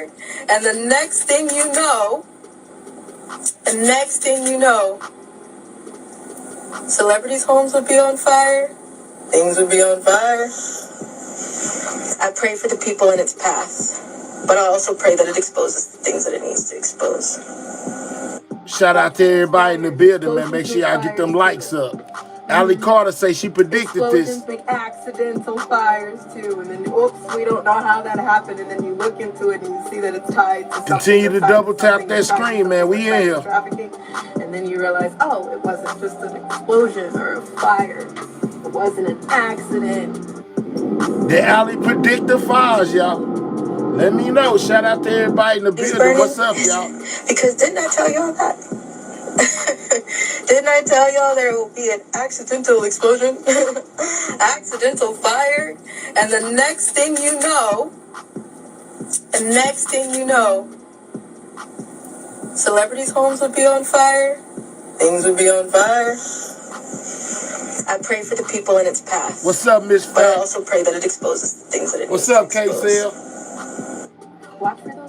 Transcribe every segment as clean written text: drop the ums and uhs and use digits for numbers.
fire, and the next thing you know, celebrities' homes would be on fire, things would be on fire. I pray for the people in its path, but I also pray that it exposes the things that it needs to expose. Shout out to everybody in the building, man. Make sure y'all get them likes up. Allie Carter say she predicted Explosions this. make accidental fires too, and then oops, we don't know how that happened, and then you look into it and you see that it's tied to something. Continue to double tap that screen, man. We in here. Trafficking, and then you realize, oh, it wasn't just an explosion or a fire. It wasn't an accident. Did Allie predict the fires, y'all? Let me know. Shout out to everybody in the building. What's up, y'all? Because didn't I tell y'all that? Didn't I tell y'all there will be an accidental explosion? Accidental fire, and the next thing you know, celebrities' homes would be on fire, things would be on fire. I pray for the people in its path. What's up, Miss Fat? But I also pray that it exposes the things that it What's needs up, to expose. K-Cell?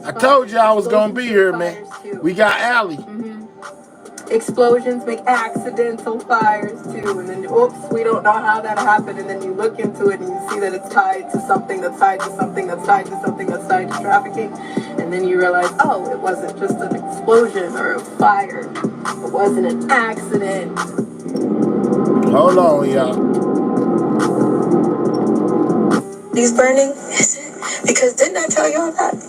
I told you I was going to be here, man. We got Allie. Explosions make accidental fires too, and then oops, we don't know how that happened, and then you look into it and you see that it's tied to something that's tied to something that's tied to something that's tied to trafficking, and then you realize, oh, it wasn't just an explosion or a fire, it wasn't an accident. Hold on, y'all. These burning? Because didn't I tell y'all that?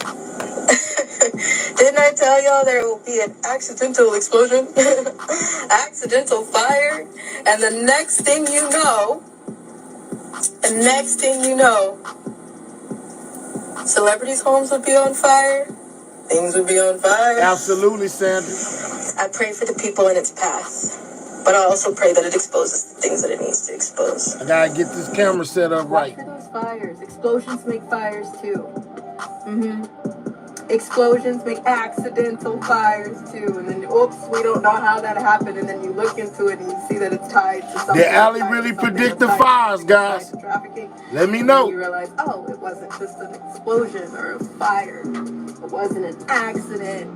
Didn't I tell y'all there will be an accidental explosion? Accidental fire, and the next thing you know, celebrities' homes would be on fire, things would be on fire. Absolutely, Sandra. I pray for the people in its path, but I also pray that it exposes the things that it needs to expose. I gotta get this camera set up right. Watch for those fires. Explosions make fires too. Explosions make accidental fires too, and then oops, we don't know how that happened, and then you look into it and you see that it's tied to something. Did Allie really predict the fires, guys? Let me know. You realize, oh, it wasn't just an explosion or a fire. It wasn't an accident.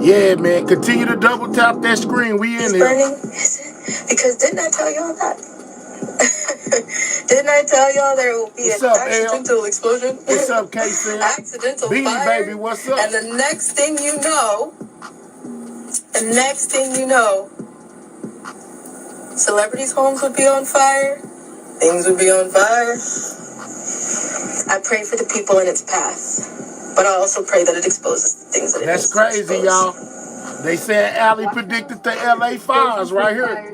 Yeah, man. Continue to double tap that screen. We in here. Burning? Because didn't I tell y'all that? Didn't I tell y'all there will be an accidental explosion? What's up, K-Cell? Accidental Beanie fire, baby, what's up? and the next thing you know, celebrities' homes would be on fire, things would be on fire. I pray for the people in its path, but I also pray that it exposes the things that it needs to expose. That's crazy, y'all. They said Allie predicted the LA fires right here.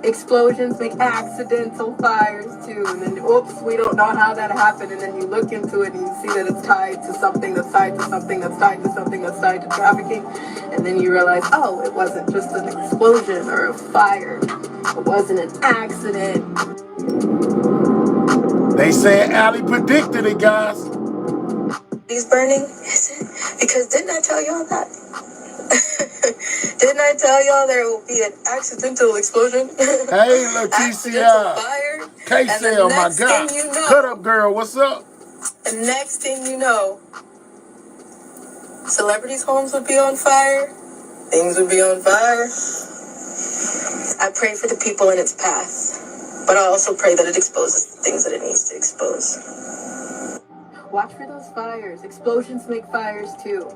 Explosions make accidental fires too, and then oops, we don't know how that happened, and then you look into it and you see that it's tied to something that's tied to something that's tied to something that's tied to trafficking, and then you realize, oh, it wasn't just an explosion or a fire, it wasn't an accident. They said Allie predicted it, guys. These burning? Because didn't I tell y'all that? Didn't I tell y'all there will be an accidental explosion? Hey, Leticia. K-Cell, my God. Cut up, girl. What's up? The next thing you know, celebrities' homes would be on fire, things would be on fire. I pray for the people in its path, but I also pray that it exposes the things that it needs to expose. Watch for those fires. Explosions make fires too.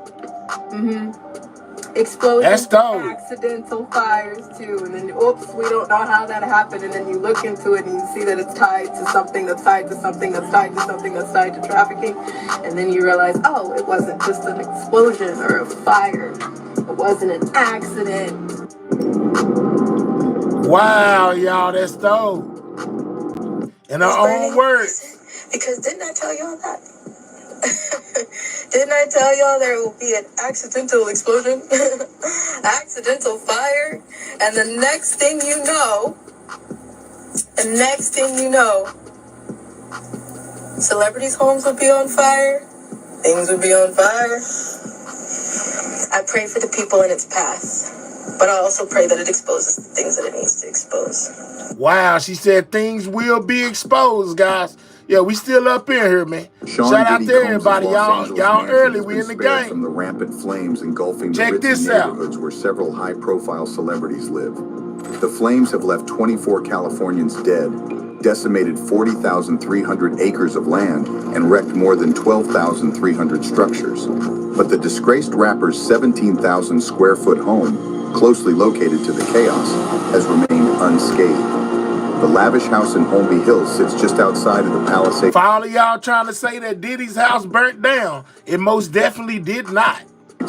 Explosions, accidental fires too, and then oops, we don't know how that happened, and then you look into it and you see that it's tied to something that's tied to something that's tied to something that's tied to trafficking, and then you realize, oh, it wasn't just an explosion or a fire, it wasn't an accident. Wow, y'all, that's dope. In our own words. Because didn't I tell y'all that? Didn't I tell y'all there will be an accidental explosion? Accidental fire, and the next thing you know, celebrities' homes would be on fire, things would be on fire. I pray for the people in its path, but I also pray that it exposes the things that it needs to expose. Wow, she said things will be exposed, guys. Yeah, we still up in here, man. Shout out to everybody, y'all. Y'all early, we in the game. From the rampant flames engulfing the Check ritzy this out. neighborhoods where several high-profile celebrities live. The flames have left 24 Californians dead, decimated 40,300 acres of land, and wrecked more than 12,300 structures. But the disgraced rapper's 17,000 square foot home, closely located to the chaos, has remained unscathed. The lavish house in Holmby Hills sits just outside of the Palisades. For all of y'all trying to say that Diddy's house burnt down, it most definitely did not.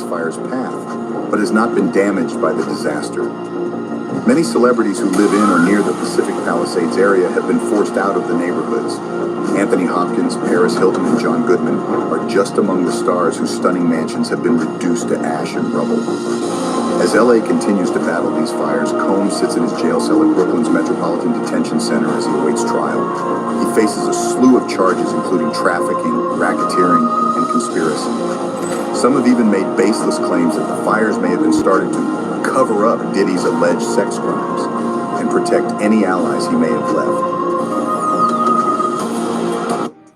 Fire's path, but has not been damaged by the disaster. Many celebrities who live in or near the Pacific Palisades area have been forced out of the neighborhoods. Anthony Hopkins, Paris Hilton, and John Goodman are just among the stars whose stunning mansions have been reduced to ash and rubble. As LA continues to battle these fires, Combs sits in his jail cell at Brooklyn's Metropolitan Detention Center as he awaits trial. He faces a slew of charges including trafficking, racketeering, and conspiracy. Some have even made baseless claims that the fires may have been started to cover up Diddy's alleged sex crimes and protect any allies he may have left.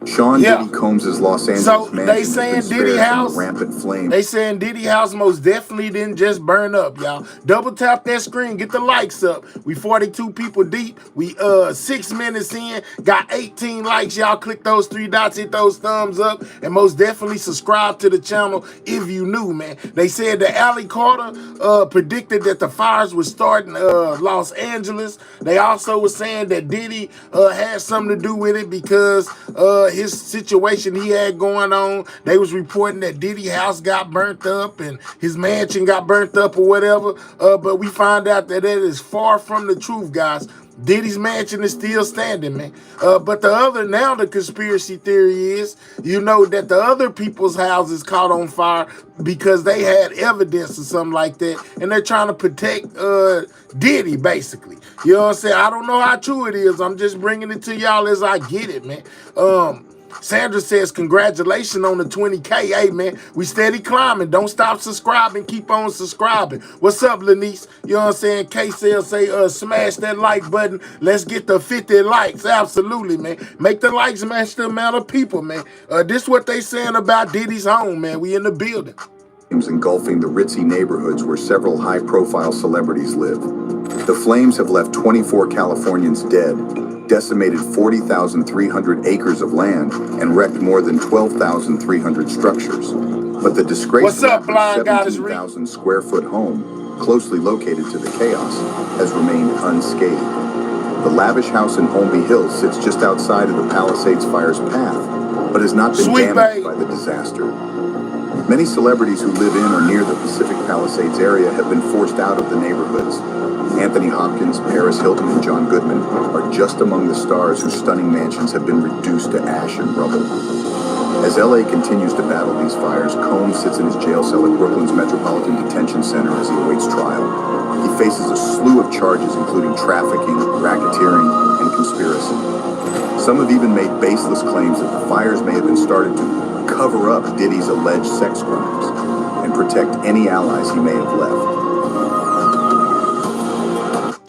Sean Diddy Combs' Los Angeles mansion they saying Diddy house, rampant flame. They saying Diddy house most definitely didn't just burn up, y'all. Double tap that screen, get the likes up. We 42 people deep. We 6 minutes in, got 18 likes. Y'all click those 3 dots, hit those thumbs up, and most definitely subscribe to the channel if you new, man. They said that Ali Carter predicted that the fires would start in Los Angeles. They also were saying that Diddy had something to do with it because his situation he had going on. They was reporting that Diddy house got burnt up and his mansion got burnt up or whatever. But we find out that it is far from the truth, guys. Diddy's mansion is still standing, man. But the conspiracy theory is, you know, that the other people's houses caught on fire because they had evidence or something like that, and they're trying to protect Diddy, basically. You know what I'm saying? I don't know how true it is. I'm just bringing it to y'all as I get it, man. Sandra says, congratulations on the 20K. Hey, man, we steady climbing. Don't stop subscribing. Keep on subscribing. What's up, Lanice? You know what I'm saying? K-Cell say, smash that like button. Let's get the 50 likes. Absolutely, man. Make the likes match the amount of people, man. This what they saying about Diddy's home, man. We in the building. Engulfing the ritzy neighborhoods where several high-profile celebrities live. The flames have left 24 Californians dead, decimated 40,300 acres of land, and wrecked more than 12,300 structures. But the disgraced 17,000 square foot home, closely located to the chaos, has remained unscathed. The lavish house in Holmby Hills sits just outside of the Palisades fire's path, but has not been damaged by the disaster. Many celebrities who live in or near the Pacific Palisades area have been forced out of the neighborhoods. Anthony Hopkins, Paris Hilton, and John Goodman are just among the stars whose stunning mansions have been reduced to ash and rubble. As LA continues to battle these fires, Combs sits in his jail cell at Brooklyn's Metropolitan Detention Center as he awaits trial. He faces a slew of charges including trafficking, racketeering, and conspiracy. Some have even made baseless claims that the fires may have been started to cover up Diddy's alleged sex crimes and protect any allies he may have left.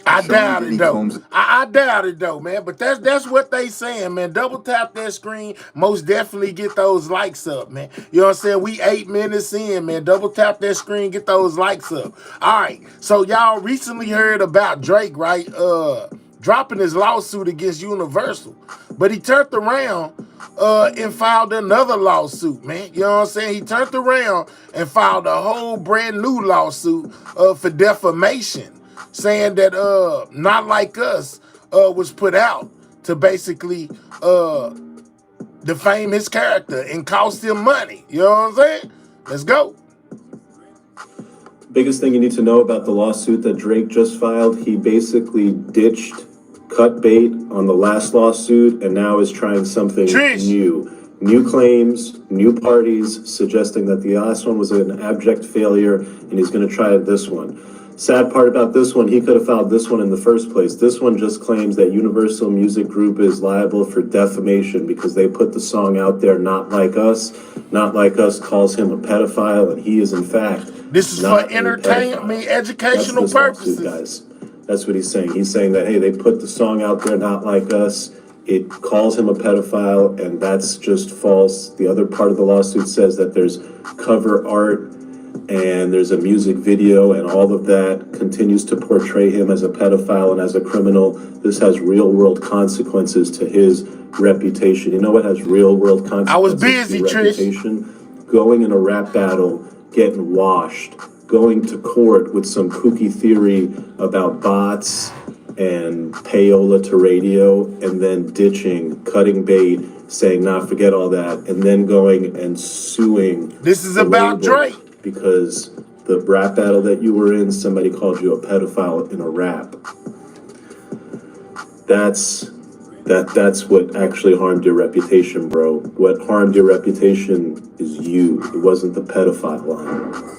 I doubt it though. I doubt it though, man. But that's what they saying, man. Double tap that screen. Most definitely get those likes up, man. You know what I'm saying? We 8 minutes in, man. Double tap that screen, get those likes up. All right. So y'all recently heard about Drake, right? Dropping his lawsuit against Universal, but he turned around and filed another lawsuit, man. You know what I'm saying? He turned around and filed a whole brand new lawsuit for defamation, saying that Not Like Us was put out to basically defame his character and cost him money. You know what I'm saying? Let's go. Biggest thing you need to know about the lawsuit that Drake just filed, he basically ditched cut bait on the last lawsuit and now is trying something new. New claims, new parties, suggesting that the last one was an abject failure and he's going to try this one. Sad part about this one, he could have filed this one in the first place. This one just claims that Universal Music Group is liable for defamation because they put the song out there, Not Like Us. Not Like Us calls him a pedophile, and he is in fact This is for entertainment, educational purposes. Lawsuit, guys. That's what he's saying. He's saying that, hey, they put the song out there, Not Like Us, It calls him a pedophile, and that's just false. The other part of the lawsuit says that there's cover art and there's a music video, and all of that continues to portray him as a pedophile and as a criminal. This has real world consequences to his reputation. You know what has real world consequences? I was busy, to reputation? Going in a rap battle, getting washed, going to court with some kooky theory about bots and payola to radio, and then ditching, cutting bait, saying, nah, forget all that, and then going and suing. This is about Drake. Because the rap battle that you were in, somebody called you a pedophile in a rap. That's what actually harmed your reputation, bro. What harmed your reputation is you. It wasn't the pedophile line.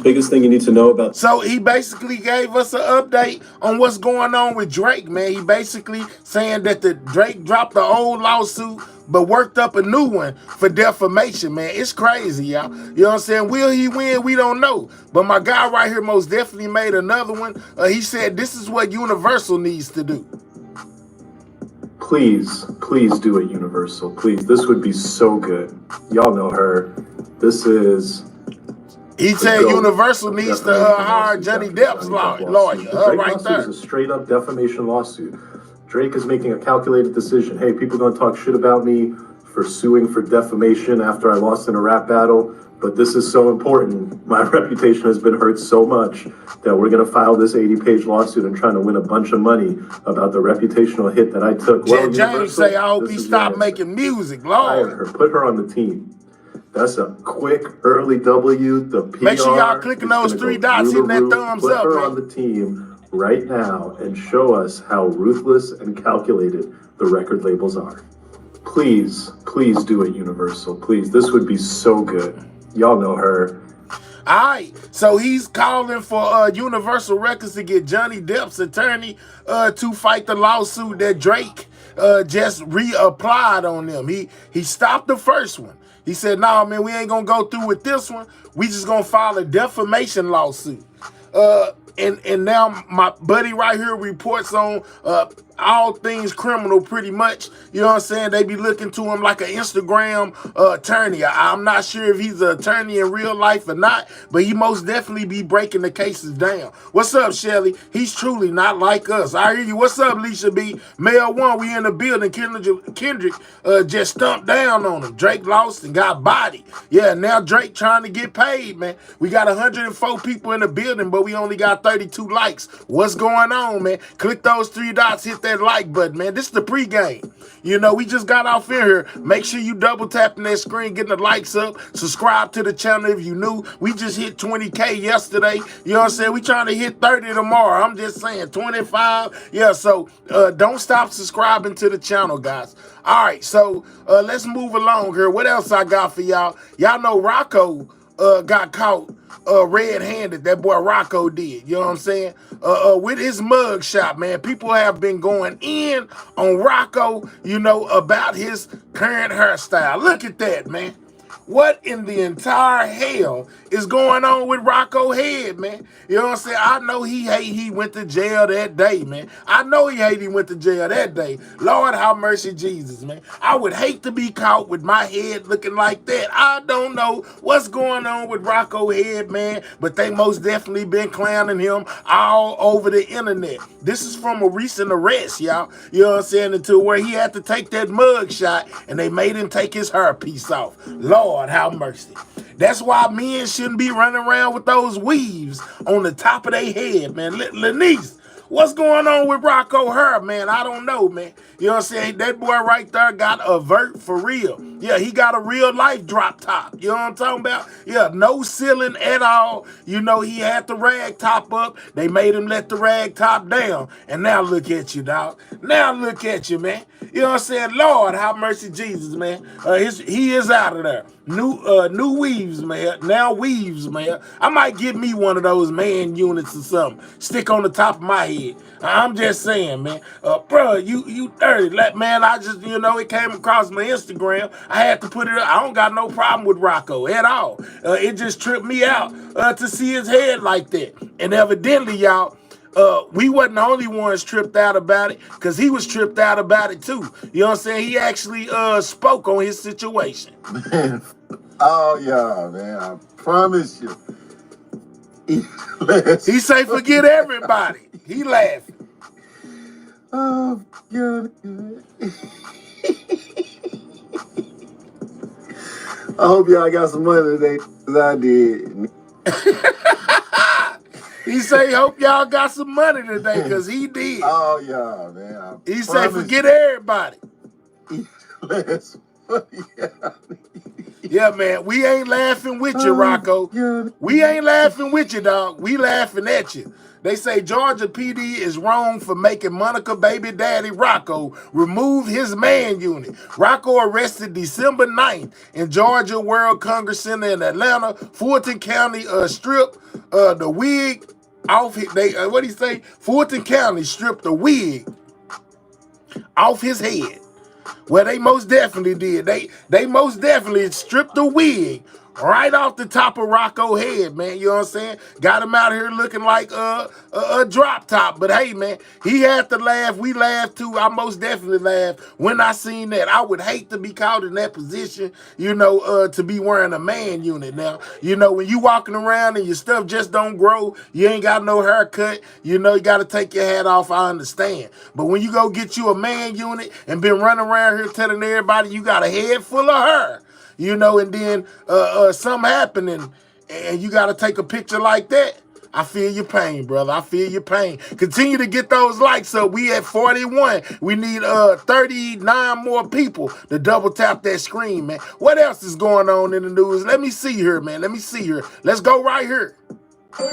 Biggest thing you need to know about. So he basically gave us an update on what's going on with Drake, man. He basically saying that the Drake dropped the old lawsuit but worked up a new one for defamation, man. It's crazy, y'all. You know what I'm saying? Will he win? We don't know. But my guy right here most definitely made another one. He said this is what Universal needs to do. Please do it, Universal. Please, this would be so good. Y'all know her. This is... He said Universal needs to hire Johnny Depp's lawyer. Right there. It's a straight up defamation lawsuit. Drake is making a calculated decision. Hey, people gonna talk shit about me for suing for defamation after I lost in a rap battle, but this is so important. My reputation has been hurt so much that we're gonna file this 80-page lawsuit and trying to win a bunch of money about the reputational hit that I took. Well, James say, I hope he stopped making music, Lord. Hire her, put her on the team. That's a quick early W. The PR. Make sure y'all clicking those three dots, hitting that thumbs up. Put her on the team right now and show us how ruthless and calculated the record labels are. Please do it, Universal. Please, this would be so good. Y'all know her. All right, so he's calling for Universal Records to get Johnny Depp's attorney to fight the lawsuit that Drake just reapplied on them. He stopped the first one. He said, "No, man, we ain't gonna go through with this one. We just gonna file a defamation lawsuit." And now my buddy right here reports on all things criminal pretty much. You know what I'm saying? They be looking to him like an Instagram attorney. I'm not sure if he's an attorney in real life or not, but he most definitely be breaking the cases down. What's up, Shelly? He's truly not like us. I hear you. What's up, Leisha B? Mel 1, we in the building. Kendrick just stumped down on him. Drake lost and got bodied. Yeah, now Drake trying to get paid, man. We got 104 people in the building, but we only got 32 likes. What's going on, man? Click those three dots, hit that like button, man. This is the pregame. You know, we just got off in here. Make sure you double tapping that screen, getting the likes up. Subscribe to the channel if you new. We just hit 20K yesterday. You know what I'm saying? We trying to hit 30 tomorrow. I'm just saying 25. Yeah, so don't stop subscribing to the channel, guys. All right, so let's move along here. What else I got for y'all? Y'all know Rocko got caught red-handed. That boy Rocko did. You know what I'm saying? With his mugshot, man. People have been going in on Rocko, you know, about his current hairstyle. Look at that, man. What in the entire hell is going on with Rocko head, man? You know what I'm saying? I know he went to jail that day, man. I know he went to jail that day. Lord have mercy, Jesus, man. I would hate to be caught with my head looking like that. I don't know what's going on with Rocko head, man, but they most definitely been clowning him all over the internet. This is from a recent arrest, y'all. You know what I'm saying? Until where he had to take that mug shot and they made him take his hairpiece off. Lord have mercy. That's why men shouldn't be running around with those weaves on the top of their head, man. Lanice, what's going on with Rocko hair, man? I don't know, man. You know what I'm saying? That boy right there got a vert for real. Yeah, he got a real life drop top. You know what I'm talking about? Yeah, no ceiling at all. You know, he had the rag top up. They made him let the rag top down. And now look at you, dog. Now look at you, man. You know what I'm saying? Lord, have mercy, Jesus, man. He is out of there. New weaves, man. Now weaves, man. I might get me one of those man units or something. Stick on the top of my head. I'm just saying, man. Bro, you 30. Man, I just, you know, it came across my Instagram. I had to put it up. I don't got no problem with Rocko at all. It just tripped me out to see his head like that. And evidently, y'all, we wasn't the only ones tripped out about it, because he was tripped out about it too. You know what I'm saying? He actually spoke on his situation. Man, oh yeah, man, I promise you. He say forget everybody. He laughing. Oh God. I hope y'all got some money today, because I did. He say, hope y'all got some money today, because he did. Oh, yeah, man. He say, forget everybody. Yeah, man, we ain't laughing with you, Rocko. Yeah. We ain't laughing with you, dog. We laughing at you. They say Georgia PD is wrong for making Monica baby daddy Rocko remove his man unit. Rocko arrested December 9th in Georgia World Congress Center in Atlanta. Fulton County stripped the wig off. What do you say? Fulton County stripped the wig off his head. Well, they most definitely did. They most definitely stripped the wig right off the top of Rocko's head, man. You know what I'm saying? Got him out here looking like a drop top. But hey, man, he had to laugh. We laughed too. I most definitely laughed when I seen that. I would hate to be caught in that position, you know, to be wearing a man unit. Now, you know, when you walking around and your stuff just don't grow, you ain't got no haircut, you know, you got to take your hat off. I understand. But when you go get you a man unit and been running around here telling everybody you got a head full of hair, you know, and then something happening and you got to take a picture like that, I feel your pain, brother. I feel your pain. Continue to get those likes up. We at 41. We need 39 more people to double tap that screen, man. What else is going on in the news? Let me see here, man. Let me see here. Let's go right here.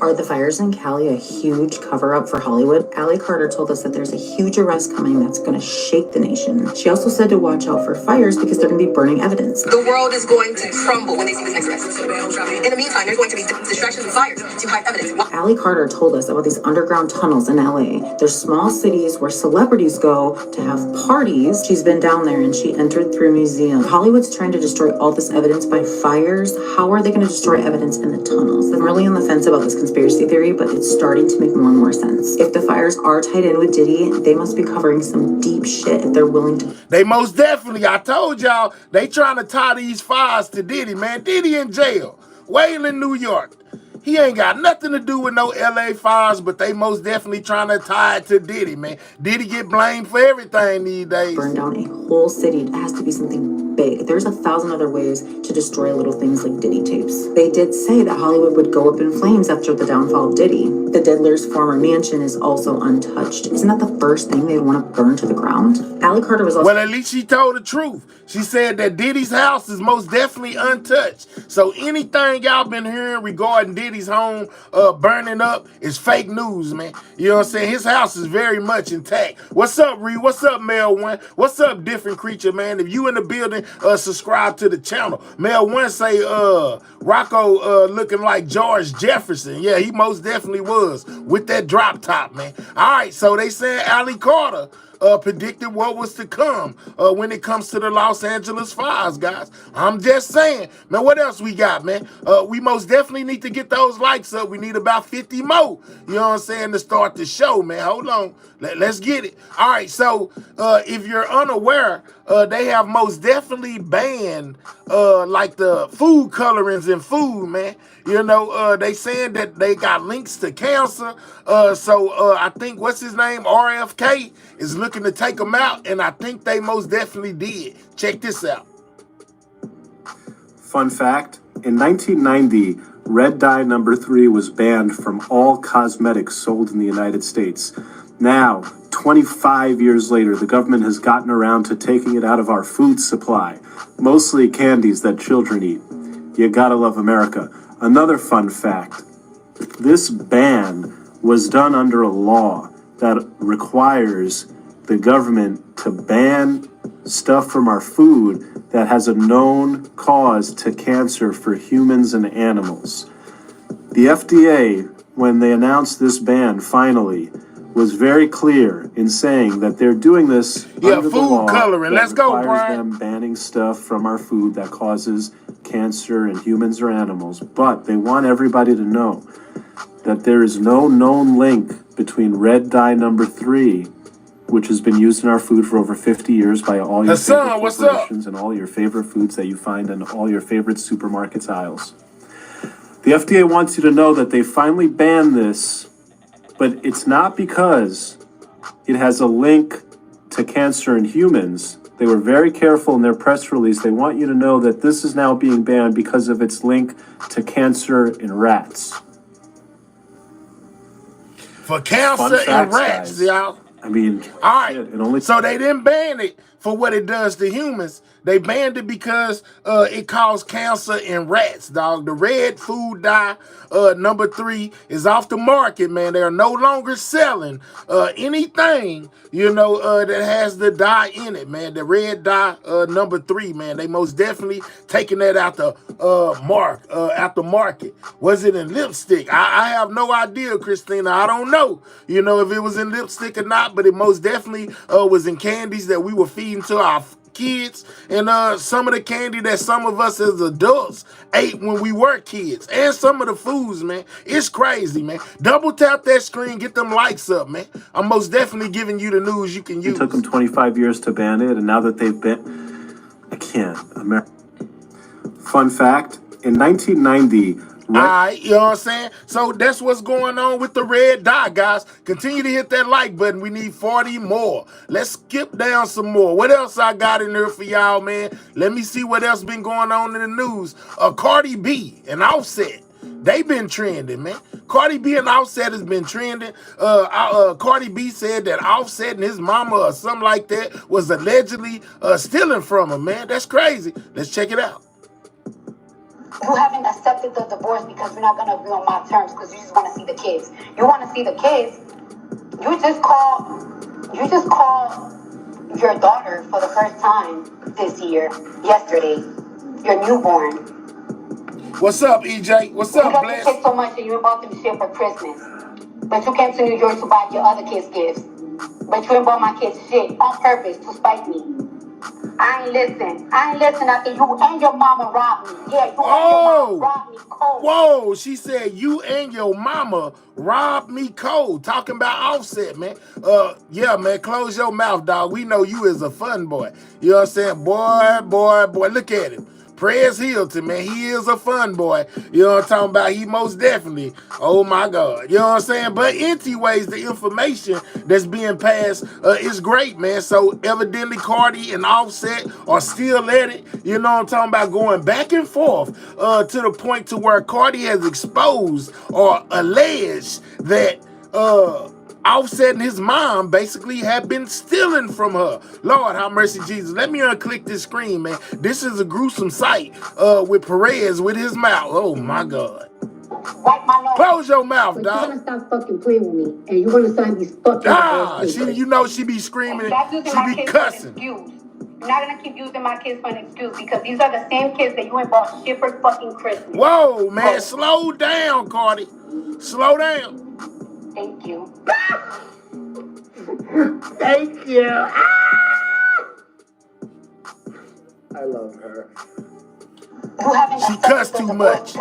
Are the fires in Cali a huge cover-up for Hollywood? Allie Carter told us that there's a huge arrest coming that's going to shake the nation. She also said to watch out for fires because they're going to be burning evidence. The world is going to crumble when they see this next arrest. In the meantime, there's going to be distractions and fires to hide evidence. Allie Carter told us about these underground tunnels in LA. There's small cities where celebrities go to have parties. She's been down there and she entered through a museum. Hollywood's trying to destroy all this evidence by fires. How are they going to destroy evidence in the tunnels? I'm really on the fence about this conspiracy theory, but it's starting to make more and more sense. If the fires are tied in with Diddy, they must be covering some deep shit if they're willing to. They most definitely, I told y'all, they trying to tie these fires to Diddy, man. Diddy in jail, Wayland, New York. He ain't got nothing to do with no LA fires, but they most definitely trying to tie it to Diddy, man. Diddy get blamed for everything these days. Burn down a whole city. It has to be something big. There's 1,000 other ways to destroy little things like Diddy tapes. They did say that Hollywood would go up in flames after the downfall of Diddy. The Diddler's former mansion is also untouched. Isn't that the first thing they'd want to burn to the ground? Allie Carter was also... Well, at least she told the truth. She said that Diddy's house is most definitely untouched. So anything y'all been hearing regarding Diddy's home burning up is fake news, man. You know what I'm saying? His house is very much intact. What's up, Ree? What's up, Mel One? What's up, Different Creature, man? If you in the building, subscribe to the channel. Mel One say Rocko looking like George Jefferson. Yeah, he most definitely was with that drop top, man. All right, so they said Allie Carter predicted what was to come when it comes to the Los Angeles fires, guys. I'm just saying, man, what else we got, man? We most definitely need to get those likes up. We need about 50 more, you know what I'm saying, to start the show, man. Hold on. Let's get it. All right, so if you're unaware, they have most definitely banned like the food colorings in food, man. You know, they saying that they got links to cancer. So I think, what's his name? RFK is looking to take them out, and I think they most definitely did. Check this out. Fun fact, in 1990, red dye number 3 was banned from all cosmetics sold in the United States. Now, 25 years later, the government has gotten around to taking it out of our food supply, mostly candies that children eat. You gotta love America. Another fun fact, this ban was done under a law that requires the government to ban stuff from our food that has a known cause to cancer for humans and animals. The FDA, when they announced this ban finally, was very clear in saying that they're doing this under the law coloring. Let's go, requires Brian. them banning stuff from our food that causes cancer in humans or animals. But they want everybody to know that there is no known link between red dye number 3, which has been used in our food for over 50 years by all your favorite corporations and all your favorite foods that you find in all your favorite supermarkets aisles. The FDA wants you to know that they finally banned this, but it's not because it has a link to cancer in humans. They were very careful in their press release. They want you to know that this is now being banned because of its link to cancer in rats. For cancer in rats, y'all. I mean, all right. So they didn't ban it for what it does to humans. They banned it because it caused cancer in rats, dog. The red food dye number 3 is off the market, man. They are no longer selling anything, that has the dye in it, man. The red dye number 3, man. They most definitely taking that out the market. Was it in lipstick? I have no idea, Christina. I don't know, if it was in lipstick or not, but it most definitely was in candies that we were feeding to our kids, and some of the candy that some of us as adults ate when we were kids, and some of the foods, man. It's crazy, man. Double tap that screen, get them likes up, man. I'm most definitely giving you the news you can use. It took them 25 years to ban it, and now that they've banned, I can't. Fun fact, in 1990, all right, you know what I'm saying? So that's what's going on with the red dye, guys. Continue to hit that like button. We need 40 more. Let's skip down some more. What else I got in there for y'all, man? Let me see what else been going on in the news. Cardi B and Offset. They've been trending, man. Cardi B and Offset has been trending. Cardi B said that Offset and his mama or something like that was allegedly stealing from him, man. That's crazy. Let's check it out. You haven't accepted the divorce because you're not going to be on my terms because you just want to see the kids. You want to see the kids. You just call your daughter for the first time this year, yesterday, your newborn. What's up, EJ? What's up, Bless? You love Bless? your kids so much and you bought them shit for Christmas. But you came to New York to buy your other kids gifts. But you didn't buy my kids shit on purpose to spite me. I ain't listen after you and your mama robbed me. Yeah, you and your mama robbed me cold. Whoa, she said you and your mama robbed me cold. Talking about Offset, man. Yeah, man, close your mouth, dog. We know you is a fun boy. You know what I'm saying? Boy, look at him. Prayers Hilton, man. He is a fun boy. You know what I'm talking about? He most definitely. Oh, my God. You know what I'm saying? But anyways, the information that's being passed is great, man. So evidently Cardi and Offset are still at it. You know what I'm talking about? Going back and forth to the point to where Cardi has exposed or alleged that Offset and his mom basically have been stealing from her. Lord, have mercy, Jesus. Let me unclick this screen, man. This is a gruesome sight with Perez with his mouth. Oh, my God. Wipe my nose. Close your mouth, but dog. You're going to stop fucking playing with me, and you're going to sign these fucking she be screaming. She be cussing. You're not going to keep using my kids for an excuse because these are the same kids that you ain't bought shit for fucking Christmas. Whoa, man. Slow down, Cardi. Slow down. Thank you. Thank you. I love her. She cussed too much.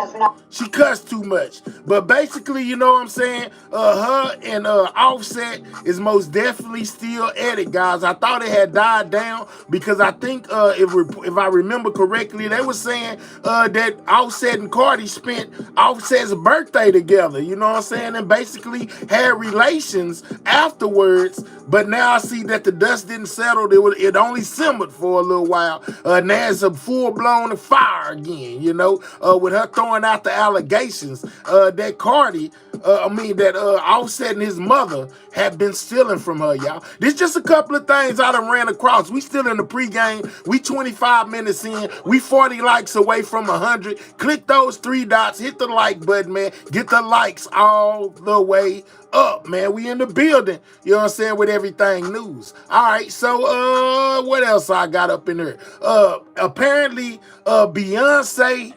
She cussed too much. But basically, you know what I'm saying? Her and Offset is most definitely still at it, guys. I thought it had died down because I think if I remember correctly, they were saying that Offset and Cardi spent Offset's birthday together. You know what I'm saying? And basically had relations afterwards. But now I see that the dust didn't settle. It only simmered for a little while. Now it's a full-blown fire again, with her throwing out the allegations that Cardi, Offset and his mother have been stealing from her, y'all. This just a couple of things I done ran across. We still in the pregame. We 25 minutes in. We 40 likes away from 100. Click those 3 dots. Hit the like button, man. Get the likes all the way up, man. We in the building, you know what I'm saying, with everything news. All right, so what else I got up in there? Apparently Beyonce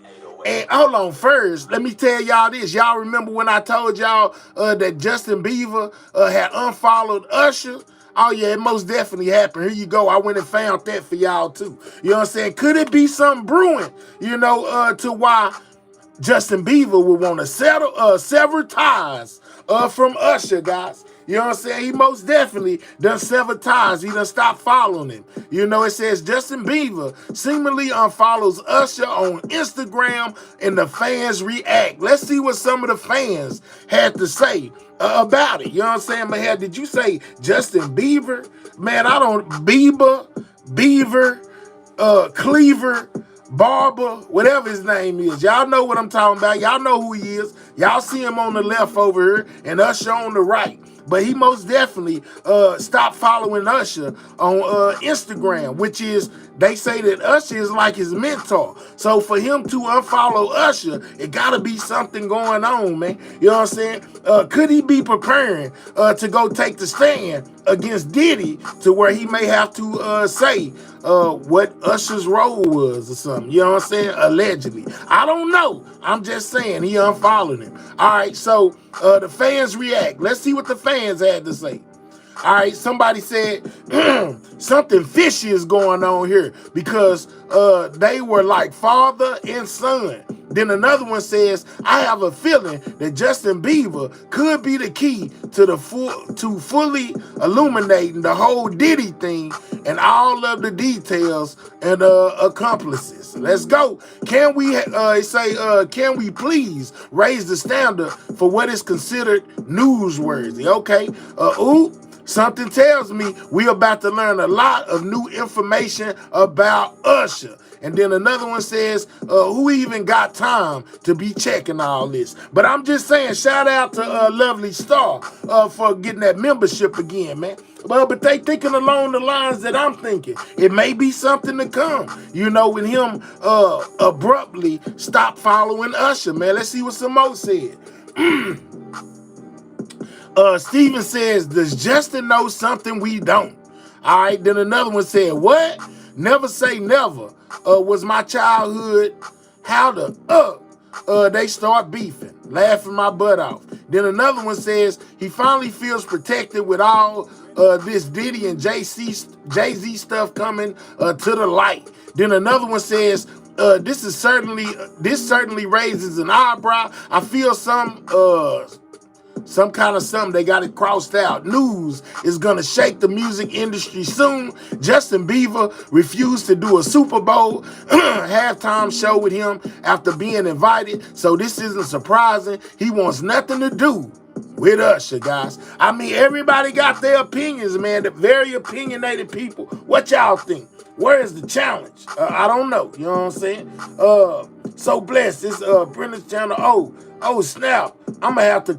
and hold on, first let me tell y'all this. Y'all remember when I told y'all that Justin Bieber had unfollowed Usher? Oh yeah, it most definitely happened. Here you go. I went and found that for y'all too. You know what I'm saying? Could it be something brewing, to why Justin Bieber would want to sever ties from Usher, guys. You know what I'm saying? He most definitely done sever ties. He done stopped following him. You know, it says Justin Bieber seemingly unfollows Usher on Instagram and the fans react. Let's see what some of the fans had to say about it. You know what I'm saying? Man, did you say Justin Bieber? Man, I don't, Beaver, Cleaver, Barber, whatever his name is. Y'all know what I'm talking about. Y'all know who he is. Y'all see him on the left over here and Usher on the right. But he most definitely stopped following Usher on Instagram, which is, they say that Usher is like his mentor. So for him to unfollow Usher, it gotta be something going on, man. You know what I'm saying? Could he be preparing to go take the stand against Diddy to where he may have to say what Usher's role was or something? You know what I'm saying? Allegedly. I don't know. I'm just saying he unfollowed him. All right, so the fans react. Let's see what the fans had to say. All right, somebody said something fishy is going on here because they were like father and son. Then another one says, I have a feeling that Justin Bieber could be the key to fully illuminating the whole Diddy thing and all of the details and accomplices. Let's go. Can we can we please raise the standard for what is considered newsworthy? Okay. Something tells me we're about to learn a lot of new information about Usher. And then another one says, who even got time to be checking all this? But I'm just saying, shout out to Lovely Star for getting that membership again, man. But they thinking along the lines that I'm thinking. It may be something to come. You know, when him abruptly stop following Usher, man. Let's see what some more said. Steven says, does Justin know something we don't? All right, then another one said, what? Never say never. Was my childhood, how they start beefing, laughing my butt off. Then another one says, he finally feels protected with all this Diddy and Jay-Z stuff coming to the light. Then another one says, this certainly raises an eyebrow. I feel some kind of something, they got it crossed out. News is gonna shake the music industry soon. Justin Bieber refused to do a Super Bowl halftime show with him after being invited, so this isn't surprising. He wants nothing to do with Usher, guys. I mean, everybody got their opinions, man. The very opinionated people. What y'all think? Where is the challenge? I don't know. You know what I'm saying? So blessed. This Brenda's channel. Oh snap. I'm gonna have to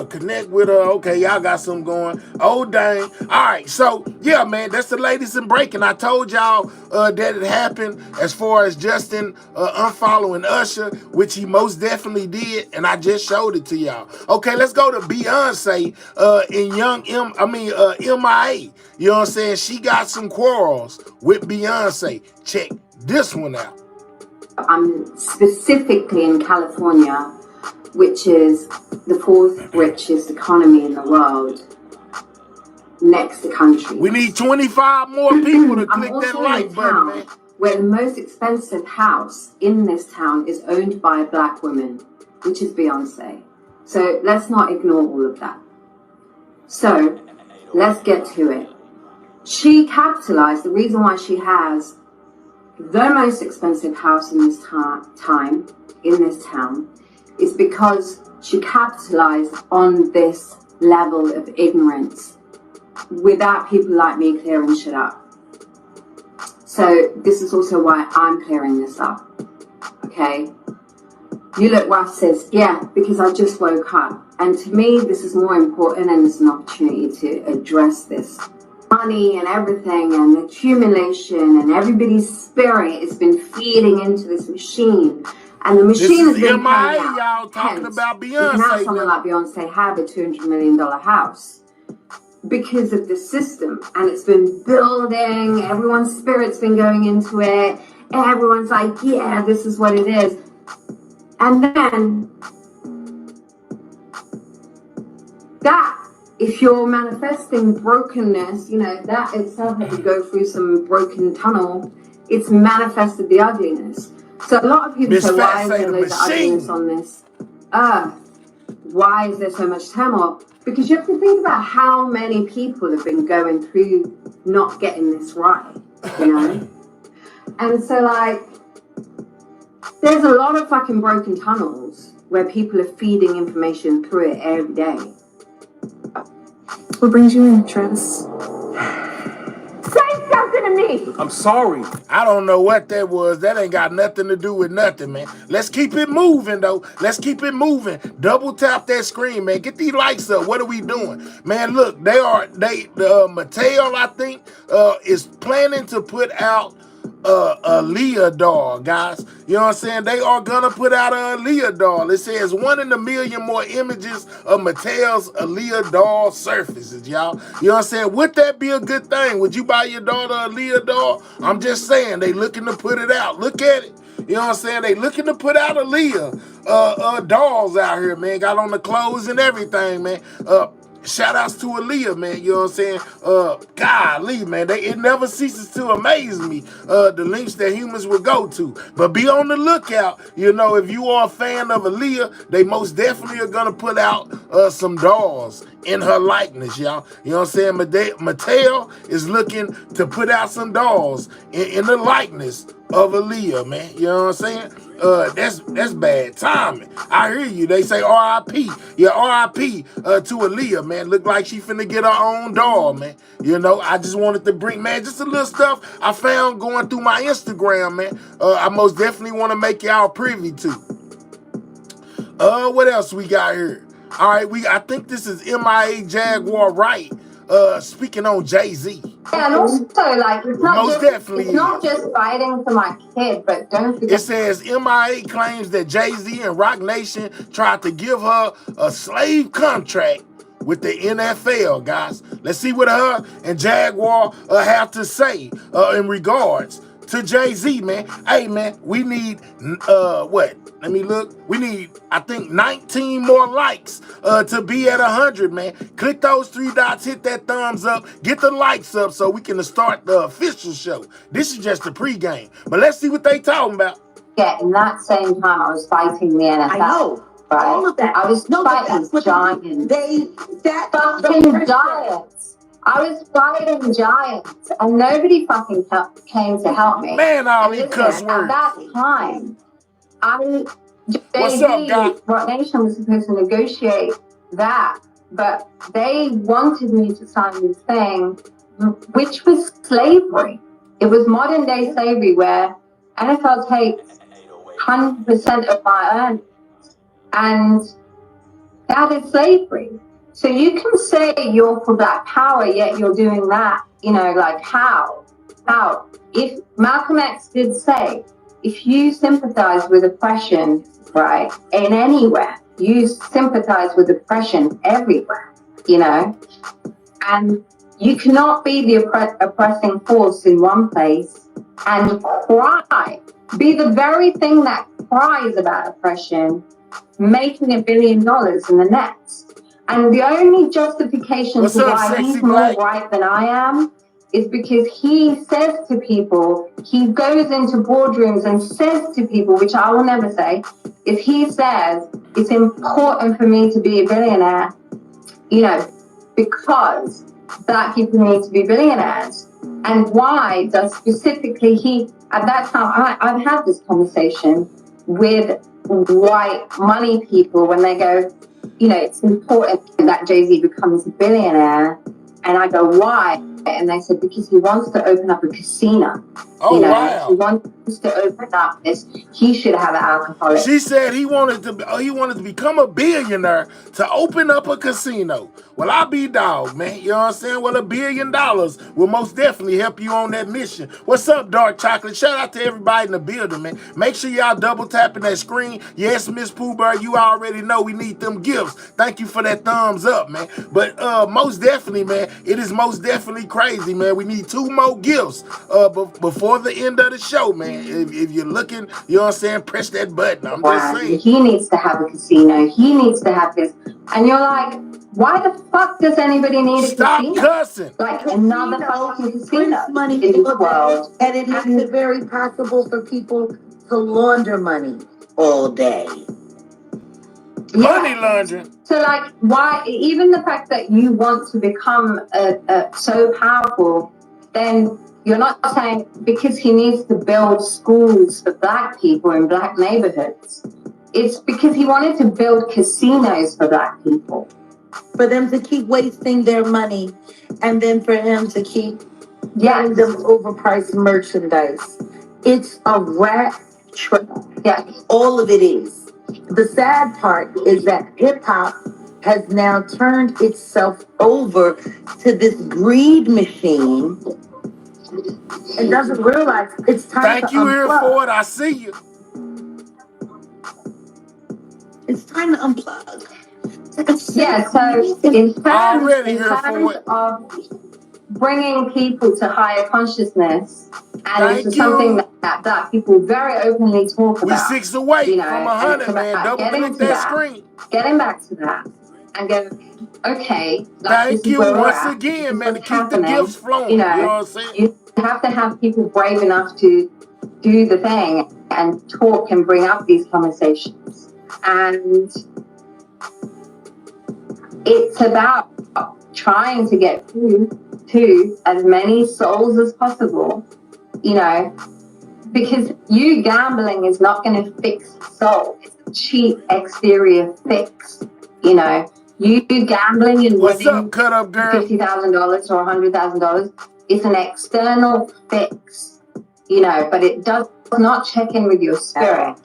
connect with her. Okay, y'all got something going. Oh dang. All right, so yeah, man, that's the latest in breaking. I told y'all that it happened as far as Justin unfollowing Usher, which he most definitely did, and I just showed it to y'all. Okay, let's go to Beyonce in MIA. You know what I'm saying? She got some quarrels with Beyonce. Check this one out. I'm specifically in California, which is the fourth richest economy in the world, next to countries. We need 25 more people to click that like button, man. Where the most expensive house in this town is owned by a black woman, which is Beyonce. So let's not ignore all of that. So let's get to it. She capitalized, the reason why she has the most expensive house in this town is because she capitalized on this level of ignorance without people like me clearing shit up. So this is also why I'm clearing this up, okay? You Look Rough says, yeah, because I just woke up. And to me, this is more important, and it's an opportunity to address this. Money and everything and accumulation and everybody's spirit has been feeding into this machine. And the machine has been MIA, y'all talking about Beyonce. Now someone like Beyonce have a $200 million house because of the system. And it's been building, everyone's spirit's been going into it. Everyone's like, yeah, this is what it is. And then that, if you're manifesting brokenness, you know, that itself had to go through some broken tunnel. It's manifested the ugliness. So a lot of people Miss say, Fat why is say there the loads of ugliness machine. on this earth? Why is there so much turmoil? Because you have to think about how many people have been going through not getting this right, you know? And so, like, there's a lot of fucking broken tunnels where people are feeding information through it every day. What brings you in, Travis? Say something to me. I'm sorry. I don't know what that was. That ain't got nothing to do with nothing, man. Let's keep it moving, though. Let's keep it moving. Double tap that screen, man. Get these likes up. What are we doing? Man, look, Mattel, I think, is planning to put out a Aaliyah doll, guys. You know what I'm saying? They are gonna put out a Aaliyah doll. It says 1 in a million more images of Mattel's Aaliyah doll surfaces, y'all. You know what I'm saying? Would that be a good thing? Would you buy your daughter a Aaliyah doll? I'm just saying, they looking to put it out. Look at it. You know what I'm saying? They looking to put out Aaliyah dolls out here, man. Got on the clothes and everything, man. Shout outs to Aaliyah, man. You know what I'm saying? Golly, man. It never ceases to amaze me, the lengths that humans will go to. But be on the lookout. You know, if you are a fan of Aaliyah, they most definitely are going to put out some dolls in her likeness, y'all. You know what I'm saying? Mattel is looking to put out some dolls in the likeness of Aaliyah, man. You know what I'm saying? That's bad timing. I hear you. They say R.I.P. Yeah, R.I.P. To Aaliyah, man. Look like she finna get her own doll, man. You know, I just wanted to bring, man, just a little stuff I found going through my Instagram, man. I most definitely want to make y'all privy to. What else we got here? All right, I think this is MIA Jaguar Wright speaking on Jay-Z. Yeah, and also, like, it's not just fighting for my kid, but don't forget. It says MIA claims that Jay-Z and Roc Nation tried to give her a slave contract with the NFL, guys. Let's see what her and Jaguar have to say in regards to Jay-Z, man. Hey, man, we need, what? Let me look. We need, I think, 19 more likes to be at 100, man. Click those 3 dots, hit that thumbs up, get the likes up so we can start the official show. This is just the pregame. But let's see what they talking about. Yeah, in that same time, I was fighting the NFL. I know. Right? All of that. I was fighting fucking giants. I was fighting giants, and nobody fucking came to help me. Man, all these cuss words. At that time, What's up, guy? Roc Nation was supposed to negotiate that, but they wanted me to sign this thing, which was slavery. It was modern day slavery where NFL takes 100% of my earnings, and that is slavery. So you can say you're for Black power, yet you're doing that, you know, like how? If Malcolm X did say, if you sympathize with oppression, right, in anywhere, you sympathize with oppression everywhere, you know? And you cannot be the oppressing force in one place and cry, be the very thing that cries about oppression, making $1 billion in the next. And the only justification to why he's more right than I am is because he says to people, he goes into boardrooms and says to people, which I will never say, is he says, it's important for me to be a billionaire, you know, because Black people need to be billionaires. And why does specifically he, at that time, I've had this conversation with white money people when they go, you know, it's important that Jay-Z becomes a billionaire. And I go, why? And they said, because he wants to open up a casino. Oh, you know, wow. He wants to open up this. He should have an alcoholic. She said he wanted to become a billionaire to open up a casino. Well, I'll be dog, man. You know what I'm saying? Well, $1 billion will most definitely help you on that mission. What's up, Dark Chocolate? Shout out to everybody in the building, man. Make sure y'all double tapping that screen. Yes, Miss Pooh Bear, you already know we need them gifts. Thank you for that thumbs up, man. But most definitely, man, it is most definitely crazy, man. We need 2 more gifts before the end of the show, man. If you're looking, you know what I'm saying, press that button. I'm just saying. He needs to have a casino. He needs to have this. And you're like, Why the fuck does anybody need a Stop casino? cussing. Like another fucking casino money in this world. and it makes it very possible for people to launder money all day. Money laundering. So, like, why? Even the fact that you want to become so powerful, then you're not saying because he needs to build schools for black people in black neighborhoods. It's because he wanted to build casinos for black people. For them to keep wasting their money, and then for him to keep getting them overpriced merchandise. It's a rat trap. Yeah. All of it is. The sad part is that hip-hop has now turned itself over to this greed machine and doesn't realize it's time Thank to you here unplug. for it. I see you. It's time to unplug. Yeah, so in terms of bringing people to higher consciousness and into something that people very openly talk about. We 6 away from 100, man. Double click that screen. Getting back to that and go, okay. Thank you once again, man, to keep the gifts flowing. You know what I'm saying? You have to have people brave enough to do the thing and talk and bring up these conversations. And it's about trying to get through to as many souls as possible, you know, because you gambling is not going to fix the soul. It's a cheap exterior fix, you know. You gambling and winning $50,000 or $100,000 is an external fix, you know, but it does not check in with your spirit,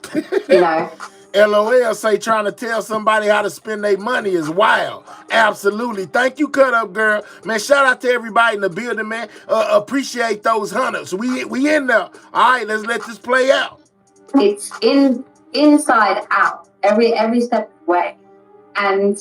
you know. LOL say trying to tell somebody how to spend their money is wild. Absolutely. Thank you, Cut Up Girl. Man, shout out to everybody in the building, man. Appreciate those hunters. We in there. All right, let's let this play out. It's inside out, every step of the way. And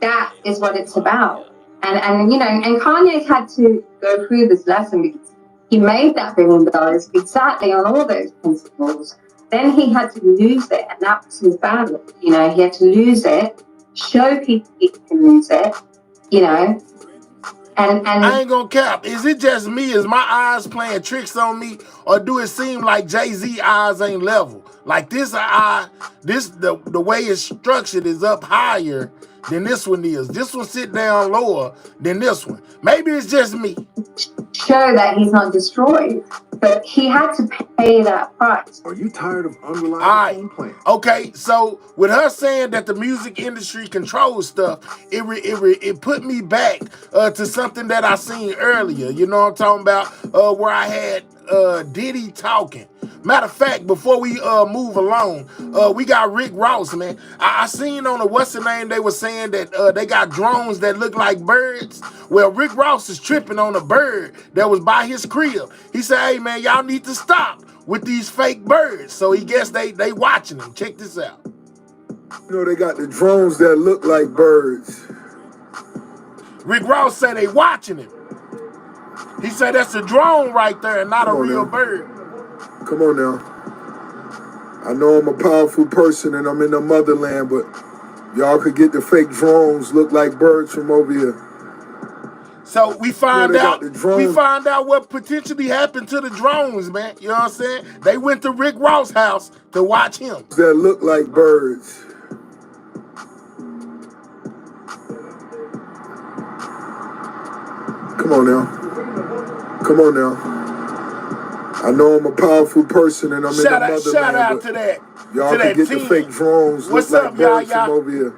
that is what it's about. And you know, and Kanye's had to go through this lesson because he made that $1 billion exactly on all those principles. Then he had to lose it, and that was his battle. You know, he had to lose it, show people he can lose it, you know. And I ain't gonna cap. Is it just me? Is my eyes playing tricks on me? Or do it seem like Jay-Z eyes ain't level? Like this eye, the way it's structured is up higher than this one is. This one sit down lower than this one. Maybe it's just me. Show that he's not destroyed, but he had to pay that price. Are you tired of unreliable phone plans? Okay, so with her saying that the music industry controls stuff, it put me back to something that I seen earlier. You know what I'm talking about? Where I had Diddy talking. Matter of fact, before we move along, we got Rick Ross, man. I seen on the what's the name, they were saying that they got drones that look like birds. Well, Rick Ross is tripping on a bird that was by his crib. He said, hey, man, y'all need to stop with these fake birds. So he guess they watching him. Check this out. You know, they got the drones that look like birds. Rick Ross said they watching him. He said that's a drone right there and not a real bird. Come on now. I know I'm a powerful person and I'm in the motherland, but y'all could get the fake drones look like birds from over here. So we find out what potentially happened to the drones, man. You know what I'm saying? They went to Rick Ross' house to watch him. That look like birds. Come on now. Come on now. I know I'm a powerful person and I'm in the motherland. Shout out to that. Y'all can get the fake drones. What's up, y'all? From over here.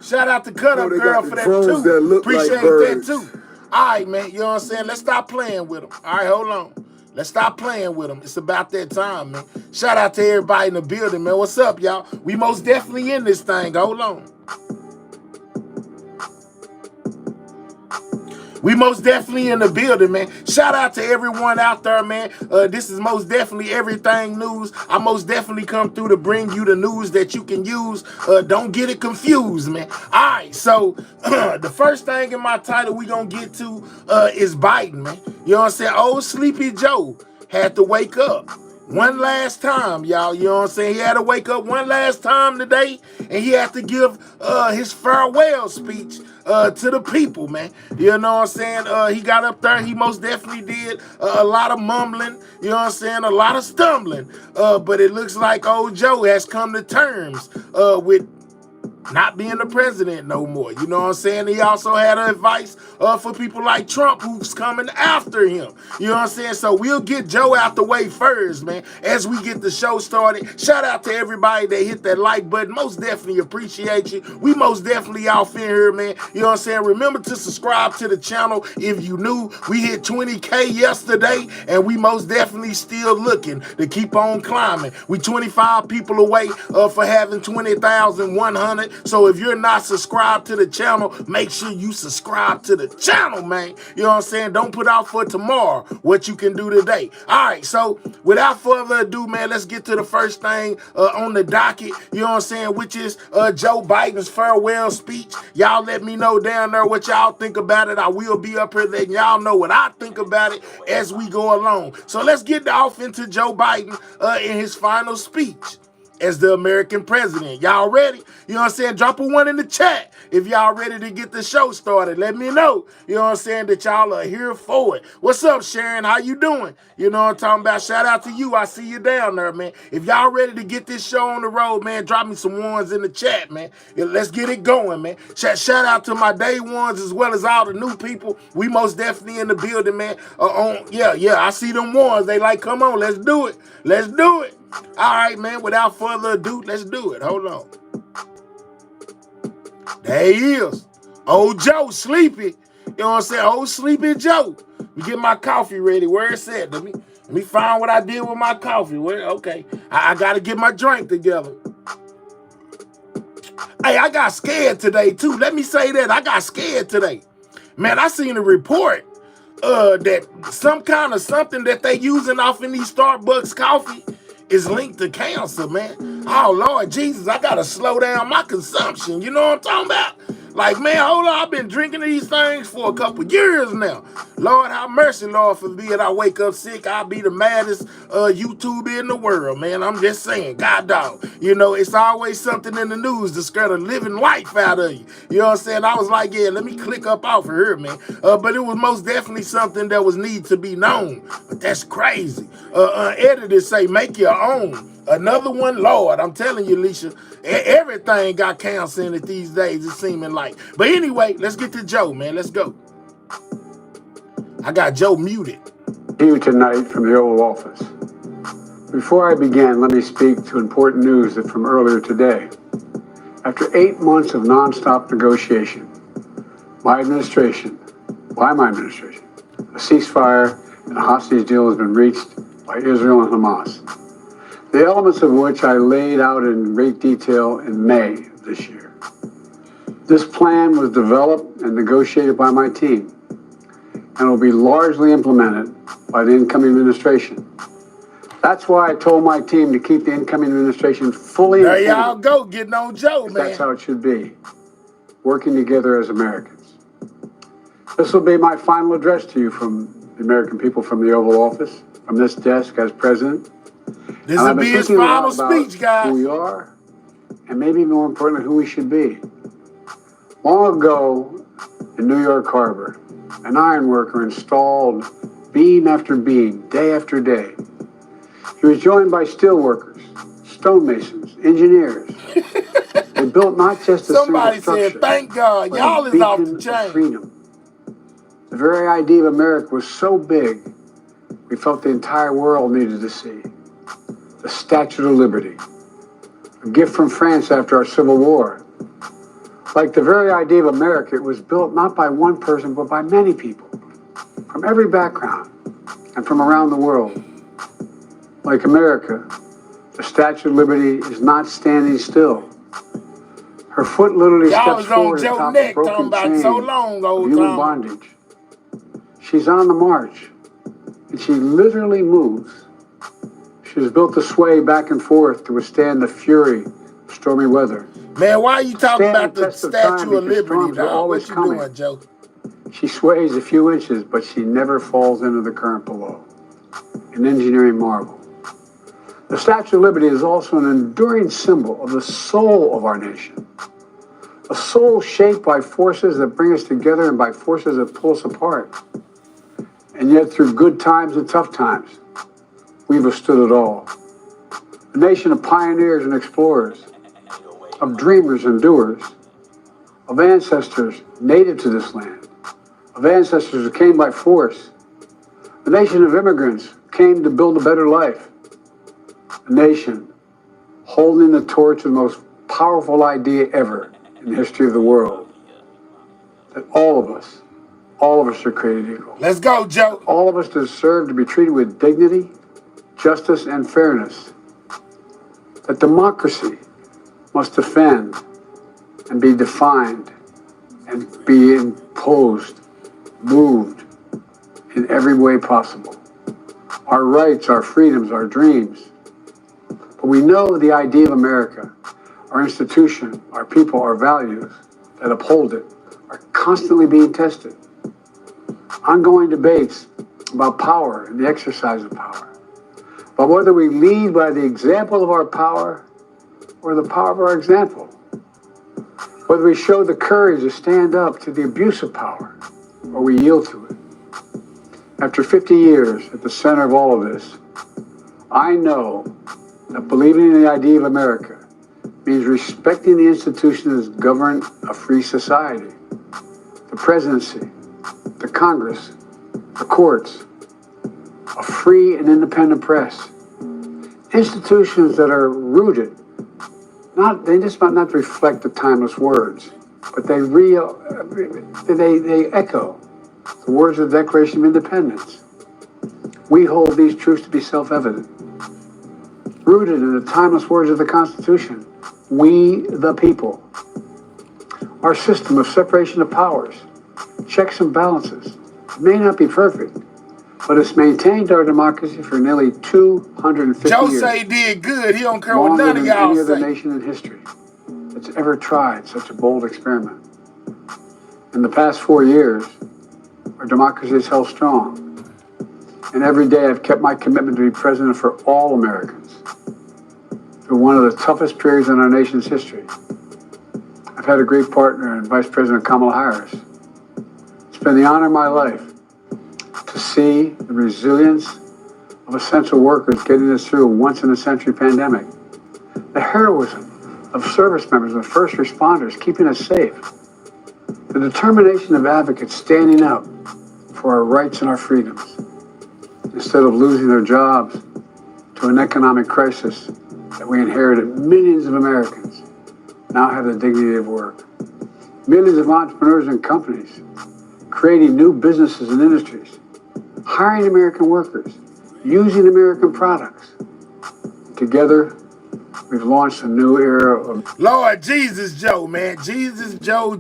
Shout out to Cut Up Girl for that too. Appreciate that too. All right, man. You know what I'm saying? Let's stop playing with them. All right, hold on. Let's stop playing with them. It's about that time, man. Shout out to everybody in the building, man. What's up, y'all? We most definitely in this thing. Hold on. We most definitely in the building, man. Shout out to everyone out there, man. This is most definitely Everything News. I most definitely come through to bring you the news that you can use. Don't get it confused, man. All right, so the first thing in my title we gonna get to is Biden, man. You know what I'm saying? Old Sleepy Joe had to wake up. one last time, y'all. You know what I'm saying? He had to wake up one last time today, and he had to give his farewell speech to the people, man. You know what I'm saying? He got up there. He most definitely did a lot of mumbling. You know what I'm saying? A lot of stumbling. But it looks like old Joe has come to terms with not being the president no more. You know what I'm saying? He also had advice for people like Trump who's coming after him. You know what I'm saying? So we'll get Joe out the way first, man, as we get the show started. Shout out to everybody that hit that like button. Most definitely appreciate you. We most definitely off in here, man. You know what I'm saying? Remember to subscribe to the channel if you new. We hit 20K yesterday, and we most definitely still looking to keep on climbing. We 25 people away for having 20,100. So if you're not subscribed to the channel, make sure you subscribe to the channel, man. You know what I'm saying? Don't put out for tomorrow what you can do today. All right, so without further ado, man, let's get to the first thing on the docket, you know what I'm saying, which is Joe Biden's farewell speech. Y'all let me know down there what y'all think about it. I will be up here letting y'all know what I think about it as we go along. So let's get off into Joe Biden in his final speech as the American president. Y'all ready? You know what I'm saying? Drop a 1 in the chat if y'all ready to get the show started. Let me know, you know what I'm saying, that y'all are here for it. What's up, Sharon? How you doing? You know what I'm talking about? Shout out to you. I see you down there, man. If y'all ready to get this show on the road, man, drop me some 1s in the chat, man. Let's get it going, man. Shout out to my day ones as well as all the new people. We most definitely in the building, man. Yeah, I see them ones. They like, come on, let's do it. Let's do it. All right, man, without further ado, let's do it. Hold on. There he is. Old Joe, sleepy. You know what I'm saying? Old sleepy Joe. Let me get my coffee ready. Where it's at? Let me find what I did with my coffee. Okay. I got to get my drink together. Hey, I got scared today, too. Let me say that. I got scared today. Man, I seen a report that some kind of something that they using off in these Starbucks coffee is linked to cancer, man. Oh, Lord Jesus, I got to slow down my consumption. You know what I'm talking about? Like, man, hold on, I've been drinking these things for a couple years now. Lord, have mercy, Lord, forbid I wake up sick. I'll be the maddest YouTuber in the world, man. I'm just saying, God dog. You know, it's always something in the news to scare the living life out of you. You know what I'm saying? I was like, yeah, let me click up off of here, man. But it was most definitely something that was need to be known. But that's crazy. Editors say, make your own. Another one, Lord, I'm telling you, Alicia, everything got cancer in it these days, it's seeming like. But anyway, let's get to Joe, man. Let's go. I got Joe muted. Here tonight from the Oval Office. Before I begin, let me speak to important news that from earlier today. After 8 months of nonstop negotiation, by my administration, a ceasefire and a hostage deal has been reached by Israel and Hamas. The elements of which I laid out in great detail in May of this year. This plan was developed and negotiated by my team and will be largely implemented by the incoming administration. That's why I told my team to keep the incoming administration fully informed. There y'all go, getting on Joe, man. That's how it should be, working together as Americans. This will be my final address to you from the American people from the Oval Office, from this desk as president. This will be his final speech, guys. Who we are, and maybe more importantly, who we should be. Long ago, in New York Harbor, an iron worker installed beam after beam, day after day. He was joined by steel workers, stonemasons, engineers. They built not just a Somebody single structure, said, thank God, y'all is off the chain. Freedom. The very idea of America was so big, we felt the entire world needed to see. The Statue of Liberty, a gift from France after our Civil War. Like the very idea of America, it was built not by one person, but by many people, from every background and from around the world. Like America, the Statue of Liberty is not standing still. Her foot literally steps forward atop a broken chain of human bondage. She's on the march, and she literally moves. She was built to sway back and forth to withstand the fury of stormy weather. Man, why are you talking about the Statue of Liberty, dog? What you doing, Joe? She sways a few inches, but she never falls into the current below. An engineering marvel. The Statue of Liberty is also an enduring symbol of the soul of our nation. A soul shaped by forces that bring us together and by forces that pull us apart. And yet through good times and tough times, we've withstood it all. A nation of pioneers and explorers, of dreamers and doers, of ancestors native to this land, of ancestors who came by force, a nation of immigrants who came to build a better life, a nation holding the torch of the most powerful idea ever in the history of the world, that all of us are created equal. Let's go, Joe. All of us deserve to be treated with dignity, justice, and fairness. That democracy must defend and be defined and be imposed, moved in every way possible. Our rights, our freedoms, our dreams. But we know the idea of America, our institution, our people, our values that uphold it are constantly being tested. Ongoing debates about power and the exercise of power. But whether we lead by the example of our power or the power of our example. Whether we show the courage to stand up to the abuse of power or we yield to it. After 50 years at the center of all of this, I know that believing in the idea of America means respecting the institutions that govern a free society. The presidency, the Congress, the courts, a free and independent press. Institutions that are rooted, they just might not reflect the timeless words, but they echo the words of the Declaration of Independence. We hold these truths to be self-evident. Rooted in the timeless words of the Constitution, we the people. Our system of separation of powers, checks and balances, may not be perfect, but it's maintained our democracy for nearly 250 Joe years. Joe say he did good. He don't care what none of y'all any say. other nation in history that's ever tried such a bold experiment. In the past 4 years, our democracy has held strong. And every day I've kept my commitment to be president for all Americans through one of the toughest periods in our nation's history. I've had a great partner in Vice President Kamala Harris. It's been the honor of my life to see the resilience of essential workers getting us through a once-in-a-century pandemic. The heroism of service members and first responders keeping us safe. The determination of advocates standing up for our rights and our freedoms instead of losing their jobs to an economic crisis that we inherited. Millions of Americans now have the dignity of work. Millions of entrepreneurs and companies creating new businesses and industries, hiring American workers, using American products. Together, we've launched a new era of... Lord Jesus, Joe, man. Jesus, Joe.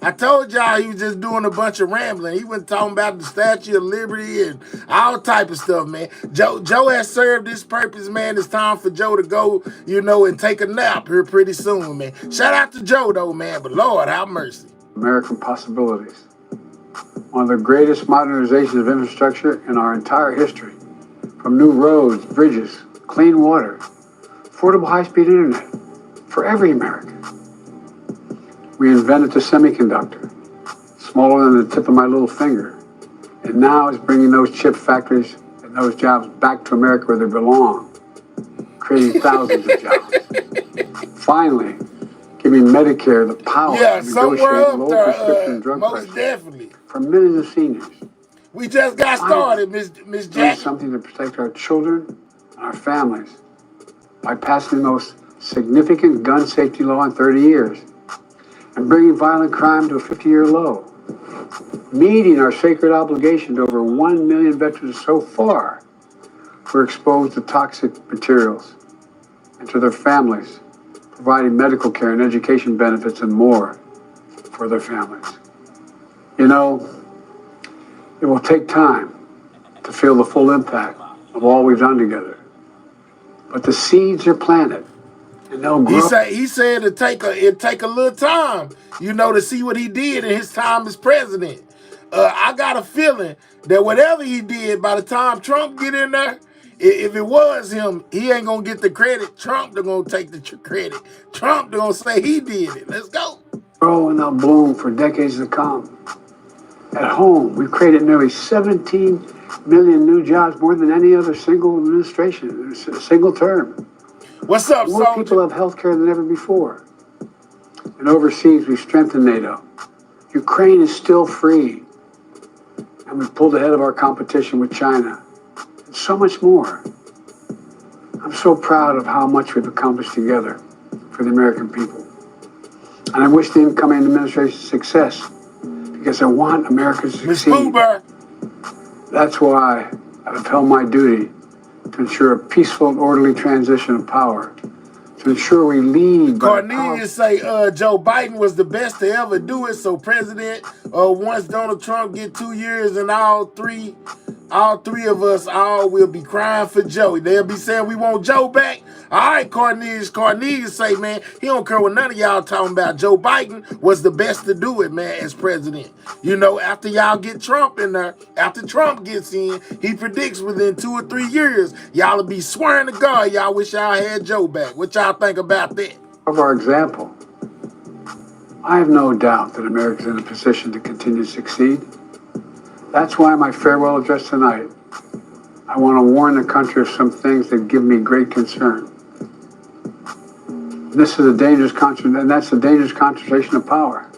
I told y'all he was just doing a bunch of rambling. He was talking about the Statue of Liberty and all type of stuff, man. Joe has served his purpose, man. It's time for Joe to go, and take a nap here pretty soon, man. Shout out to Joe, though, man. But Lord, have mercy. American possibilities. One of the greatest modernizations of infrastructure in our entire history. From new roads, bridges, clean water, affordable high-speed internet for every American. We invented the semiconductor, smaller than the tip of my little finger, and now is bringing those chip factories and those jobs back to America where they belong, creating thousands of jobs. Finally, giving Medicare the power to negotiate low prescription drug prices definitely. for millions of seniors. We just got started, Miss Jack. Something to protect our children and our families by passing the most significant gun safety law in 30 years and bringing violent crime to a 50-year low. Meeting our sacred obligation to over 1 million veterans so far who are exposed to toxic materials, and to their families, providing medical care and education benefits and more for their families. It will take time to feel the full impact of all we've done together. But the seeds are planted, and they'll grow. He said it'd take a little time, to see what he did in his time as president. I got a feeling that whatever he did, by the time Trump get in there, If it was him, he ain't gonna get the credit. Trump gonna take the credit. Trump gonna say he did it. Let's go. Grow and they'll bloom for decades to come. At home, we've created nearly 17 million new jobs, more than any other single administration, a single term. What's up, More soldier? people have health care than ever before. And overseas, we've strengthened NATO. Ukraine is still free. And we've pulled ahead of our competition with China. And so much more. I'm so proud of how much we've accomplished together for the American people. And I wish the incoming administration success, because I want America to succeed. That's why I've held my duty to ensure a peaceful and orderly transition of power, to ensure we lead. Cornelius say Joe Biden was the best to ever do it. So president, once Donald Trump get 2 years, and all three of us all will be crying for Joe. They'll be saying we want Joe back. All right, Cornelius. Cornelius say, man, he don't care what none of y'all talking about. Joe Biden was the best to do it, man, as president. You know, after y'all get Trump in there, after Trump gets in, he predicts within 2 or 3 years, y'all will be swearing to God y'all wish y'all had Joe back. What y'all think about that? Of our example, I have no doubt that America's in a position to continue to succeed. That's why my farewell address tonight, I want to warn the country of some things that give me great concern. This is a dangerous and that's a dangerous concentration of power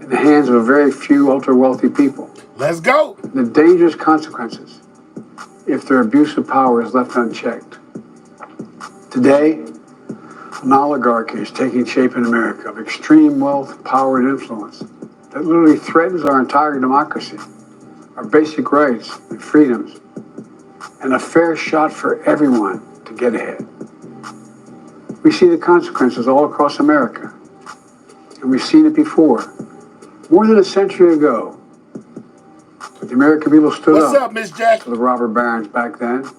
in the hands of a very few ultra-wealthy people. Let's go. The dangerous consequences if their abuse of power is left unchecked. Today, an oligarchy is taking shape in America of extreme wealth, power, and influence that literally threatens our entire democracy, our basic rights and freedoms, and a fair shot for everyone to get ahead. We see the consequences all across America, and we've seen it before. More than a century ago, the American people stood up to the robber barons back then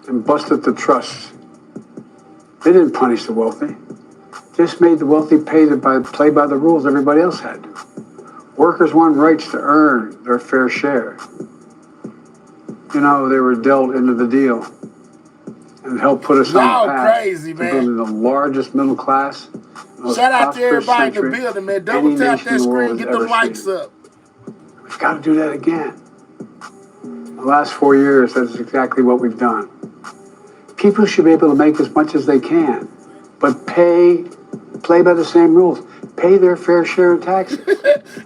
and busted the trusts. They didn't punish the wealthy, just made the wealthy play by the rules everybody else had to. Workers want rights to earn their fair share. You know, they were dealt into the deal and helped put us on the path crazy, to building the largest middle class. Shout out to everybody in the building, man. Double tap that screen, get the likes up. We've got to do that again. The last 4 years, that's exactly what we've done. People should be able to make as much as they can, but play by the same rules. Pay their fair share of taxes.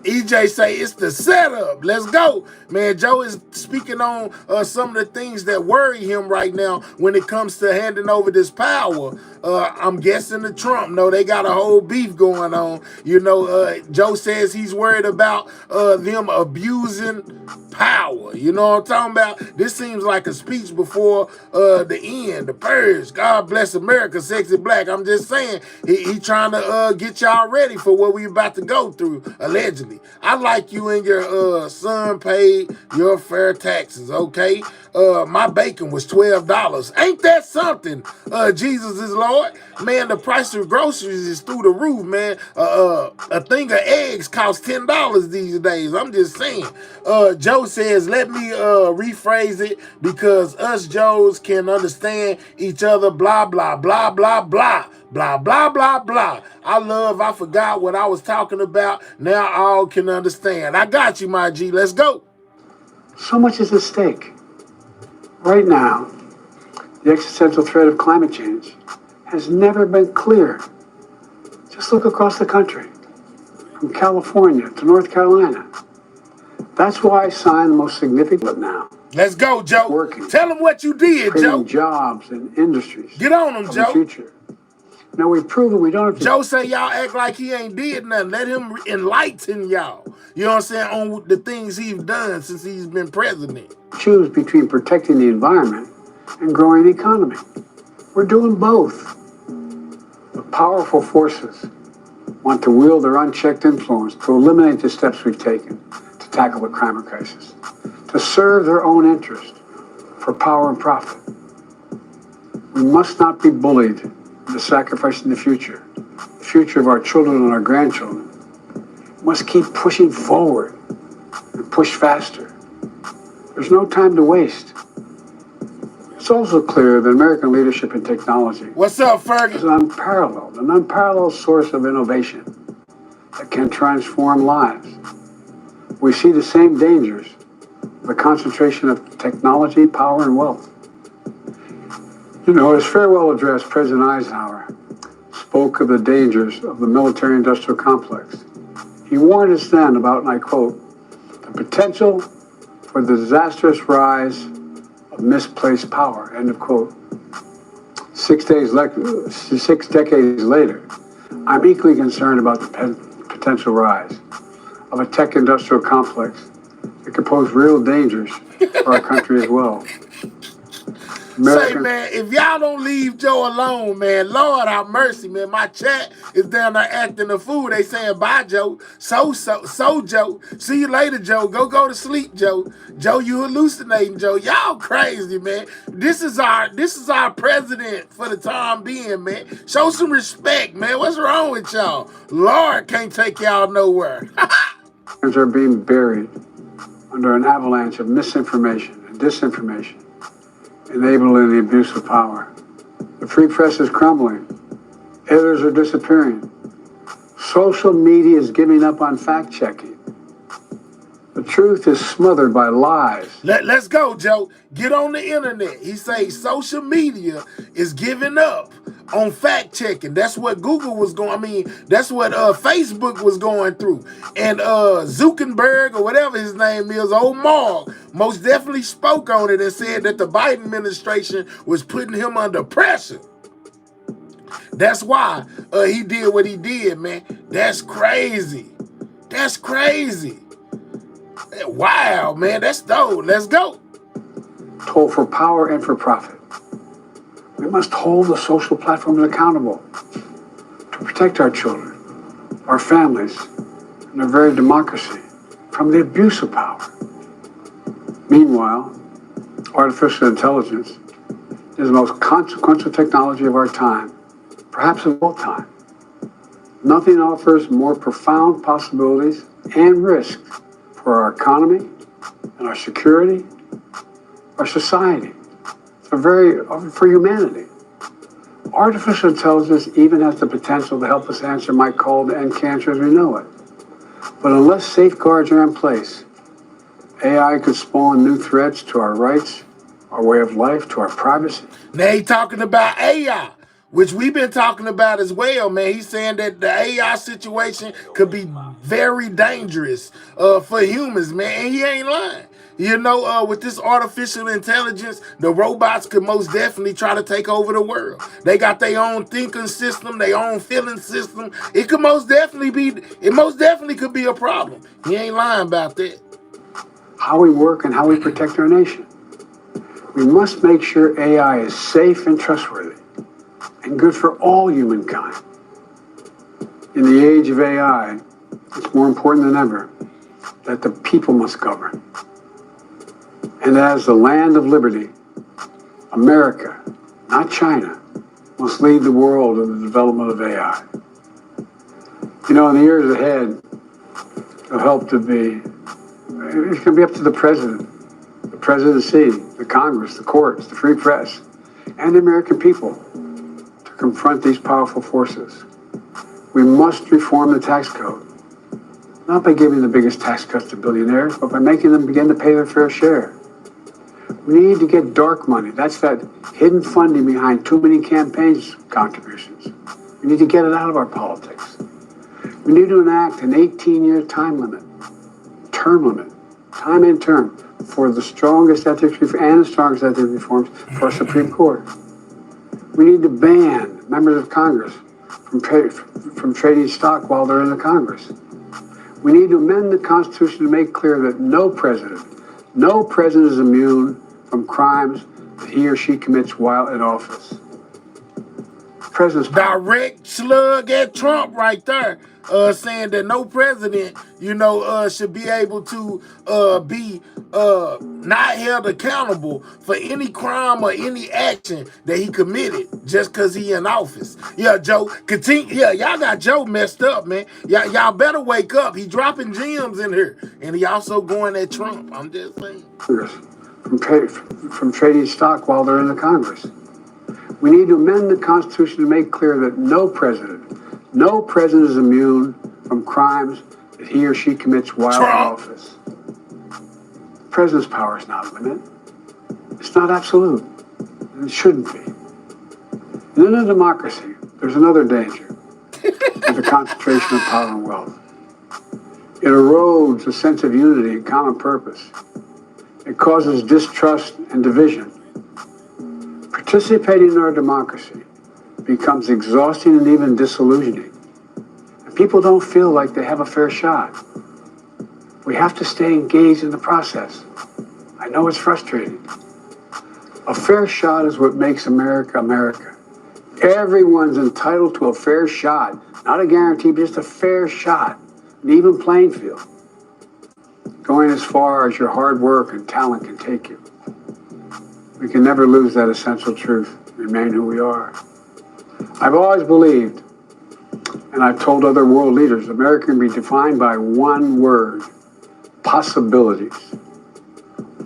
EJ say it's the setup. Let's go. Man, Joe is speaking on some of the things that worry him right now when it comes to handing over this power. I'm guessing the Trump. No, they got a whole beef going on. You know, Joe says he's worried about them abusing power. You know what I'm talking about? This seems like a speech before the end, the purge. God bless America, sexy black. I'm just saying, he trying to get y'all ready for what we about to go through, allegedly. I like you and your son paid your fair taxes, okay? My bacon was $12. Ain't that something? Jesus is Lord. Man, the price of groceries is through the roof, man. A thing of eggs costs $10 these days. I'm just saying. Joe says, let me rephrase it because us Joes can understand each other, blah, blah, blah, blah, blah. Blah, blah, blah, blah. I forgot what I was talking about. Now all can understand. I got you, my G. Let's go. So much is at stake. Right now, the existential threat of climate change has never been clearer. Just look across the country, from California to North Carolina. That's why I signed the most significant now. Let's go, Joe. Working. Tell them what you did, Joe. Jobs and industries. Get on them, Joe. The future. Now we've proven we don't have to. Joe say y'all act like he ain't did nothing. Let him enlighten y'all. You know what I'm saying? On the things he's done since he's been president. Choose between protecting the environment and growing the economy. We're doing both. The powerful forces want to wield their unchecked influence to eliminate the steps we've taken to tackle the climate crisis, to serve their own interest for power and profit. We must not be bullied into sacrificing the future of our children and our grandchildren. We must keep pushing forward and push faster. There's no time to waste. It's also clear that American leadership in technology What's up, Fergie? is an unparalleled source of innovation that can transform lives. We see the same dangers, the concentration of technology, power, and wealth. You know, his farewell address, President Eisenhower spoke of the dangers of the military-industrial complex. He warned us then about, and I quote, the potential for the disastrous rise of misplaced power, end of quote. 6 decades later, I'm equally concerned about the potential rise of a tech-industrial complex that could pose real dangers for our country as well. Say, man, if y'all don't leave Joe alone, man, Lord have mercy, man. My chat is down there acting the fool. They saying, bye, Joe. So, Joe. See you later, Joe. Go to sleep, Joe. Joe, you hallucinating, Joe. Y'all crazy, man. This is our president for the time being, man. Show some respect, man. What's wrong with y'all? Lord can't take y'all nowhere. Are being buried under an avalanche of misinformation and disinformation, enabling the abuse of power. The free press is crumbling. Editors are disappearing. Social media is giving up on fact-checking. The truth is smothered by lies. Let's go, Joe. Get on the internet. He says social media is giving up on fact-checking. That's what Google was going, that's what Facebook was going through. And Zuckerberg, or whatever his name is, old Mark, most definitely spoke on it and said that the Biden administration was putting him under pressure. That's why he did what he did, man. That's crazy. That's crazy. Wow, man, that's dope. Let's go. Toll for power and for profit. We must hold the social platforms accountable to protect our children, our families, and our very democracy from the abuse of power. Meanwhile, artificial intelligence is the most consequential technology of our time, perhaps of all time. Nothing offers more profound possibilities and risks for our economy and our security, our society, for humanity. Artificial intelligence even has the potential to help us answer my call to end cancer as we know it. But unless safeguards are in place, AI could spawn new threats to our rights, our way of life, to our privacy. Now he's talking about AI, which we've been talking about as well, man. He's saying that the AI situation could be very dangerous for humans, man. And he ain't lying. You know, with this artificial intelligence, the robots could most definitely try to take over the world. They got their own thinking system, their own feeling system. It most definitely could be a problem. He ain't lying about that. How we work and how we protect our nation. We must make sure AI is safe and trustworthy and good for all humankind. In the age of AI, it's more important than ever that the people must govern. And as the land of liberty, America, not China, must lead the world in the development of AI. You know, in the years ahead, it's going to be up to the president, the presidency, the Congress, the courts, the free press, and the American people to confront these powerful forces. We must reform the tax code, not by giving the biggest tax cuts to billionaires, but by making them begin to pay their fair share. We need to get dark money. That's that hidden funding behind too many campaigns contributions. We need to get it out of our politics. We need to enact an 18-year time limit, time and term, for the strongest ethics reforms for our Supreme Court. We need to ban members of Congress from trading stock while they're in the Congress. We need to amend the Constitution to make clear that no president is immune from crimes that he or she commits while in office. President's direct slug at Trump right there, saying that no president, should be able to be not held accountable for any crime or any action that he committed just because he in office. Yeah, Joe, continue. Yeah, y'all got Joe messed up, man. Y'all better wake up. He dropping gems in here, and he also going at Trump. I'm just saying. From from trading stock while they're in the Congress. We need to amend the Constitution to make clear that no president is immune from crimes that he or she commits while in office. The president's power is not limited. It's not absolute, and it shouldn't be. And in a democracy, there's another danger with the concentration of power and wealth. It erodes a sense of unity and common purpose. It causes distrust and division. Participating in our democracy becomes exhausting and even disillusioning. And people don't feel like they have a fair shot. We have to stay engaged in the process. I know it's frustrating. A fair shot is what makes America America. Everyone's entitled to a fair shot. Not a guarantee, but just a fair shot. An even playing field. Going as far as your hard work and talent can take you. We can never lose that essential truth, remain who we are. I've always believed, and I've told other world leaders, America can be defined by one word: possibilities.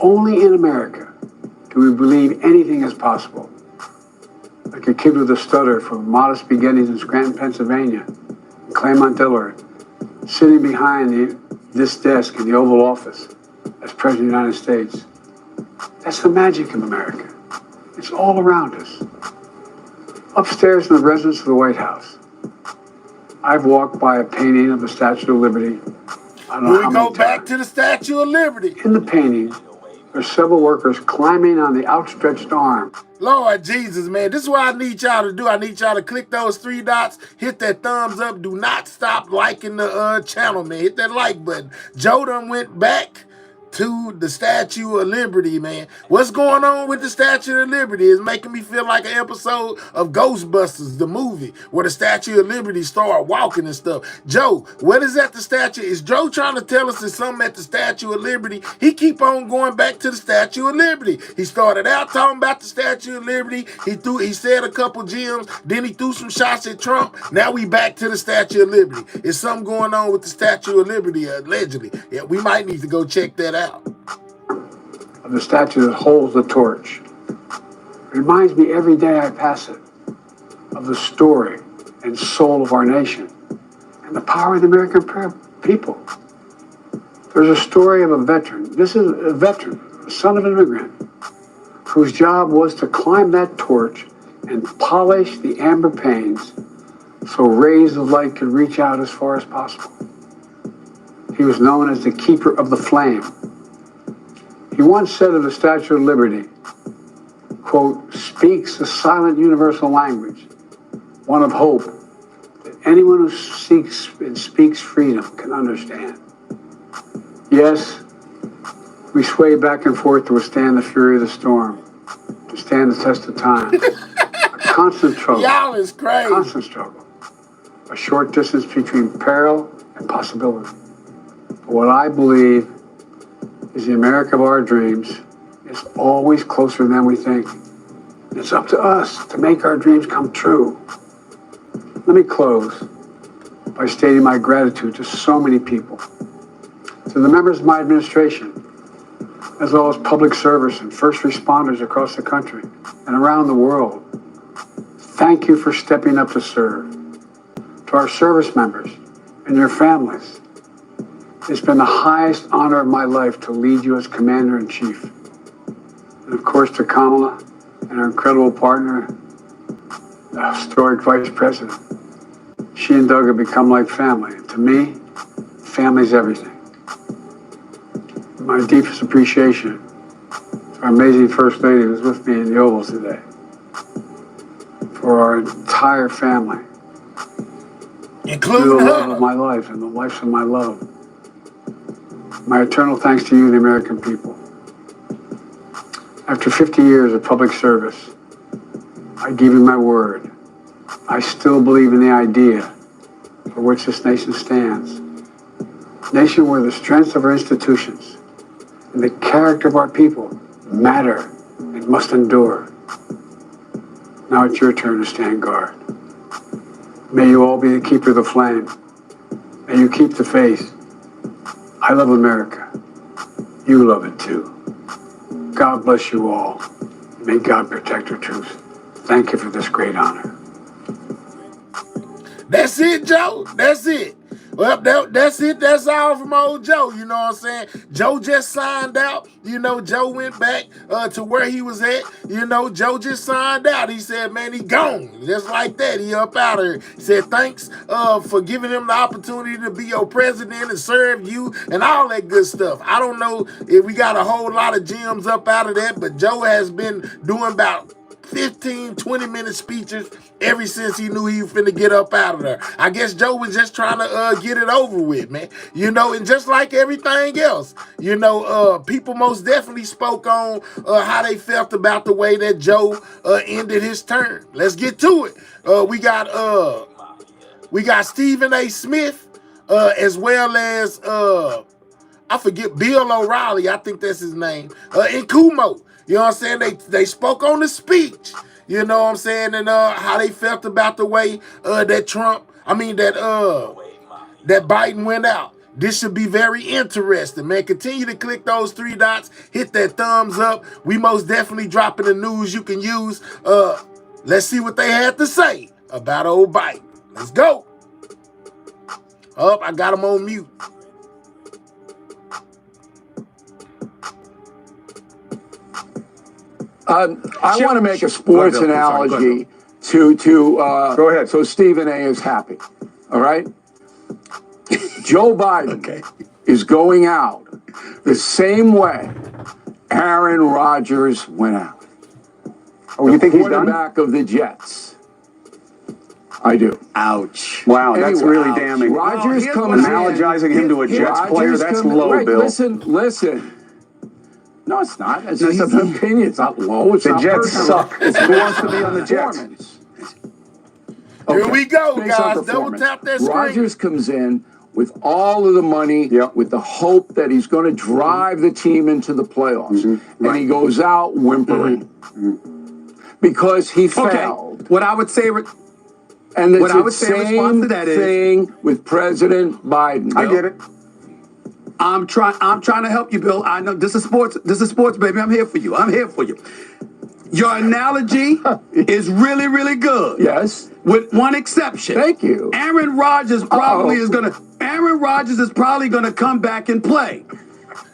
Only in America do we believe anything is possible. Like a kid with a stutter from modest beginnings in Scranton, Pennsylvania, in Claremont, Delaware, sitting behind this desk in the Oval Office as President of the United States. That's the magic of America. It's all around us. Upstairs in the residence of the White House, I've walked by a painting of the Statue of Liberty. I don't know how many times. We go back to the Statue of Liberty. In the painting, there's several workers climbing on the outstretched arm. Lord Jesus, man, this is what I need y'all to do. I need y'all to click those 3 dots, hit that thumbs up. Do not stop liking the channel, man. Hit that like button. Joe done went back to the Statue of Liberty, man. What's going on with the Statue of Liberty is making me feel like an episode of Ghostbusters, the movie, where the Statue of Liberty start walking and stuff. Joe, what is at the statue? Is Joe trying to tell us there's something at the Statue of Liberty? He keep on going back to the Statue of Liberty. He started out talking about the Statue of Liberty. He said a couple gems. Then he threw some shots at Trump. Now we back to the Statue of Liberty. Is something going on with the Statue of Liberty, allegedly? Yeah, we might need to go check that out. Of the statue that holds the torch. It reminds me every day I pass it of the story and soul of our nation and the power of the American people. There's a story of a veteran. This is a veteran, a son of an immigrant, whose job was to climb that torch and polish the amber panes so rays of light could reach out as far as possible. He was known as the keeper of the flame. He once said of the Statue of Liberty, quote, speaks a silent universal language, one of hope, that anyone who seeks and speaks freedom can understand. Yes, we sway back and forth to withstand the fury of the storm, to stand the test of time. A constant struggle. Y'all is crazy. Constant struggle. A short distance between peril and possibility. But what I believe is the America of our dreams is always closer than we think. It's up to us to make our dreams come true. Let me close by stating my gratitude to so many people, to the members of my administration, as well as public service and first responders across the country and around the world. Thank you for stepping up to serve. To our service members and your families, it's been the highest honor of my life to lead you as Commander-in-Chief. And of course to Kamala and her incredible partner, the historic Vice President. She and Doug have become like family. And to me, family's everything. My deepest appreciation to our amazing First Lady who's with me in the Oval today. For our entire family. Including the love of my life and the life of my love. My eternal thanks to you, the American people. After 50 years of public service, I give you my word. I still believe in the idea for which this nation stands. A nation where the strength of our institutions and the character of our people matter and must endure. Now it's your turn to stand guard. May you all be the keeper of the flame. May you keep the faith. I love America. You love it too. God bless you all. May God protect your troops. Thank you for this great honor. That's it, Joe. That's it. Well, that's it. That's all from old Joe. You know what I'm saying? Joe just signed out. You know, Joe went back to where he was at. You know, Joe just signed out. He said, man, he gone. Just like that. He up out of here. He said, thanks for giving him the opportunity to be your president and serve you and all that good stuff. I don't know if we got a whole lot of gems up out of that, but Joe has been doing about 15, 20-minute speeches ever since he knew he was finna get up out of there. I guess Joe was just trying to get it over with, man. You know, and just like everything else, you know, people most definitely spoke on how they felt about the way that Joe ended his term. Let's get to it. We got Stephen A. Smith, as well as I forget, Bill O'Reilly, I think that's his name, and Kumo. You know what I'm saying? They spoke on the speech. You know what I'm saying? And how they felt about the way that Biden went out. This should be very interesting, man. Continue to click those 3 dots. Hit that thumbs up. We most definitely dropping the news you can use. Let's see what they had to say about old Biden. Let's go. Oh, I got him on mute. I want to make a sports analogy to go ahead. So Stephen A. is happy. All right. Joe Biden is going out the same way Aaron Rodgers went out. Oh, you think he's done? Quarterback of the Jets. I do. Ouch. Wow, that's really damning. Rodgers comes analogizing him to a Jets player. That's low, Bill. Listen. No, it's not. It's just an opinion. It's not low. It's the Jets suck. Who wants to be on the Jets? Here we go, guys. Double tap that screen. Rodgers comes in with all of the money, with the hope that he's going to drive the team into the playoffs. And he goes out whimpering because he failed. What I would say... And it's the same thing with President Biden. I get it. I'm trying to help you, Bill. I know this is sports, baby. I'm here for you. Your analogy is really, really good. Yes. With one exception. Thank you. Aaron Rodgers is probably gonna come back and play.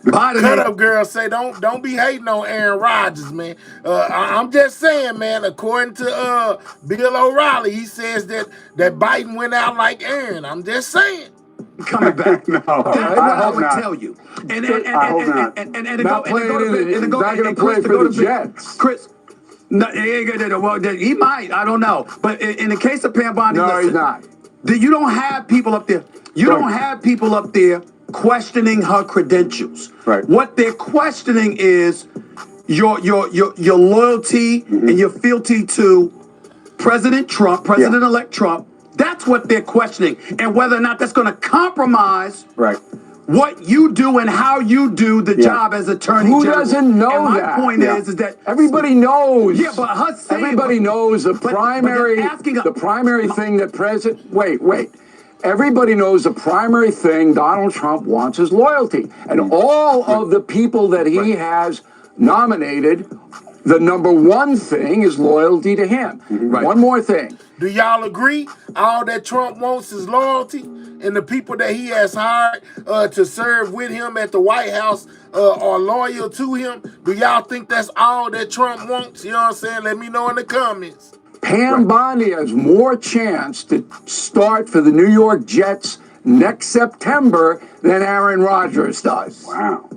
Cut up, girl. Say don't be hating on Aaron Rodgers, man. I'm just saying, man. According to Bill O'Reilly, he says that Biden went out like Aaron. I'm just saying. Coming back. No, That's what I would tell you. And not going to play for the Jets. Chris. No, well, he might. I don't know. But in the case of Pam Bondi, no, he's not. You don't have people up there. Don't have people up there questioning her credentials. Right. What they're questioning is your loyalty and your fealty to President Trump, President-elect Trump. That's what they're questioning, and whether or not that's going to compromise what you do and how you do the job as Attorney General. Who doesn't know and that? My point is that everybody knows. Yeah, but her saying, everybody knows the primary thing that President. Wait. Everybody knows the primary thing Donald Trump wants is loyalty, and all of the people that he has nominated. The number one thing is loyalty to him. One more thing. Do y'all agree? All that Trump wants is loyalty, and the people that he has hired to serve with him at the White House are loyal to him. Do y'all think that's all that Trump wants? You know what I'm saying? Let me know in the comments. Pam Bondi has more chance to start for the New York Jets next September than Aaron Rodgers does. Wow.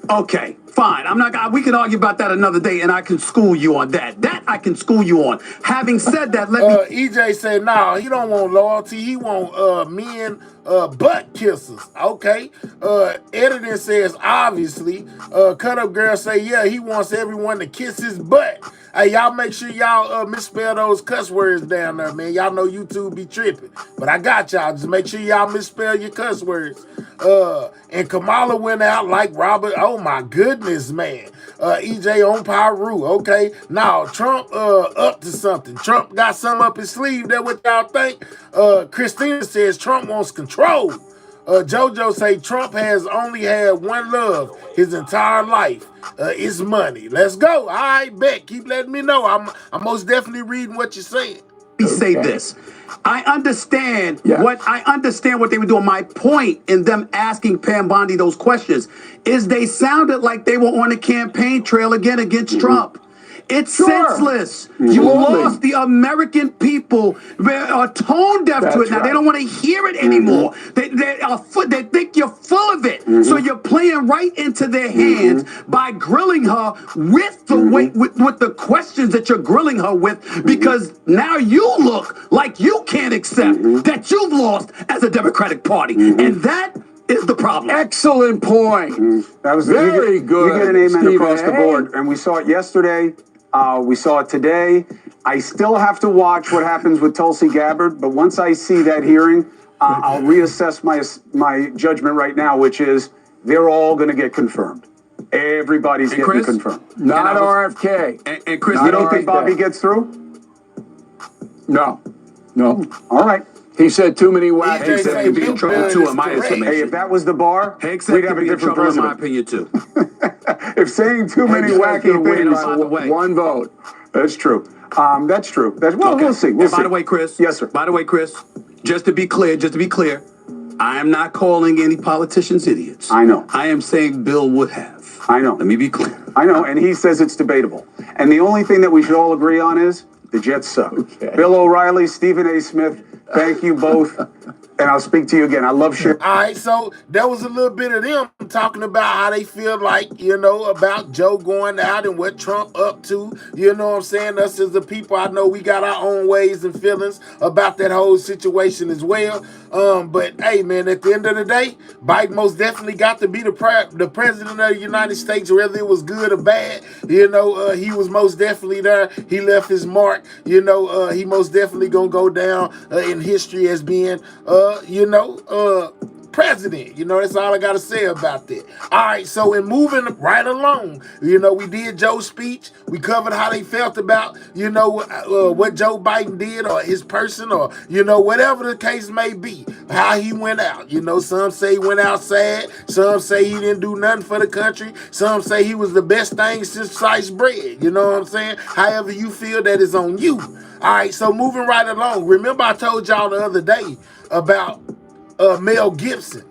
Okay, fine. We can argue about that another day, and I can school you on that. I can school you on. Having said that, let me... EJ said, no, he don't want loyalty. He want men butt kissers. Okay. Editing says, obviously. Cut Up Girl say, yeah, he wants everyone to kiss his butt. Hey, y'all make sure y'all misspell those cuss words down there, man. Y'all know YouTube be tripping. But I got y'all. Just make sure y'all misspell your cuss words. And Kamala went out like Robert. Oh, my goodness, man. EJ on Peru. Okay. Now, Trump up to something. Trump got something up his sleeve. That what y'all think? Christina says Trump wants control. JoJo say Trump has only had one love his entire life. It's money. Let's go. All right, bet. Keep letting me know. I'm most definitely reading what you're saying. Let me say this. I understand what they were doing. My point in them asking Pam Bondi those questions is they sounded like they were on the campaign trail again against Trump. It's senseless. You lost the American people. They are tone deaf to it now. They don't want to hear it anymore. They think you're full of it. So you're playing right into their hands by grilling her with the with the questions that you're grilling her with, because now you look like you can't accept that you've lost as a Democratic Party, and that is the problem. Excellent point. That was very good. You get an amen Stephen. across the board, and we saw it yesterday. We saw it today. I still have to watch what happens with Tulsi Gabbard, but once I see that hearing, I'll reassess my judgment right now, which is they're all going to get confirmed. Everybody's getting confirmed. Not RFK. And Chris, you don't think Bobby gets through? No. All right. He said too many wacky Hank said he'd be in trouble too, in my estimation. Hey, if that was the bar, Hank said we'd he'd have a be in different trouble, in my president. opinion, too. If saying too many wacky things, one vote. That's true. That's true. We'll see. We'll see. By the way, Chris. Yes, sir. By the way, Chris, just to be clear, I am not calling any politicians idiots. I know. I am saying Bill would have. I know. Let me be clear. I know, and he says it's debatable. And the only thing that we should all agree on is the Jets suck. Okay. Bill O'Reilly, Stephen A. Smith, thank you both. And I'll speak to you again. I love sharing. All right, so that was a little bit of them talking about how they feel like, about Joe going out and what Trump up to. You know what I'm saying? Us as a people, I know we got our own ways and feelings about that whole situation as well. But hey, man, at the end of the day, Biden most definitely got to be the president of the United States, whether it was good or bad. He was most definitely there. He left his mark. He most definitely gonna go down in history as being president. That's all I gotta say about that. All right, so in moving right along, we did Joe's speech. We covered how they felt about, what Joe Biden did or his person or, whatever the case may be, how he went out. Some say he went out sad. Some say he didn't do nothing for the country. Some say he was the best thing since sliced bread. You know what I'm saying? However you feel, that is on you. All right, so moving right along. Remember I told y'all the other day about Mel Gibson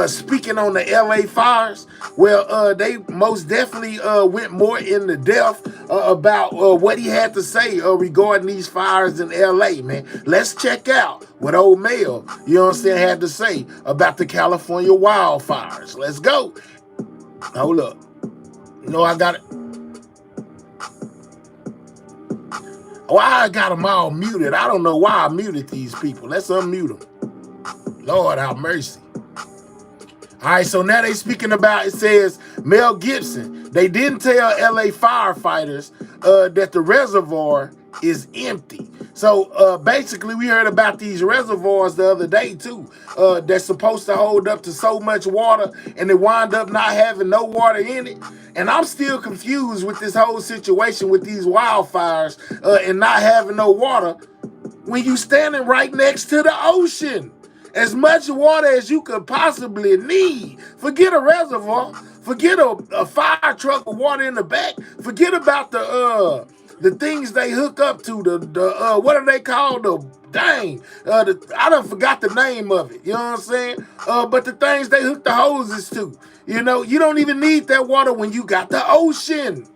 speaking on the LA fires. Well, they most definitely went more into depth about what he had to say regarding these fires in LA, man. Let's check out what old Mel, had to say about the California wildfires. Let's go. Hold up. I got it. Why I got them all muted? I don't know why I muted these people. Let's unmute them. Lord have mercy. All right, so now they speaking about, it says, Mel Gibson. They didn't tell LA firefighters that the reservoir is empty. So basically we heard about these reservoirs the other day too. That's supposed to hold up to so much water and they wind up not having no water in it. And I'm still confused with this whole situation with these wildfires and not having no water when you standing right next to the ocean. As much water as you could possibly need. Forget a reservoir. Forget a fire truck with water in the back. Forget about the things they hook up to. The what are they called? I done forgot the name of it. You know what I'm saying? But the things they hook the hoses to. You don't even need that water when you got the ocean.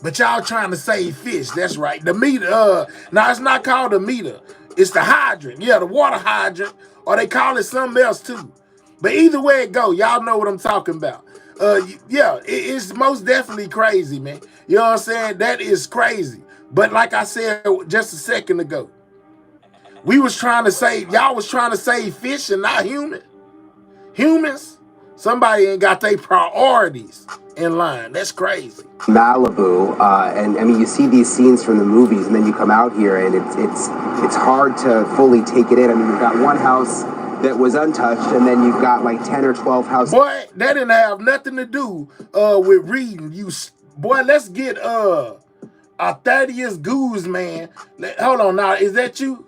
But y'all trying to save fish. That's right. The meter. Now it's not called a meter. It's the hydrant. Yeah, the water hydrant. Or they call it something else too. But either way it go, y'all know what I'm talking about. It's most definitely crazy, man. You know what I'm saying? That is crazy. But like I said just a second ago, y'all was trying to save fish and not humans. Somebody ain't got their priorities in line. That's crazy. Malibu, and I mean, you see these scenes from the movies, and then you come out here, and it's hard to fully take it in. I mean, you've got one house that was untouched, and then you've got like 10 or 12 houses. Boy, that didn't have nothing to do with reading. Boy, let's get Thaddeus Goose, man. Hold on now, is that you?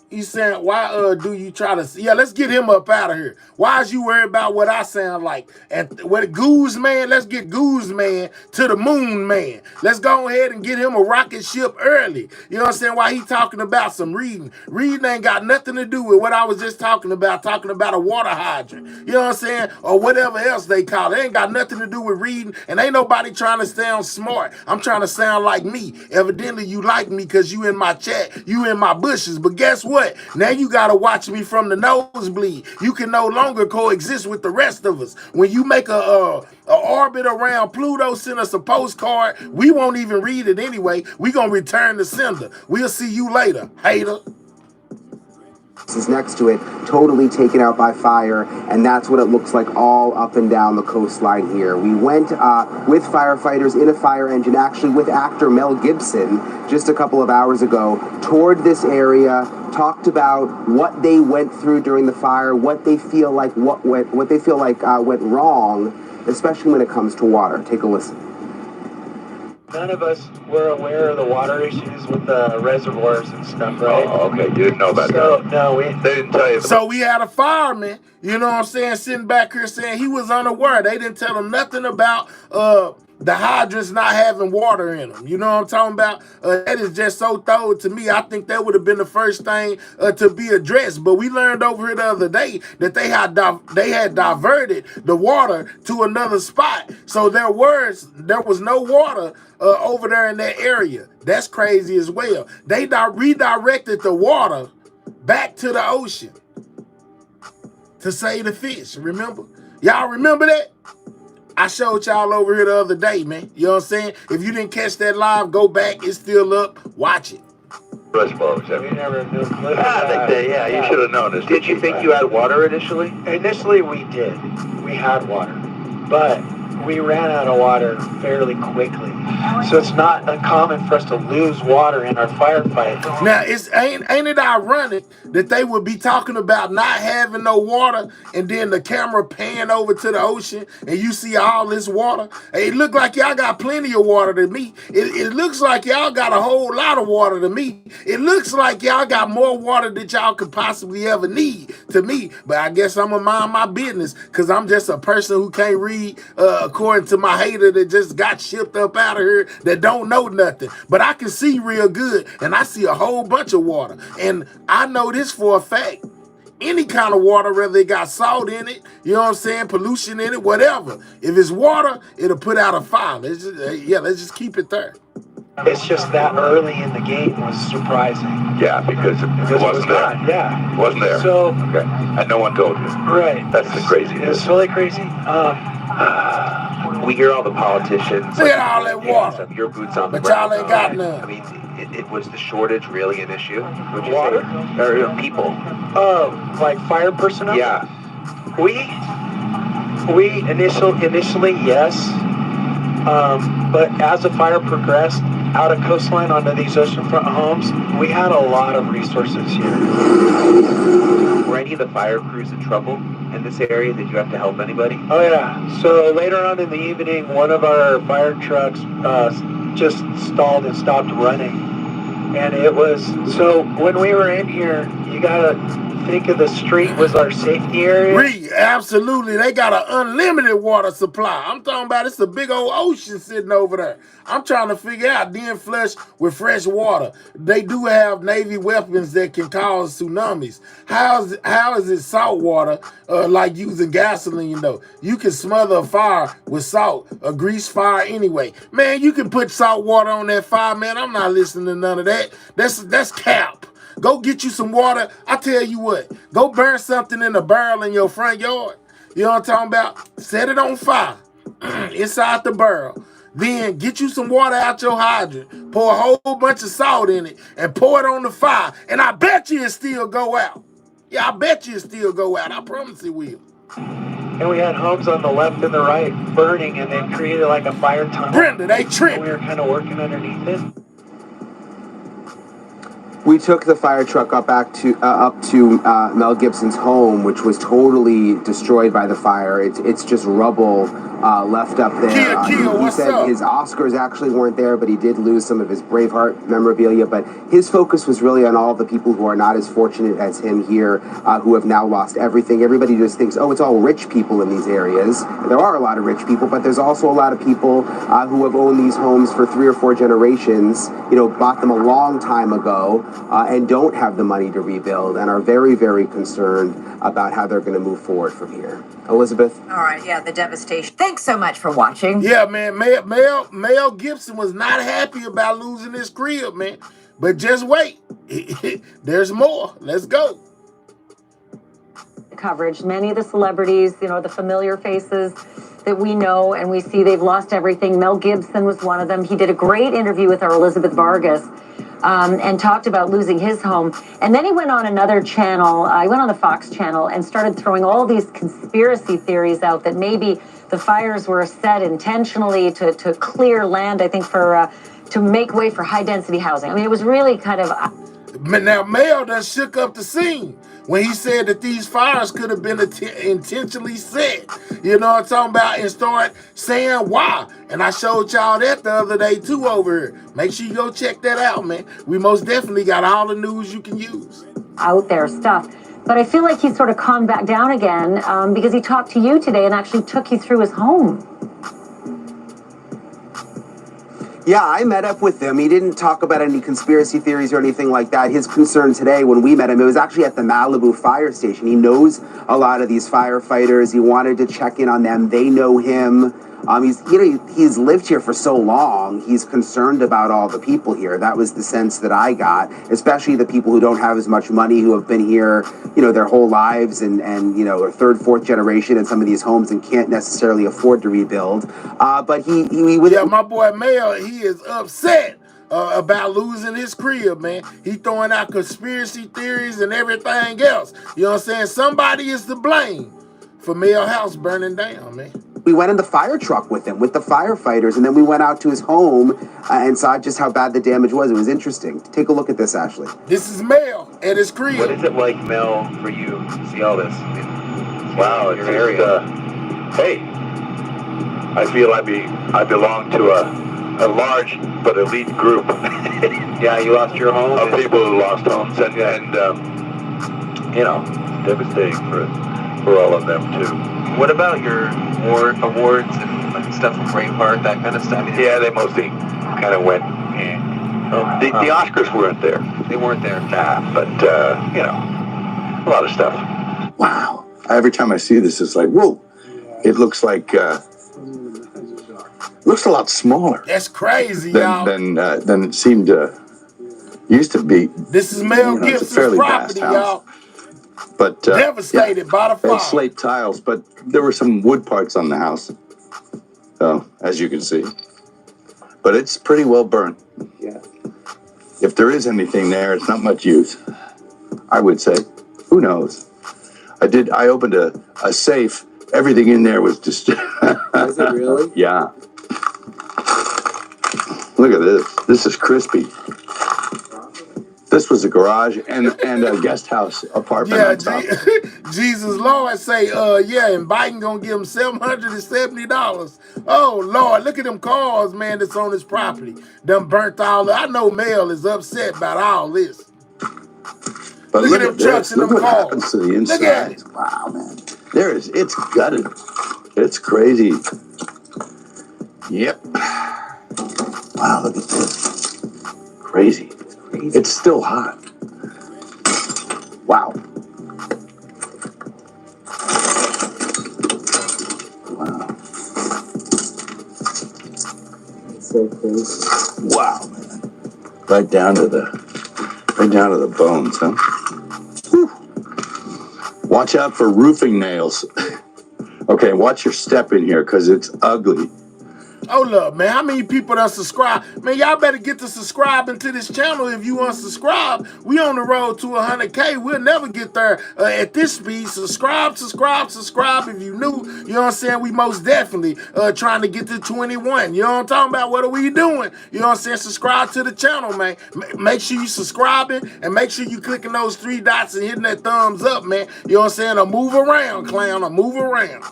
He's saying, why do you try to... Yeah, let's get him up out of here. Why is you worried about what I sound like? And what Goose Man, let's get Goose Man to the Moon Man. Let's go ahead and get him a rocket ship early. You know what I'm saying? Why he talking about some reading. Reading ain't got nothing to do with what I was just talking about a water hydrant. You know what I'm saying? Or whatever else they call it. It ain't got nothing to do with reading, and ain't nobody trying to sound smart. I'm trying to sound like me. Evidently, you like me because you in my chat, you in my bushes, but guess what? Now you got to watch me from the nosebleed. You can no longer coexist with the rest of us. When you make a orbit around Pluto, send us a postcard. We won't even read it anyway. We gonna return the sender. We'll see you later, hater. Is next to it, totally taken out by fire, and that's what it looks like all up and down the coastline here. We went with firefighters in a fire engine, actually with actor Mel Gibson, just a couple of hours ago, toward this area, talked about what they went through during the fire, what they feel like went wrong, especially when it comes to water. Take a listen. None of us were aware of the water issues with the reservoirs and stuff, right? Oh, okay. You didn't know about that. No, they didn't tell you. So we had a fireman, you know what I'm saying, sitting back here saying he was unaware. They didn't tell him nothing about the hydrants not having water in them. You know what I'm talking about? That is just so thorough to me. I think that would have been the first thing to be addressed. But we learned over here the other day that they had diverted the water to another spot. So there was no water over there in that area. That's crazy as well. They redirected the water back to the ocean to save the fish. Remember? Y'all remember that? I showed y'all over here the other day, man. You know what I'm saying? If you didn't catch that live, go back. It's still up. Watch it. We never knew. Yeah, you should have known this. Did you think you had water initially? Initially, we did. We had water. But we ran out of water fairly quickly. So it's not uncommon for us to lose water in our firefight. Now, ain't it ironic that they would be talking about not having no water, and then the camera pan over to the ocean and you see all this water? It look like y'all got plenty of water to me. It looks like y'all got a whole lot of water to me. It looks like y'all got more water than y'all could possibly ever need to me. But I guess I'm gonna mind my business because I'm just a person who can't read according to my hater that just got shipped up out of here that don't know nothing. But I can see real good, and I see a whole bunch of water. And I know this for a fact. Any kind of water, whether it got salt in it, you know what I'm saying, pollution in it, whatever. If it's water, it'll put out a fire. Let's just keep it there. It's just that early in the game was surprising. Yeah, because it wasn't there. Yeah. It wasn't there. So, okay. And no one told you. Right. That's the craziness. It's really crazy. We hear all the politicians. Look at all that water. Your boots on the but ground. Y'all ain't got none. I mean, it was the shortage really an issue? Would you Water? say? Or people? Like fire personnel? Yeah. We initially yes. But as the fire progressed out of coastline onto these oceanfront homes, we had a lot of resources here. Were any of the fire crews in trouble in this area? Did you have to help anybody? Oh yeah. So later on in the evening, one of our fire trucks just stalled and stopped running. And it was, so when we were in here, you gotta think of the street was our safety area. Absolutely. They got an unlimited water supply. I'm talking about it's a big old ocean sitting over there. I'm trying to figure out, then flush with fresh water. They do have Navy weapons that can cause tsunamis. How is it salt water, like using gasoline, though? You can smother a fire with salt, a grease fire anyway. Man, you can put salt water on that fire, man. I'm not listening to none of that. That's cap. Go get you some water. I tell you what, go burn something in a barrel in your front yard. You know what I'm talking about? Set it on fire inside the barrel. Then get you some water out your hydrant. Pour a whole bunch of salt in it and pour it on the fire. And I bet you it still go out. Yeah, I bet you it still go out. I promise it will. And we had homes on the left and the right burning, and they created like a fire tunnel. Brenda, they tripped. We were kind of working underneath it. We took the fire truck up to Mel Gibson's home, which was totally destroyed by the fire. It's just rubble left up there. He said his Oscars actually weren't there, but he did lose some of his Braveheart memorabilia. But his focus was really on all the people who are not as fortunate as him here, who have now lost everything. Everybody just thinks, oh, it's all rich people in these areas. There are a lot of rich people, but there's also a lot of people who have owned these homes for 3 or 4 generations, bought them a long time ago, and don't have the money to rebuild, and are very, very concerned about how they're going to move forward from here. Elizabeth? All right, yeah, the devastation. Thanks so much for watching. Yeah, man, Mel Gibson was not happy about losing his crib, man. But just wait. There's more. Let's go. Coverage. Many of the celebrities, the familiar faces that we know and we see, they've lost everything. Mel Gibson was one of them. He did a great interview with our Elizabeth Vargas and talked about losing his home. And then he went on another channel, he went on the Fox channel and started throwing all these conspiracy theories out that maybe the fires were set intentionally to clear land, I think, to make way for high-density housing. I mean, it was really kind of... Now, Mel done shook up the scene when he said that these fires could have been intentionally set. You know what I'm talking about? And start saying why. And I showed y'all that the other day, too, over here. Make sure you go check that out, man. We most definitely got all the news you can use. Out there stuff. But I feel like he's sort of calmed back down again because he talked to you today and actually took you through his home. Yeah, I met up with him. He didn't talk about any conspiracy theories or anything like that. His concern today when we met him, it was actually at the Malibu fire station. He knows a lot of these firefighters. He wanted to check in on them. They know him. He's lived here for so long. He's concerned about all the people here. That was the sense that I got, especially the people who don't have as much money, who have been here, their whole lives and are 3rd, 4th generation in some of these homes and can't necessarily afford to rebuild. But he was... Yeah, my boy Mel, he is upset about losing his crib, man. He throwing out conspiracy theories and everything else. You know what I'm saying? Somebody is to blame for Mel house burning down, man. We went in the fire truck with him, with the firefighters, and then we went out to his home and saw just how bad the damage was. It was interesting. Take a look at this, Ashley. This is Mel at his crib. What is it like, Mel, for you to see all this? Wow, it's just, hey, I feel I belong to a large but elite group. Yeah, you lost your home? Of people who lost homes, and devastating for all of them, too. What about your awards and stuff from Braveheart, that kind of stuff? Yeah, they mostly kind of went, The Oscars weren't there. They weren't there. Nah, but, a lot of stuff. Wow. Every time I see this, it's like, whoa. It looks like, looks a lot smaller. That's crazy, y'all. Than it seemed used to be. This is Mel Gibson's property, y'all. But devastated by the fire. Slate tiles, but there were some wood parts on the house. So, as you can see. But it's pretty well burnt. Yeah. If there is anything there, it's not much use. I would say. Who knows? I opened a safe. Everything in there was just... Is it really? Yeah. Look at this. This is crispy. This was a garage and a guest house apartment on top. Jesus Lord say, and Biden gonna give him $770. Oh Lord, look at them cars, man, that's on his property. Done burnt all. I know Mel is upset about all this. But look at them trucks and them what cars. happens to the inside. Look at it. Wow, man. It's gutted. It's crazy. Yep. Wow, look at this. Crazy. It's still hot. Wow. Wow. It's so crazy. Wow, man. Right down to the bones, huh? Whew. Watch out for roofing nails. Okay, watch your step in here because it's ugly. Oh, look, man, how many people done subscribe? Man, y'all better get to subscribing to this channel if you unsubscribe. We on the road to 100K. We'll never get there at this speed. Subscribe if you new. You know what I'm saying? We most definitely trying to get to 21. You know what I'm talking about? What are we doing? You know what I'm saying? Subscribe to the channel, man. Make sure you subscribing and make sure you clicking those 3 dots and hitting that thumbs up, man. You know what I'm saying? Or move around, clown, or move around.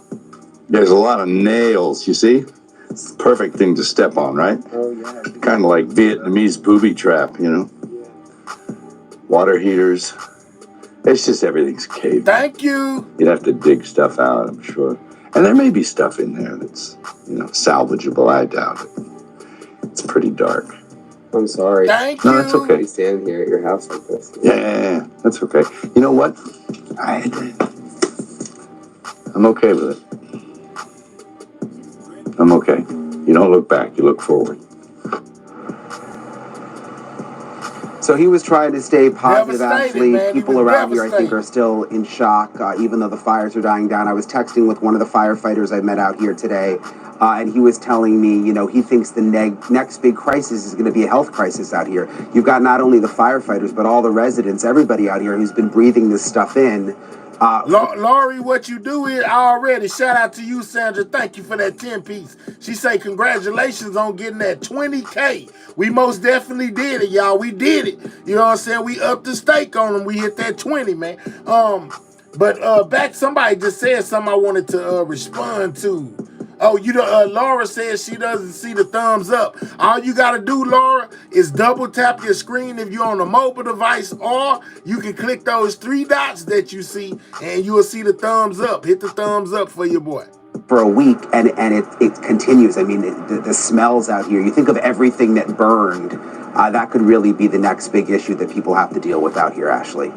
There's a lot of nails, you see? It's the perfect thing to step on, right? Oh, yeah. Kind of like Vietnamese booby trap, you know? Water heaters. It's just everything's caved. Thank you. You'd have to dig stuff out, I'm sure. And there may be stuff in there that's, salvageable. I doubt it. It's pretty dark. I'm sorry. Thank No, you. that's okay. You stand here at your house like this. Yeah. That's okay. You know what? I'm okay with it. I'm okay. You don't look back, you look forward. So he was trying to stay positive, actually. Man. People around here, I think, are still in shock, even though the fires are dying down. I was texting with one of the firefighters I met out here today, and he was telling me, he thinks the next big crisis is going to be a health crisis out here. You've got not only the firefighters, but all the residents, everybody out here who's been breathing this stuff in. Laurie, what you do is already. Shout out to you, Sandra. Thank you for that 10-piece. She say congratulations on getting that 20K. We most definitely did it, y'all. We did it. You know what I'm saying? We upped the stake on them. We hit that 20, man. But back, somebody just said something I wanted to respond to. Oh, Laura says she doesn't see the thumbs up. All you got to do, Laura, is double tap your screen if you're on a mobile device, or you can click those 3 dots that you see, and you will see the thumbs up. Hit the thumbs up for your boy. For a week, and it continues. I mean, the smells out here. You think of everything that burned. That could really be the next big issue that people have to deal with out here, Ashley.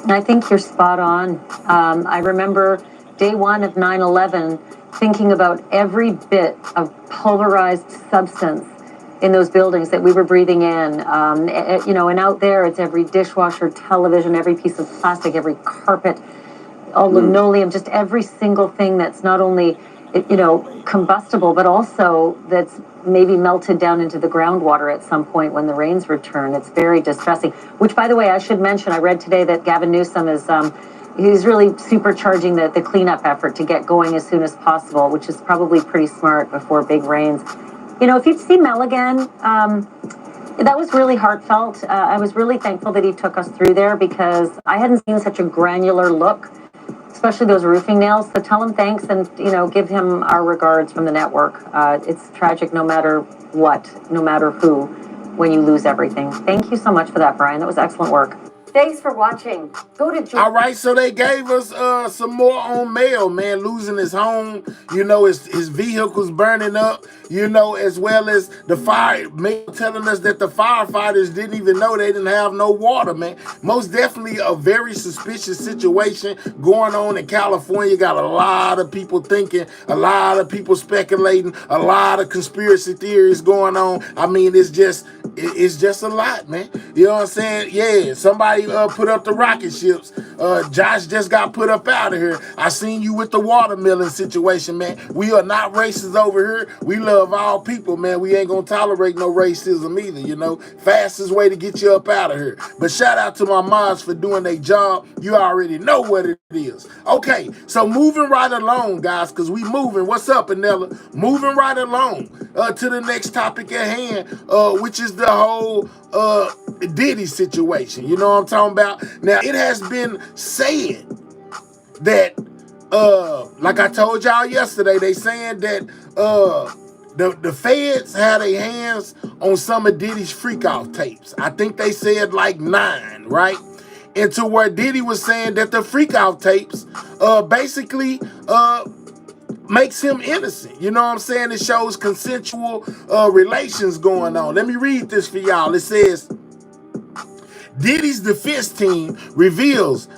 I think you're spot on. I remember day one of 9/11 thinking about every bit of pulverized substance in those buildings that we were breathing in. And out there, it's every dishwasher, television, every piece of plastic, every carpet, all linoleum, just every single thing that's not only, combustible, but also that's maybe melted down into the groundwater at some point when the rains return. It's very distressing, which, by the way, I should mention, I read today that Gavin Newsom is... he's really supercharging the cleanup effort to get going as soon as possible, which is probably pretty smart before big rains. If you'd see Mel again, that was really heartfelt. I was really thankful that he took us through there because I hadn't seen such a granular look, especially those roofing nails. So tell him thanks and, give him our regards from the network. It's tragic no matter what, no matter who, when you lose everything. Thank you so much for that, Brian. That was excellent work. Thanks for watching. Go to... All right, so they gave us some more on Mel, man, losing his home. His vehicle's burning up, as well as the fire. Mel telling us that the firefighters didn't even know they didn't have no water, man. Most definitely a very suspicious situation going on in California. Got a lot of people thinking, a lot of people speculating, a lot of conspiracy theories going on. I mean, it's just a lot, man. You know what I'm saying? Yeah, somebody put up the rocket ships. Josh just got put up out of here. I seen you with the watermelon situation, man. We are not racist over here. We love all people, man. We ain't gonna tolerate no racism either, Fastest way to get you up out of here. But shout out to my moms for doing their job. You already know what it is. Okay, so moving right along, guys, because we moving. What's up, Anella? Moving right along to the next topic at hand, which is the whole Diddy situation. You know what I'm talking about? Now, it has been said that, like I told y'all yesterday, they saying that the feds had their hands on some of Diddy's freak-off tapes. I think they said like 9, right? And to where Diddy was saying that the freak-off tapes basically makes him innocent. You know what I'm saying? It shows consensual relations going on. Let me read this for y'all. It says, Diddy's defense team reveals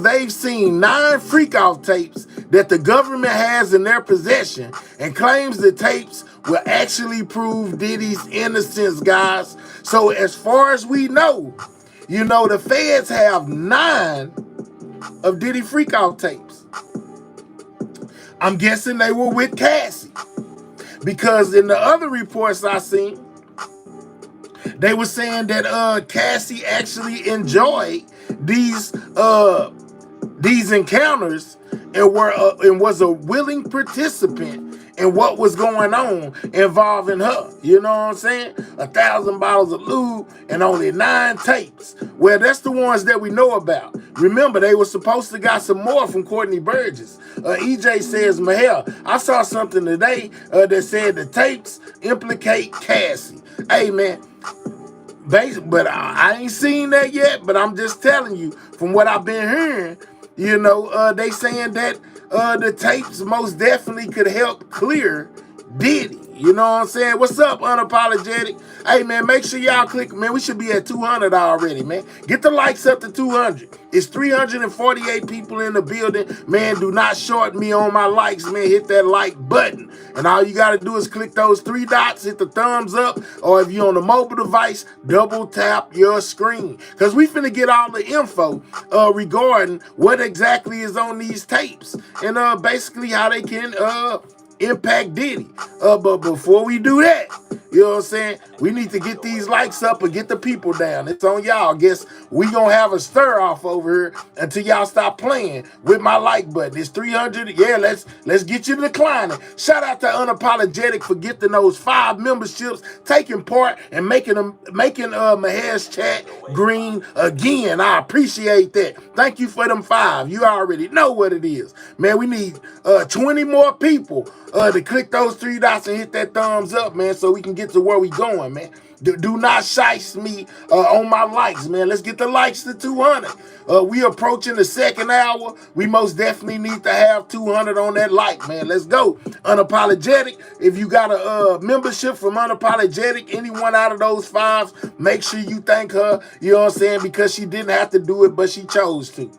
they've seen 9 freak-off tapes that the government has in their possession and claims the tapes will actually prove Diddy's innocence, guys. So as far as we know, the feds have 9 of Diddy freak-off tapes. I'm guessing they were with Cassie, because in the other reports I seen, they were saying that Cassie actually enjoyed these encounters and was a willing participant and what was going on involving her. You know what I'm saying? 1,000 bottles of lube and only 9 tapes. Well, that's the ones that we know about. Remember, they were supposed to got some more from Courtney Burgess. EJ says, Mahel, I saw something today that said the tapes implicate Cassie. Hey, man. But I ain't seen that yet, but I'm just telling you, from what I've been hearing, you know, they saying that the tapes most definitely could help clear Diddy. You know what I'm saying? What's up, Unapologetic? Hey, man, make sure y'all click. Man, we should be at 200 already, man. Get the likes up to 200. It's 348 people in the building. Man, do not short me on my likes, man. Hit that like button. And all you got to do is click those 3 dots, hit the thumbs up, or if you're on a mobile device, double tap your screen. Because we finna get all the info regarding what exactly is on these tapes and basically how they can impact Diddy. But before we do that, you know what I'm saying, we need to get these likes up and get the people down. It's on y'all. Guess we gonna have a stir off over here until y'all stop playing with my like button. It's 300. Yeah, let's get you declining. Shout out to Unapologetic for getting those 5 memberships, taking part and making Maher's chat green again. I appreciate that. Thank you for them 5. You already know what it is, man. We need 20 more people to click those 3 dots and hit that thumbs up, man, so we can get to where we going, man. Do not shice me on my likes, man. Let's get the likes to 200. We approaching the 2nd hour. We most definitely need to have 200 on that like, man. Let's go. Unapologetic. If you got a membership from Unapologetic, anyone out of those 5, make sure you thank her, you know what I'm saying, because she didn't have to do it, but she chose to.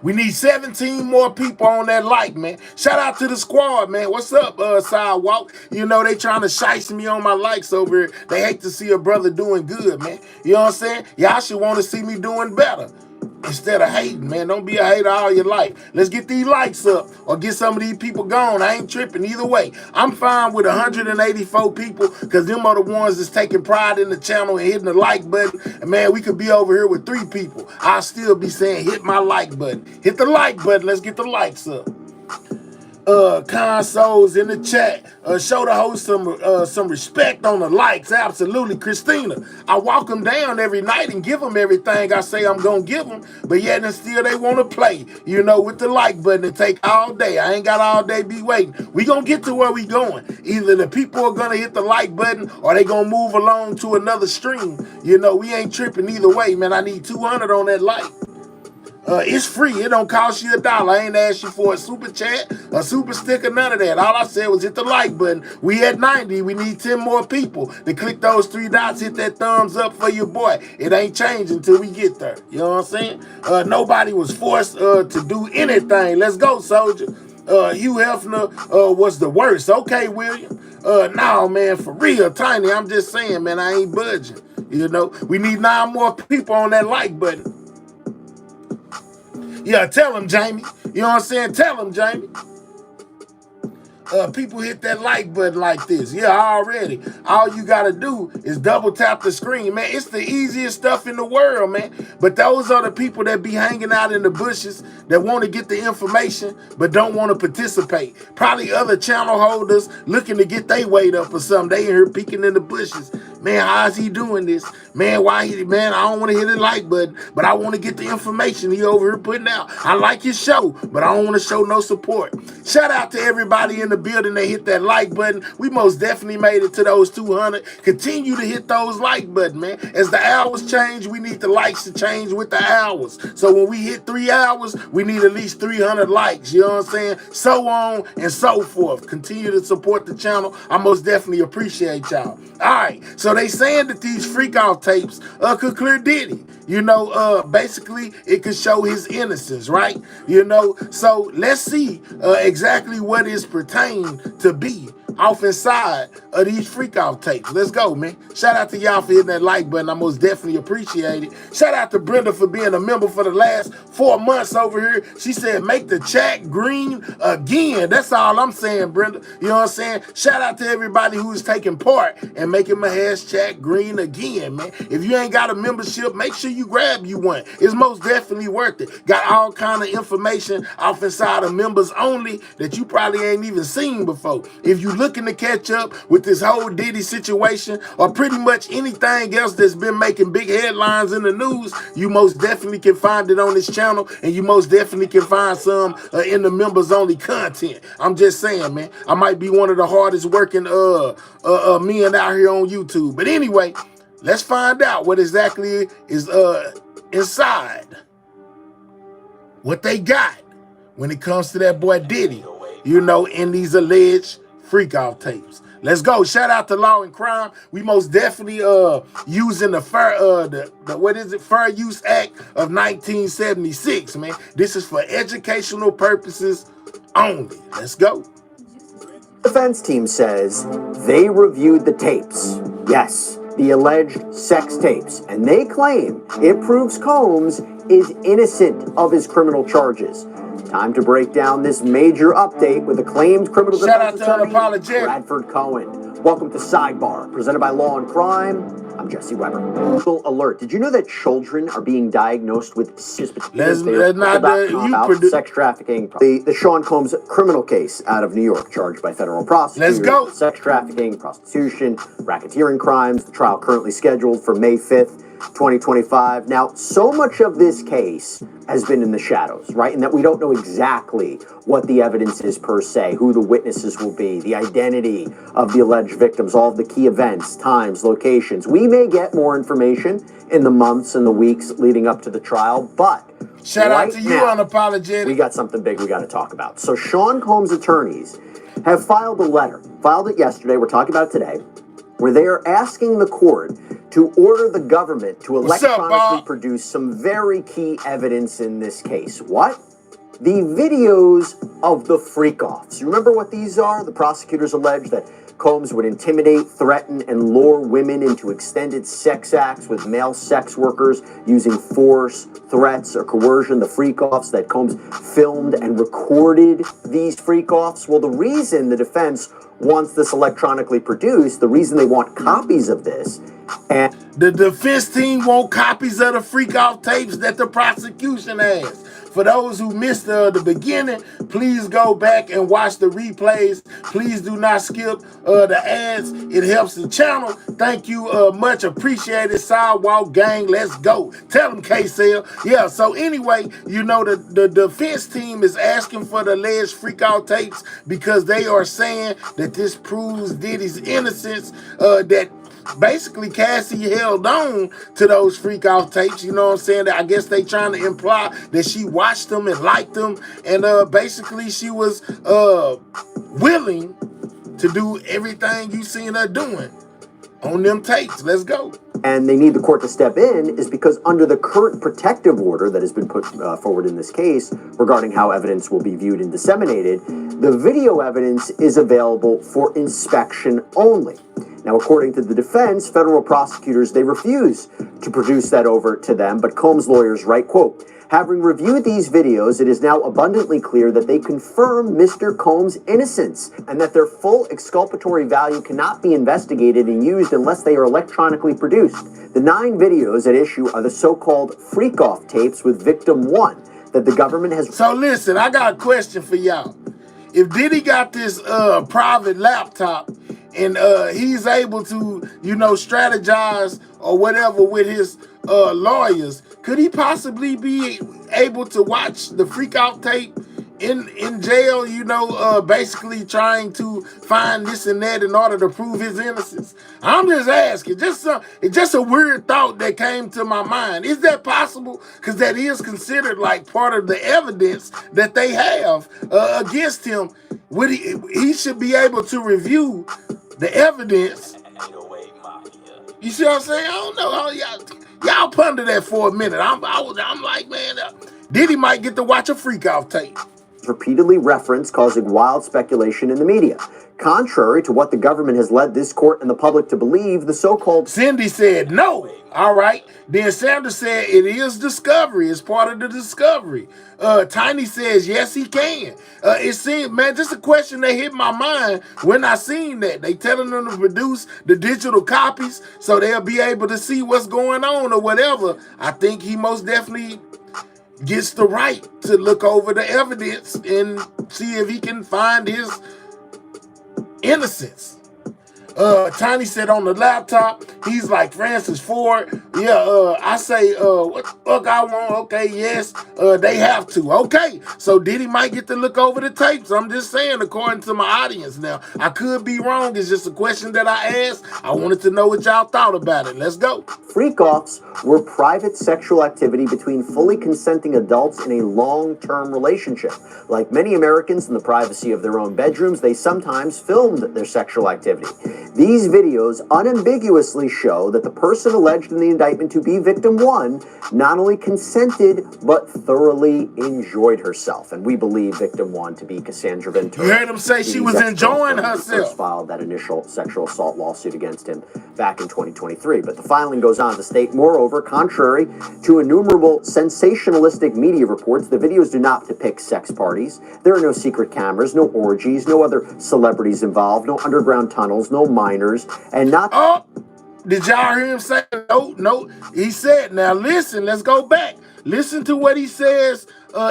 We need 17 more people on that like, man. Shout out to the squad, man. What's up, Sidewalk? You know, they trying to shice me on my likes over here. They hate to see a brother doing good, man. You know what I'm saying? Y'all should want to see me doing better instead of hating, man. Don't be a hater all your life. Let's get these likes up or get some of these people gone. I ain't tripping either way. I'm fine with 184 people because them are the ones that's taking pride in the channel and hitting the like button. And man, we could be over here with 3 people. I'll still be saying hit my like button. Hit the like button. Let's get the likes up. Consoles in the chat. Show the host some respect on the likes. Absolutely, Christina. I walk them down every night and give them everything I say I'm gonna give them, but yet and still they want to play. You know, with the like button, it take all day. I ain't got all day be waiting. We gonna get to where we going. Either the people are gonna hit the like button or they gonna move along to another stream. You know, we ain't tripping either way, man. I need 200 on that like. It's free. It don't cost you $1. I ain't asked you for a super chat, a super sticker, none of that. All I said was hit the like button. We at 90. We need 10 more people to click those 3 dots, hit that thumbs up for your boy. It ain't changing until we get there. You know what I'm saying? Nobody was forced to do anything. Let's go, soldier. Hugh Hefner was the worst. Okay, William. No, man, for real, Tiny. I'm just saying, man, I ain't budging. You know, we need 9 more people on that like button. Yeah, tell him, Jamie. You know what I'm saying? Tell him, Jamie. People hit that like button like this. Yeah, already. All you got to do is double tap the screen, man. It's the easiest stuff in the world, man. But those are the people that be hanging out in the bushes that want to get the information but don't want to participate. Probably other channel holders looking to get their weight up or something. They in here peeking in the bushes. Man, how's he doing this? Man, man, I don't want to hit the like button, but I want to get the information he over here putting out. I like his show, but I don't want to show no support. Shout out to everybody in the building that hit that like button. We most definitely made it to those 200. Continue to hit those like button, man. As the hours change, we need the likes to change with the hours. So when we hit 3 hours, we need at least 300 likes. You know what I'm saying? So on and so forth. Continue to support the channel. I most definitely appreciate y'all. All right. So they saying that these freak-off tapes could clear Diddy. You know, basically, it could show his innocence, right? You know, so let's see exactly what is pertained to be off inside of these freak off tapes. Let's go, man. Shout out to y'all for hitting that like button. I most definitely appreciate it. Shout out to Brenda for being a member for the last 4 months over here. She said, make the chat green again. That's all I'm saying, Brenda. You know what I'm saying? Shout out to everybody who's taking part and making my hashtag green again, man. If you ain't got a membership, make sure you grab you one. It's most definitely worth it. Got all kind of information off inside of members only that you probably ain't even seen before. If you looking to catch up with this whole Diddy situation or pretty much anything else that's been making big headlines in the news, you most definitely can find it on this channel, and you most definitely can find some in the members only content. I'm just saying, man, I might be one of the hardest working men out here on YouTube. But anyway, let's find out what exactly is inside, what they got when it comes to that boy Diddy, you know, in these alleged freak off tapes. Let's go. Shout out to Law and Crime. We most definitely using the Fair Use Act of 1976, man. This is for educational purposes only. Let's go. Defense team says they reviewed the tapes. Yes, the alleged sex tapes, and they claim it proves Combs is innocent of his criminal charges. Time to break down this major update with acclaimed criminal defense attorney Bradford Cohen. Welcome to Sidebar, presented by Law and Crime. I'm Jesse Weber. Alert! Did you know that children are being diagnosed with sex trafficking? The Sean Combs criminal case out of New York, charged by federal prosecutors. Let's go. Sex trafficking, prostitution, racketeering crimes. The trial currently scheduled for May 5th. 2025. Now, so much of this case has been in the shadows, right? And that we don't know exactly what the evidence is per se, who the witnesses will be, the identity of the alleged victims, all of the key events, times, locations. We may get more information in the months and the weeks leading up to the trial, but shout out to you, Unapologetic. We got something big we got to talk about. So Sean Combs' attorneys have filed a letter, filed it yesterday, we're talking about it today, where they are asking the court to order the government to electronically produce some very key evidence in this case. What? The videos of the freak-offs. You remember what these are? The prosecutors allege that Combs would intimidate, threaten, and lure women into extended sex acts with male sex workers using force, threats, or coercion. The freak-offs that Combs filmed and recorded these freak-offs. Well, the reason the defense wants this electronically produced, the reason they want copies of this, and the defense team want copies of the freak off tapes that the prosecution has. For those who missed the beginning, please go back and watch the replays. Please do not skip the ads. It helps the channel. Thank you much. Appreciated. Sidewalk gang. Let's go. Tell them, K-Cell. Yeah, so anyway, you know, the defense team is asking for the alleged freak out tapes because they are saying that this proves Diddy's innocence, that basically Cassie held on to those freak out tapes, you know what I'm saying? I guess they trying to imply that she watched them and liked them, and basically she was willing to do everything you seen her doing on them tapes. Let's go. And they need the court to step in is because under the current protective order that has been put forward in this case regarding how evidence will be viewed and disseminated, the video evidence is available for inspection only. Now, according to the defense, federal prosecutors, they refuse to produce that over to them, but Combs' lawyers write, quote, having reviewed these videos, it is now abundantly clear that they confirm Mr. Combs' innocence and that their full exculpatory value cannot be investigated and used unless they are electronically produced. The 9 videos at issue are the so-called freak-off tapes with victim 1 that the government has... So listen, I got a question for y'all. If Diddy got this private laptop and he's able to, you know, strategize or whatever with his lawyers, could he possibly be able to watch the freak out tape in jail, you know, basically trying to find this and that in order to prove his innocence? I'm just asking, it's just a weird thought that came to my mind. Is that possible? Because that is considered like part of the evidence that they have against him. Would he should be able to review the evidence. You see what I'm saying? I don't know how y'all ponder that for a minute. I'm like, man, Diddy might get to watch a freak off tape. Repeatedly referenced, causing wild speculation in the media. Contrary to what the government has led this court and the public to believe, the so-called... Cindy said no. All right. Then Sandra said it is discovery. It's part of the discovery. Tiny says yes, he can. It seems, man, just a question that hit my mind when I seen that. They telling them to produce the digital copies so they'll be able to see what's going on or whatever. I think he most definitely gets the right to look over the evidence and see if he can find his innocence. Tiny said on the laptop, he's like Francis Ford. Yeah, I say, what the fuck I want? Okay, yes, they have to. Okay, so Diddy might get to look over the tapes. I'm just saying, according to my audience now. I could be wrong. It's just a question that I asked. I wanted to know what y'all thought about it. Let's go. Freak-offs were private sexual activity between fully consenting adults in a long-term relationship. Like many Americans in the privacy of their own bedrooms, they sometimes filmed their sexual activity. These videos unambiguously show that the person alleged in the indictment to be victim one not only consented, but thoroughly enjoyed herself. And we believe victim one to be Cassandra Ventura. You heard him say she was enjoying herself. First filed that initial sexual assault lawsuit against him back in 2023. But the filing goes on to state, moreover, contrary to innumerable sensationalistic media reports, the videos do not depict sex parties. There are no secret cameras, no orgies, no other celebrities involved, no underground tunnels, no minors, and not... Oh, did y'all hear him say no? No, he said, now listen, let's go back. Listen to what he says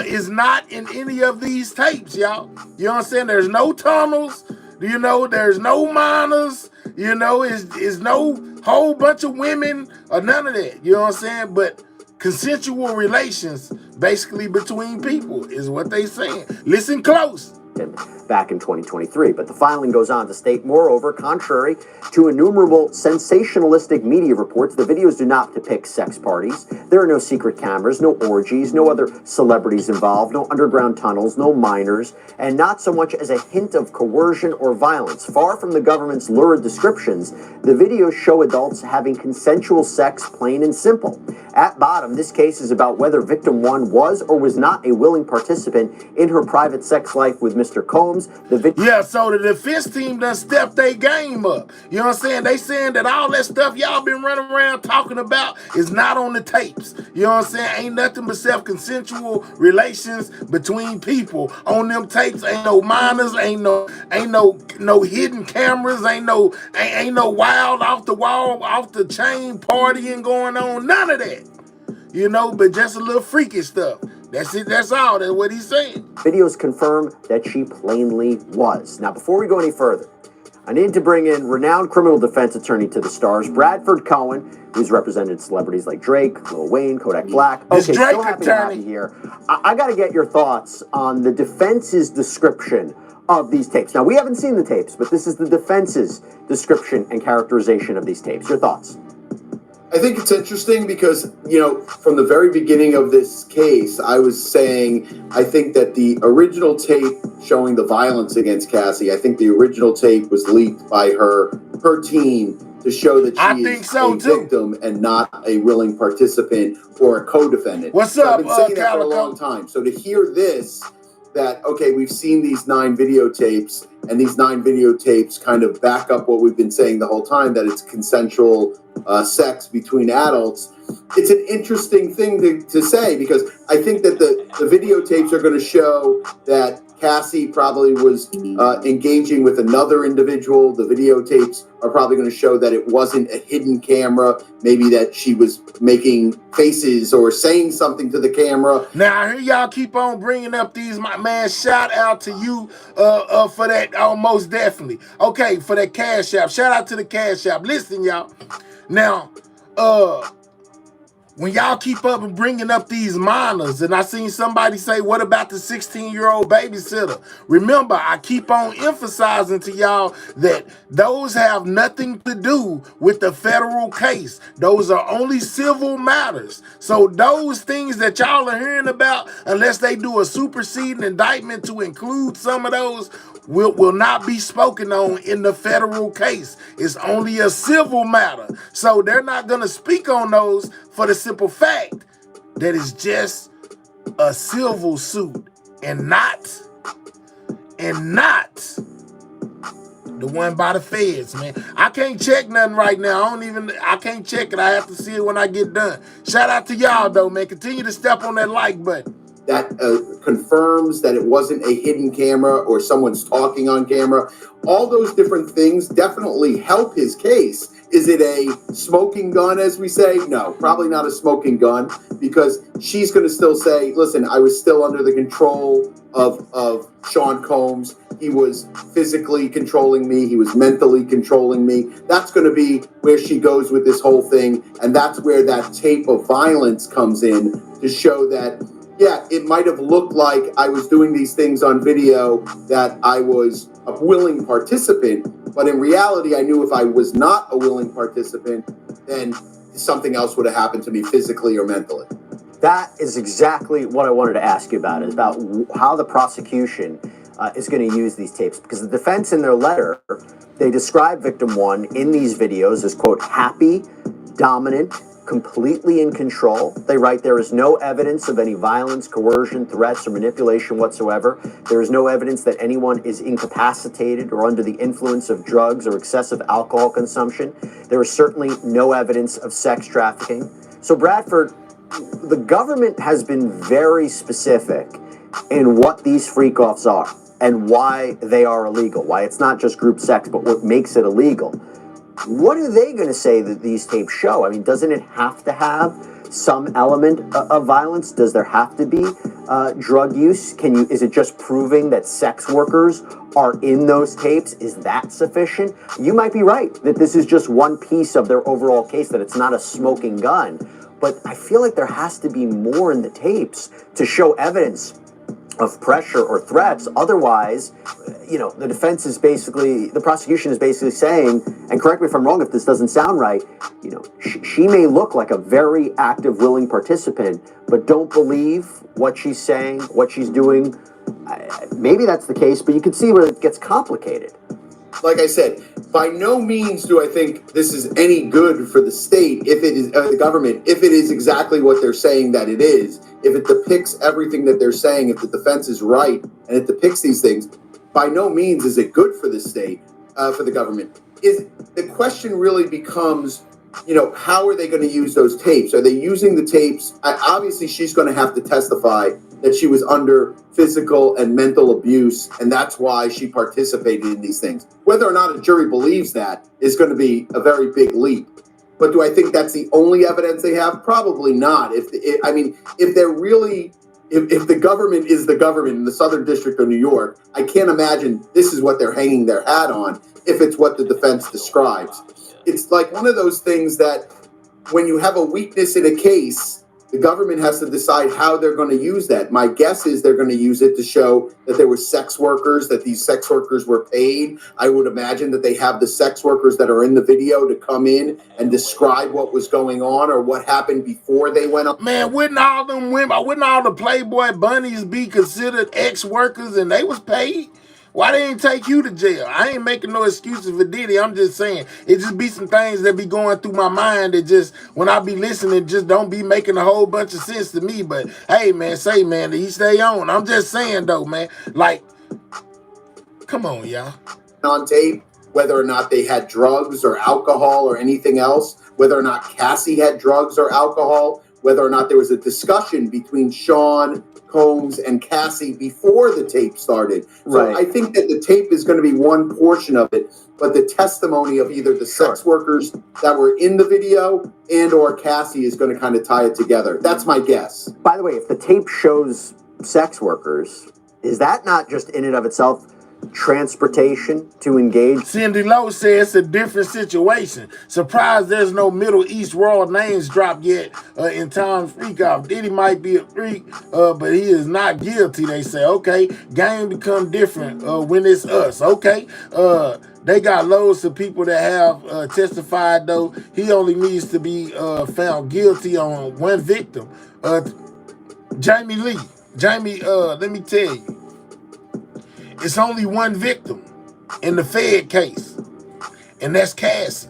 is not in any of these tapes, y'all. You know what I'm saying? There's no tunnels. You know, there's no minors. You know, is no whole bunch of women or none of that. You know what I'm saying? But consensual relations basically between people is what they saying. Listen close. Back in 2023. But the filing goes on to state, moreover, contrary to innumerable sensationalistic media reports, the videos do not depict sex parties. There are no secret cameras, no orgies, no other celebrities involved, no underground tunnels, no minors, and not so much as a hint of coercion or violence. Far from the government's lurid descriptions, the videos show adults having consensual sex, plain and simple. At bottom, this case is about whether victim one was or was not a willing participant in her private sex life with Mr. Combs. Yeah, so the defense team done stepped their game up. You know what I'm saying? They saying that all that stuff y'all been running around talking about is not on the tapes. You know what I'm saying? Ain't nothing but self-consensual relations between people. On them tapes, ain't no minors, ain't no hidden cameras, ain't no wild off the wall, off the chain partying going on. None of that. You know, but just a little freaky stuff. That's it. That's all. That's what he's saying. Videos confirm that she plainly was. Now, before we go any further, I need to bring in renowned criminal defense attorney to the stars, Bradford Cohen, who's represented celebrities like Drake, Lil Wayne, Kodak Black. Okay, so happy to have you here. I got to get your thoughts on the defense's description of these tapes. Now, we haven't seen the tapes, but this is the defense's description and characterization of these tapes. Your thoughts? I think it's interesting because, you know, from the very beginning of this case, I was saying I think that the original tape showing the violence against Cassie, I think the original tape was leaked by her team to show that she is a victim and not a willing participant or a co-defendant. What's up, I've been saying that for a long time. So to hear this, that, okay, we've seen these 9 videotapes, and these 9 videotapes kind of back up what we've been saying the whole time, that it's consensual sex between adults. It's an interesting thing to say, because I think that the videotapes are going to show that Cassie probably was engaging with another individual. The videotapes are probably going to show that it wasn't a hidden camera, maybe that she was making faces or saying something to the camera. Now, I hear y'all keep on bringing up these, my man, shout out to you for that, most definitely. Okay, for that Cash App. Shout out to the Cash App. Listen, y'all. Now, when y'all keep up and bringing up these minors, and I seen somebody say, what about the 16-year-old babysitter? Remember, I keep on emphasizing to y'all that those have nothing to do with the federal case. Those are only civil matters. So those things that y'all are hearing about, unless they do a superseding indictment to include some of those, will not be spoken on in the federal case. It's only a civil matter. So they're not going to speak on those for the simple fact that it's just a civil suit and not The one by the feds, man. I can't check nothing right now. I can't check it. I have to see it when I get done. Shout out to y'all, though, man. Continue to step on that like button. That confirms that it wasn't a hidden camera or someone's talking on camera. All those different things definitely help his case. Is it a smoking gun, as we say? No, probably not a smoking gun, because she's going to still say, listen, I was still under the control of Sean Combs. He was physically controlling me. He was mentally controlling me. That's going to be where she goes with this whole thing. And that's where that tape of violence comes in to show that, yeah, it might have looked like I was doing these things on video, that I was a willing participant. But in reality, I knew if I was not a willing participant, then something else would have happened to me physically or mentally. That is exactly what I wanted to ask you about, is about how the prosecution is going to use these tapes. Because the defense in their letter, they describe victim one in these videos as, quote, happy, dominant, completely in control. They write there is no evidence of any violence, coercion, threats, or manipulation whatsoever. There is no evidence that anyone is incapacitated or under the influence of drugs or excessive alcohol consumption. There is certainly no evidence of sex trafficking. So Bradford, the government has been very specific in what these freak-offs are and why they are illegal, why it's not just group sex, but what makes it illegal. What are they going to say that these tapes show? I mean, doesn't it have to have some element of violence? Does there have to be drug use? Is it just proving that sex workers are in those tapes? Is that sufficient? You might be right that this is just one piece of their overall case, that it's not a smoking gun. But I feel like there has to be more in the tapes to show evidence of pressure or threats. Otherwise, the defense is basically, the prosecution is basically saying, and correct me if I'm wrong if this doesn't sound right, she may look like a very active, willing participant, but don't believe what she's saying, what she's doing. Maybe that's the case, but you can see where it gets complicated. Like I said, by no means do I think this is any good for the state, if it is the government, if it is exactly what they're saying that it is, if it depicts everything that they're saying, if the defense is right and it depicts these things, by no means is it good for the state, for the government. The question really becomes, how are they going to use those tapes? Are they using the tapes? Obviously, she's going to have to testify that she was under physical and mental abuse, and that's why she participated in these things. Whether or not a jury believes that is going to be a very big leap. But do I think that's the only evidence they have? Probably not. If the government is the government in the Southern District of New York, I can't imagine this is what they're hanging their hat on if it's what the defense describes. It's like one of those things that when you have a weakness in a case, the government has to decide how they're going to use that. My guess is they're going to use it to show that there were sex workers, that these sex workers were paid. I would imagine that they have the sex workers that are in the video to come in and describe what was going on or what happened before they went on. Man, wouldn't all the Playboy bunnies be considered ex-workers and they was paid? Why they ain't take you to jail? I ain't making no excuses for Diddy. I'm just saying, it just be some things that be going through my mind that just, when I be listening, just don't be making a whole bunch of sense to me. But, hey, man, he stay on. I'm just saying, though, man, like, come on, y'all. On tape, whether or not they had drugs or alcohol or anything else, whether or not Cassie had drugs or alcohol, whether or not there was a discussion between Sean Combs and Cassie before the tape started. So I think that the tape is going to be one portion of it, but the testimony of either the sex workers that were in the video and or Cassie is going to kind of tie it together. That's my guess. By the way, if the tape shows sex workers, is that not just in and of itself transportation to engage? Cindy Lowe says it's a different situation. Surprised there's no Middle East royal names dropped yet in Tom's freak-off. Diddy might be a freak, but he is not guilty, they say. Okay, game become different when it's us. Okay, they got loads of people that have testified, though. He only needs to be found guilty on one victim. Jamie, let me tell you. It's only one victim in the Fed case, and that's Cassie.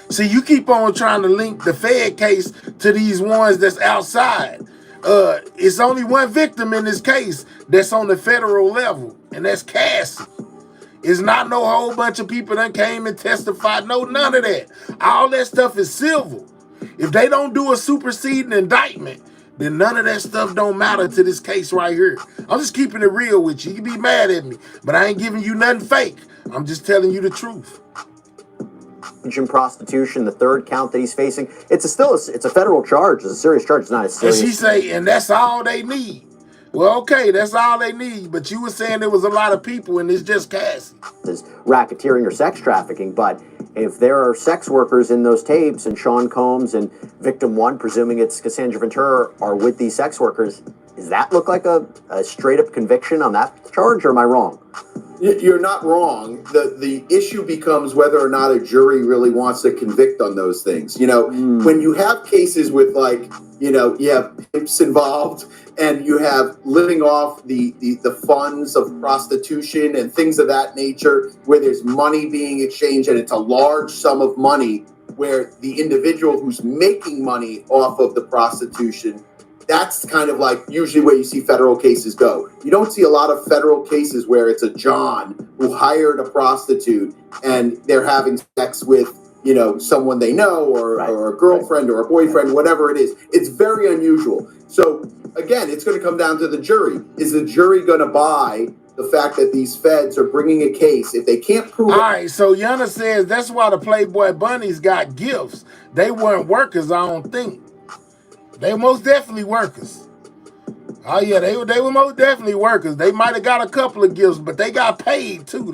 See, you keep on trying to link the Fed case to these ones that's outside. It's only one victim in this case that's on the federal level, and that's Cassie. It's not no whole bunch of people that came and testified. No, none of that. All that stuff is civil. If they don't do a superseding indictment, then none of that stuff don't matter to this case right here. I'm just keeping it real with you. You can be mad at me, but I ain't giving you nothing fake. I'm just telling you the truth. In prostitution, the third count that he's facing, it's a federal charge. It's a serious charge. It's not a serious. And she say, and that's all they need. Well, okay, that's all they need. But you were saying there was a lot of people, and it's just Cassie. Is racketeering or sex trafficking, but if there are sex workers in those tapes, and Sean Combs and victim one, presuming it's Cassandra Ventura, are with these sex workers, does that look like a straight up conviction on that charge, or am I wrong? You're not wrong. The issue becomes whether or not a jury really wants to convict on those things. You know, when you have cases with, like, you know, you have pimps involved and you have living off the funds of prostitution and things of that nature, where there's money being exchanged and it's a large sum of money, where the individual who's making money off of the prostitution, that's kind of like usually where you see federal cases go. You don't see a lot of federal cases where it's a John who hired a prostitute and they're having sex with, you know, someone they know, or a girlfriend or a boyfriend, whatever it is. It's very unusual. So again, it's going to come down to the jury. Is the jury going to buy the fact that these feds are bringing a case if they can't prove it? All right, so Yana says that's why the Playboy Bunnies got gifts. They weren't workers, I don't think. They most definitely workers. Oh yeah, they were most definitely workers. They might have got a couple of gifts, but they got paid too.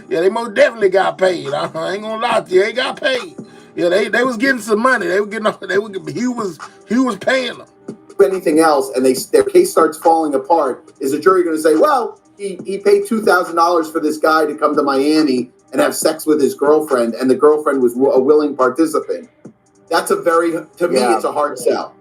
Yeah, they most definitely got paid. I ain't gonna lie to you, they got paid. Yeah, they was getting some money. He was paying them. Anything else, and their case starts falling apart, is the jury going to say, well, he paid $2,000 for this guy to come to Miami and have sex with his girlfriend, and the girlfriend was a willing participant? That's to me, it's a hard sell.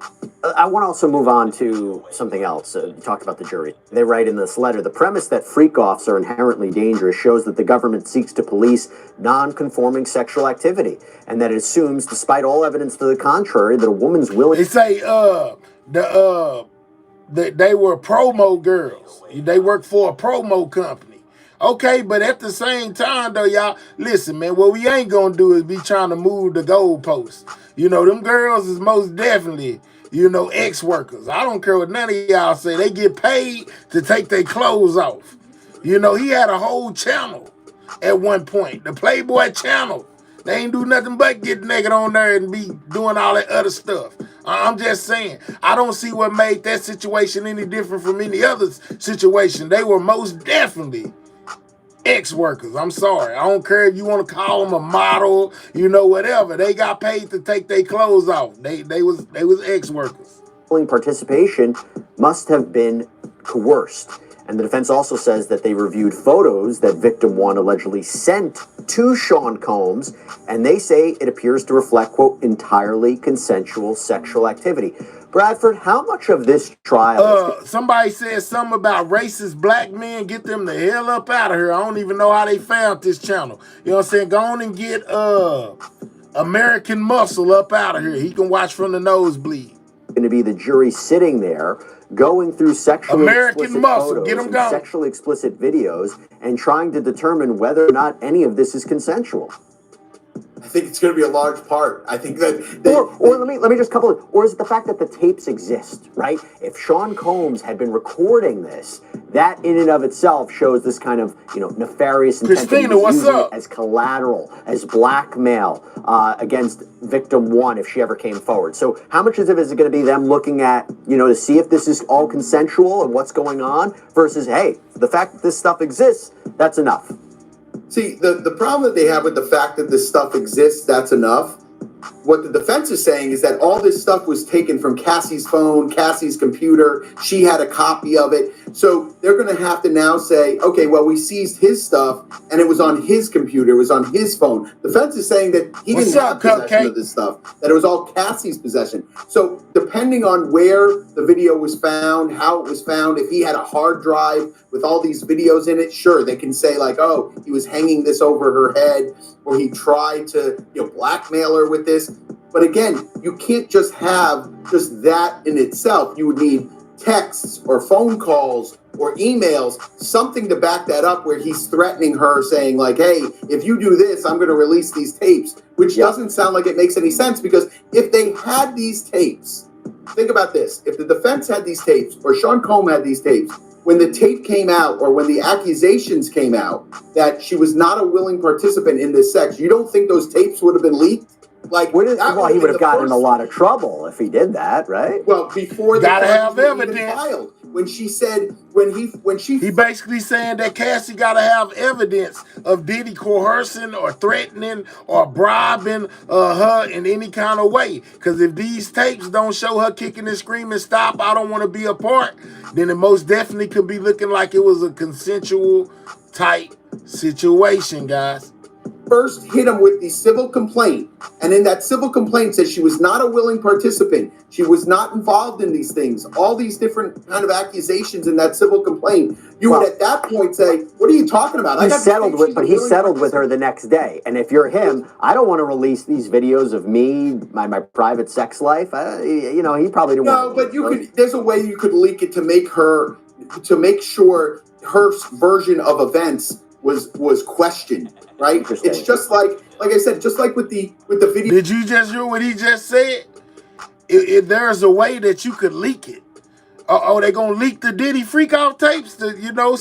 I want to also move on to something else. You talked about the jury. They write in this letter, the premise that freak-offs are inherently dangerous shows that the government seeks to police non-conforming sexual activity, and that it assumes, despite all evidence to the contrary, that a woman's willing... They say they were promo girls. They work for a promo company. Okay, but at the same time, though, y'all, listen, man, what we ain't gonna do is be trying to move the goalposts. You know, them girls is most definitely, you know, ex-workers. I don't care what none of y'all say. They get paid to take their clothes off. You know, he had a whole channel at one point, the Playboy channel. They ain't do nothing but get naked on there and be doing all that other stuff. I'm just saying, I don't see what made that situation any different from any other situation. They were most definitely ex-workers. I'm sorry. I don't care if you want to call them a model, you know, whatever. They got paid to take their clothes off. They was ex-workers. Participation must have been coerced. And the defense also says that they reviewed photos that victim one allegedly sent to Sean Combs, and they say it appears to reflect, quote, entirely consensual sexual activity. Bradford, how much of this trial... Somebody said something about racist black men. Get them the hell up out of here. I don't even know how they found this channel. You know what I'm saying? Go on and get American Muscle up out of here. He can watch from the nosebleed. Going to be the jury sitting there going through sexually explicit photos and sexually explicit videos and trying to determine whether or not any of this is consensual. I think it's going to be a large part. I think that... Or let me just couple it. Or is it the fact that the tapes exist, right? If Sean Combs had been recording this, that in and of itself shows this kind of, you know, nefarious intent. Christina, what's up? As collateral, as blackmail against victim one if she ever came forward. So how much of it is it going to be them looking at, you know, to see if this is all consensual and what's going on versus, hey, the fact that this stuff exists, that's enough. See, the problem that they have with the fact that this stuff exists, that's enough. What the defense is saying is that all this stuff was taken from Cassie's phone, Cassie's computer. She had a copy of it. So they're going to have to now say, okay, well, we seized his stuff and it was on his computer. It was on his phone. The defense is saying that he didn't have possession of this stuff, that it was all Cassie's possession. So depending on where the video was found, how it was found, if he had a hard drive with all these videos in it, sure, they can say like, oh, he was hanging this over her head, or he tried to, you know, blackmail her with this. But again, you can't just have just that in itself. You would need texts or phone calls or emails, something to back that up where he's threatening her saying like, hey, if you do this, I'm going to release these tapes, which doesn't sound like it makes any sense, because if they had these tapes, think about this, if the defense had these tapes or Sean Combs had these tapes, when the tape came out or when the accusations came out that she was not a willing participant in this sex, you don't think those tapes would have been leaked? Like, well, he would have gotten in a lot of trouble if he did that, right? Well, before the gotta have charges were even evidence. filed, when she said, when she He basically saying that Cassie gotta have evidence of Diddy coercing or threatening or bribing her in any kind of way. Because if these tapes don't show her kicking and screaming, stop, I don't want to be a part, then it most definitely could be looking like it was a consensual type situation, guys. First hit him with the civil complaint, and in that civil complaint says she was not a willing participant, she was not involved in these things, all these different kind of accusations in that civil complaint, you would at that point say, what are you talking about? He settled with her the next day. And if you're him, I don't want to release these videos of me, my private sex life. You know, he probably didn't want to. No, but you could, there's a way you could leak it to make sure her version of events was questioned, right? It's just like I said, just like with the video. Did you just hear what he just said? There's a way that you could leak it. They gonna leak the Diddy freakoff tapes?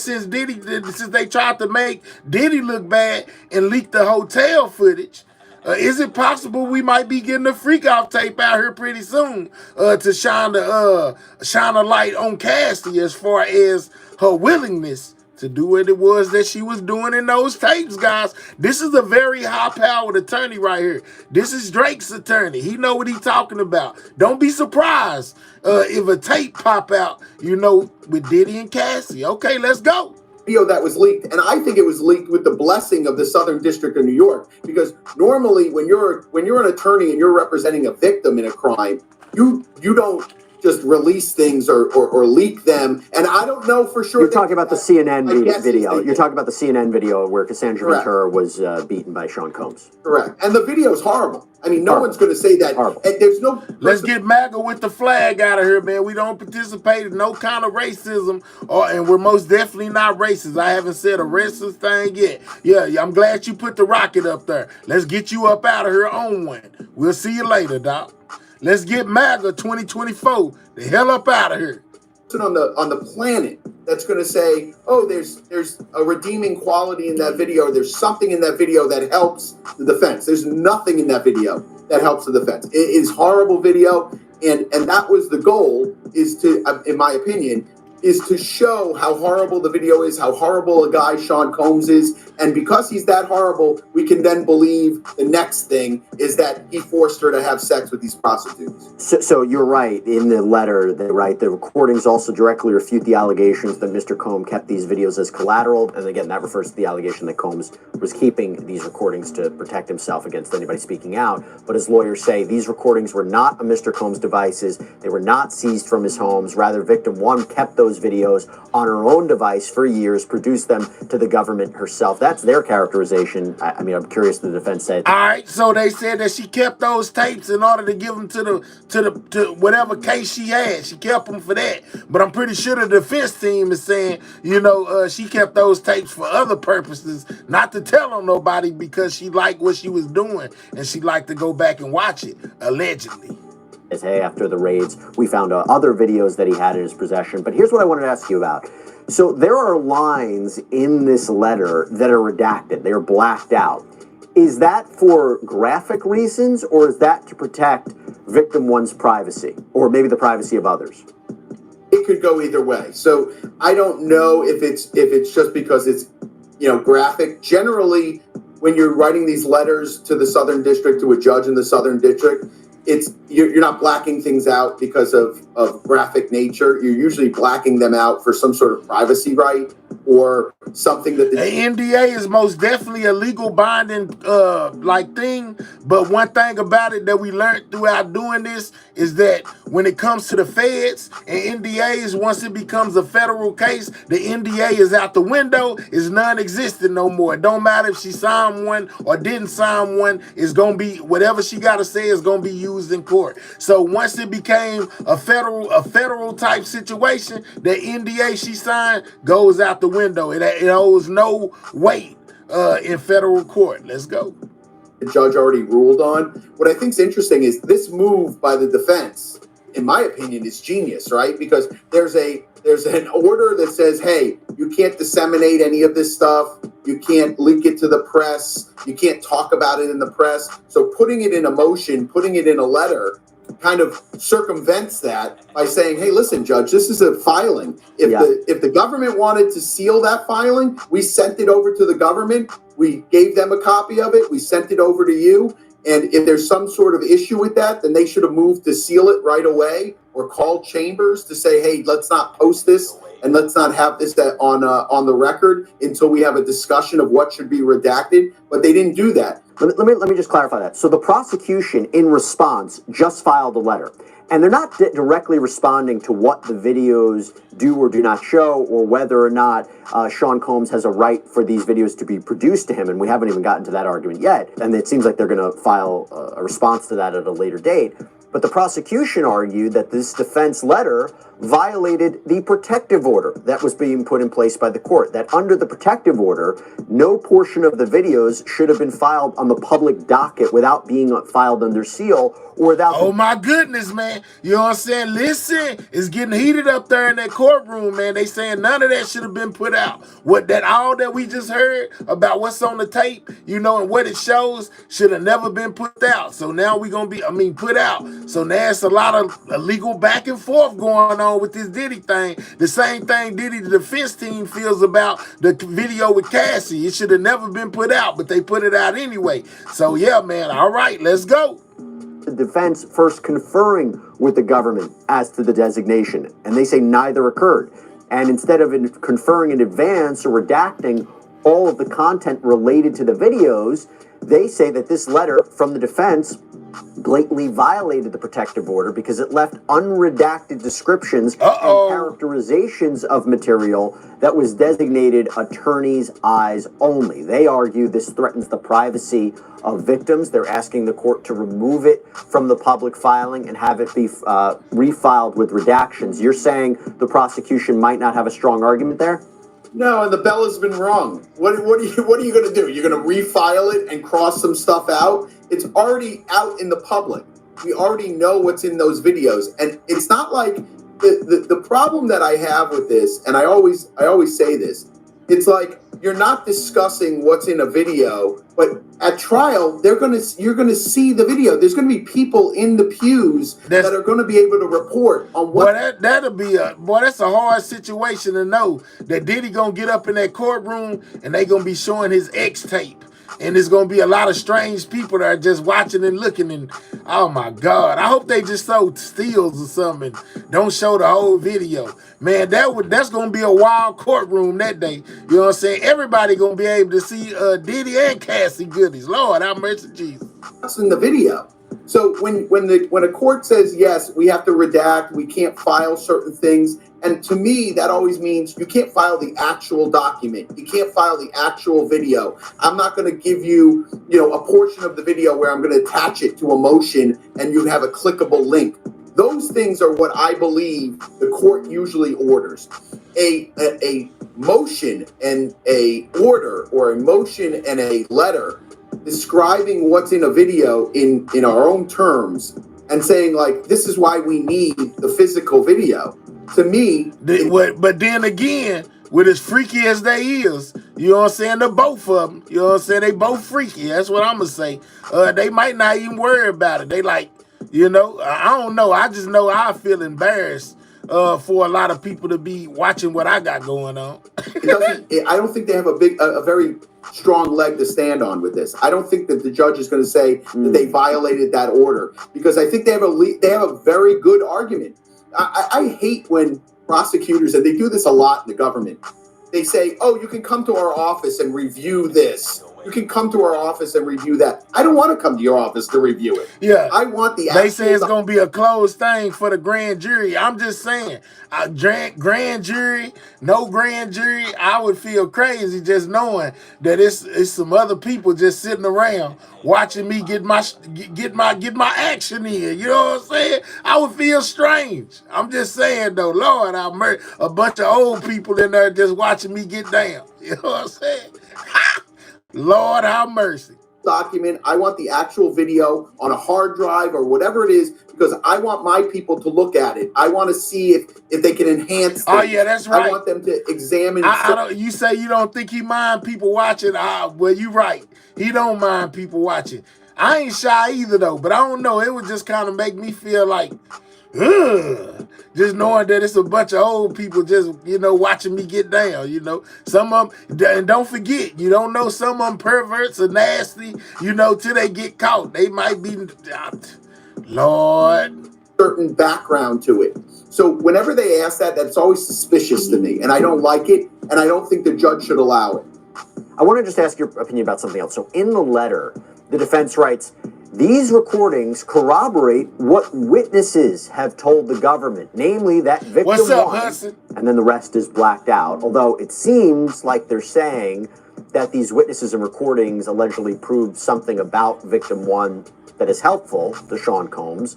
Since they tried to make Diddy look bad and leak the hotel footage. Is it possible we might be getting a freakoff tape out here pretty soon to shine a light on Cassie as far as her willingness to do what it was that she was doing in those tapes, guys? This is a very high-powered attorney right here. This is Drake's attorney. He know what he's talking about. Don't be surprised if a tape pop out, with Diddy and Cassie. Okay, let's go. Video that was leaked, and I think it was leaked with the blessing of the Southern District of New York, because normally when you're an attorney and you're representing a victim in a crime, you don't just release things or leak them. And I don't know for sure. You're talking about the CNN video. You're talking about the CNN video where Cassandra Ventura was beaten by Sean Combs. Correct. And the video is horrible. I mean, no one's going to say that. And there's no. Let's get MAGA with the flag out of here, man. We don't participate in no kind of racism, and we're most definitely not racist. I haven't said a racist thing yet. Yeah, I'm glad you put the rocket up there. Let's get you up out of here on one. We'll see you later, Doc. Let's get MAGA 2024 the hell up out of here. On the planet that's going to say, oh, there's a redeeming quality in that video. There's something in that video that helps the defense. There's nothing in that video that helps the defense. It is horrible video, and that was the goal, is to, in my opinion, is to show how horrible the video is, how horrible a guy Sean Combs is. And because he's that horrible, we can then believe the next thing is that he forced her to have sex with these prostitutes. So you're right. In the letter, they write the recordings also directly refute the allegations that Mr. Combs kept these videos as collateral. And again, that refers to the allegation that Combs was keeping these recordings to protect himself against anybody speaking out. But as lawyers say, these recordings were not on Mr. Combs' devices. They were not seized from his homes. Rather, victim one kept those videos on her own device for years, produced them to the government herself. That's their characterization. I mean, I'm curious what the defense said. All right, so they said that she kept those tapes in order to give them to whatever case she had. She kept them for that. But I'm pretty sure the defense team is saying, she kept those tapes for other purposes, not to tell on nobody, because she liked what she was doing and she liked to go back and watch it, allegedly. Hey, after the raids, we found other videos that he had in his possession. But here's what I wanted to ask you about. So there are lines in this letter that are redacted. They are blacked out. Is that for graphic reasons, or is that to protect victim one's privacy, or maybe the privacy of others? It could go either way. So I don't know if it's just because it's graphic. Generally, when you're writing these letters to the Southern District, to a judge in the Southern District, you're not blacking things out because of graphic nature. You're usually blacking them out for some sort of privacy right, or something that the NDA is most definitely a legal binding like thing. But one thing about it that we learned throughout doing this is that when it comes to the feds and NDAs, once it becomes a federal case, the NDA is out the window, is non-existent no more. It don't matter if she signed one or didn't sign one, it's gonna be whatever she gotta say is gonna be used in court. So once it became a federal type situation, the NDA she signed goes out the window. It holds no weight in federal court. Let's go. The judge already ruled on. What I think is interesting is this move by the defense, in my opinion, is genius, right? Because there's an order that says, hey, you can't disseminate any of this stuff. You can't leak it to the press. You can't talk about it in the press. So putting it in a motion, putting it in a letter, kind of circumvents that by saying, hey, listen, judge, this is a filing. If the government wanted to seal that filing, we sent it over to the government. We gave them a copy of it. We sent it over to you. And if there's some sort of issue with that, then they should have moved to seal it right away or called Chambers to say, hey, let's not post this and let's not have this on the record until we have a discussion of what should be redacted. But they didn't do that. Let me just clarify that. So the prosecution, in response, just filed a letter. And they're not directly responding to what the videos do or do not show, or whether or not Sean Combs has a right for these videos to be produced to him. And we haven't even gotten to that argument yet. And it seems like they're going to file a response to that at a later date. But the prosecution argued that this defense letter violated the protective order that was being put in place by the court, that under the protective order, no portion of the videos should have been filed on the public docket without being filed under seal or without... Oh my goodness, man. You know what I'm saying? Listen, it's getting heated up there in that courtroom, man. They saying none of that should have been put out. All that we just heard about what's on the tape, you know, and what it shows should have never been put out. So now we're going to be, put out. So now it's a lot of illegal back and forth going on with this Diddy thing. The same thing Diddy, the defense team, feels about the video with Cassie. It should have never been put out, but they put it out anyway. So yeah, man, all right, let's go. The defense first conferring with the government as to the designation, and they say neither occurred. And instead of conferring in advance or redacting all of the content related to the videos, they say that this letter from the defense blatantly violated the protective order because it left unredacted descriptions and characterizations of material that was designated attorney's eyes only. They argue this threatens the privacy of victims. They're asking the court to remove it from the public filing and have it be refiled with redactions. You're saying the prosecution might not have a strong argument there? No, and the bell has been rung. What are you going to do? You're going to refile it and cross some stuff out? It's already out in the public. We already know what's in those videos, and it's not like the problem that I have with this. And I always say this. It's like you're not discussing what's in a video, but at trial you're going to see the video. There's going to be people in the pews that are going to be able to report on what. That's a hard situation to know that Diddy gonna get up in that courtroom and they gonna be showing his X tape. And there's going to be a lot of strange people that are just watching and looking. And, oh, my God. I hope they just show stills or something. Don't show the whole video. Man, that's going to be a wild courtroom that day. You know what I'm saying? Everybody going to be able to see Diddy and Cassie goodies. Lord, have mercy, Jesus. That's in the video. So when a court says, yes, we have to redact, we can't file certain things, and to me, that always means you can't file the actual document. You can't file the actual video. I'm not going to give you, a portion of the video where I'm going to attach it to a motion and you have a clickable link. Those things are what I believe the court usually orders. A motion and a order, or a motion and a letter describing what's in a video in our own terms and saying, like, this is why we need the physical video. To me, but then again, with as freaky as they is, you know what I'm saying, they're both of them, you know what I'm saying, they both freaky. That's what I'm gonna say. They might not even worry about it. They like, I don't know. I just know I feel embarrassed for a lot of people to be watching what I got going on. I don't think they have a very strong leg to stand on with this. I don't think that the judge is going to say that they violated that order, because I think they have a very good argument. I hate when prosecutors, and they do this a lot in the government, they say, oh, you can come to our office and review this. You can come to our office and review that. I don't want to come to your office to review it. Yeah. I want the They say it's going to be a closed thing for the grand jury. I'm just saying, grand jury, no grand jury, I would feel crazy just knowing that it's some other people just sitting around watching me get my action in. You know what I'm saying? I would feel strange. I'm just saying though, Lord, a bunch of old people in there just watching me get down. You know what I'm saying? Lord have mercy. Document. I want the actual video on a hard drive or whatever it is, because I want my people to look at it. I want to see if they can enhance things. Oh yeah, that's right. I want them to examine. You say you don't think he mind people watching? Well, you right. He don't mind people watching. I ain't shy either though, but I don't know. It would just kind of make me feel like, just knowing that it's a bunch of old people just, watching me get down, Some of them, and don't forget, you don't know, some of them perverts are nasty, till they get caught. They might be, Lord. Certain background to it. So whenever they ask that, that's always suspicious to me, and I don't like it, and I don't think the judge should allow it. I want to just ask your opinion about something else. So in the letter, the defense writes, these recordings corroborate what witnesses have told the government, namely that victim one, and then the rest is blacked out. Although it seems like they're saying that these witnesses and recordings allegedly prove something about victim one that is helpful to Sean Combs.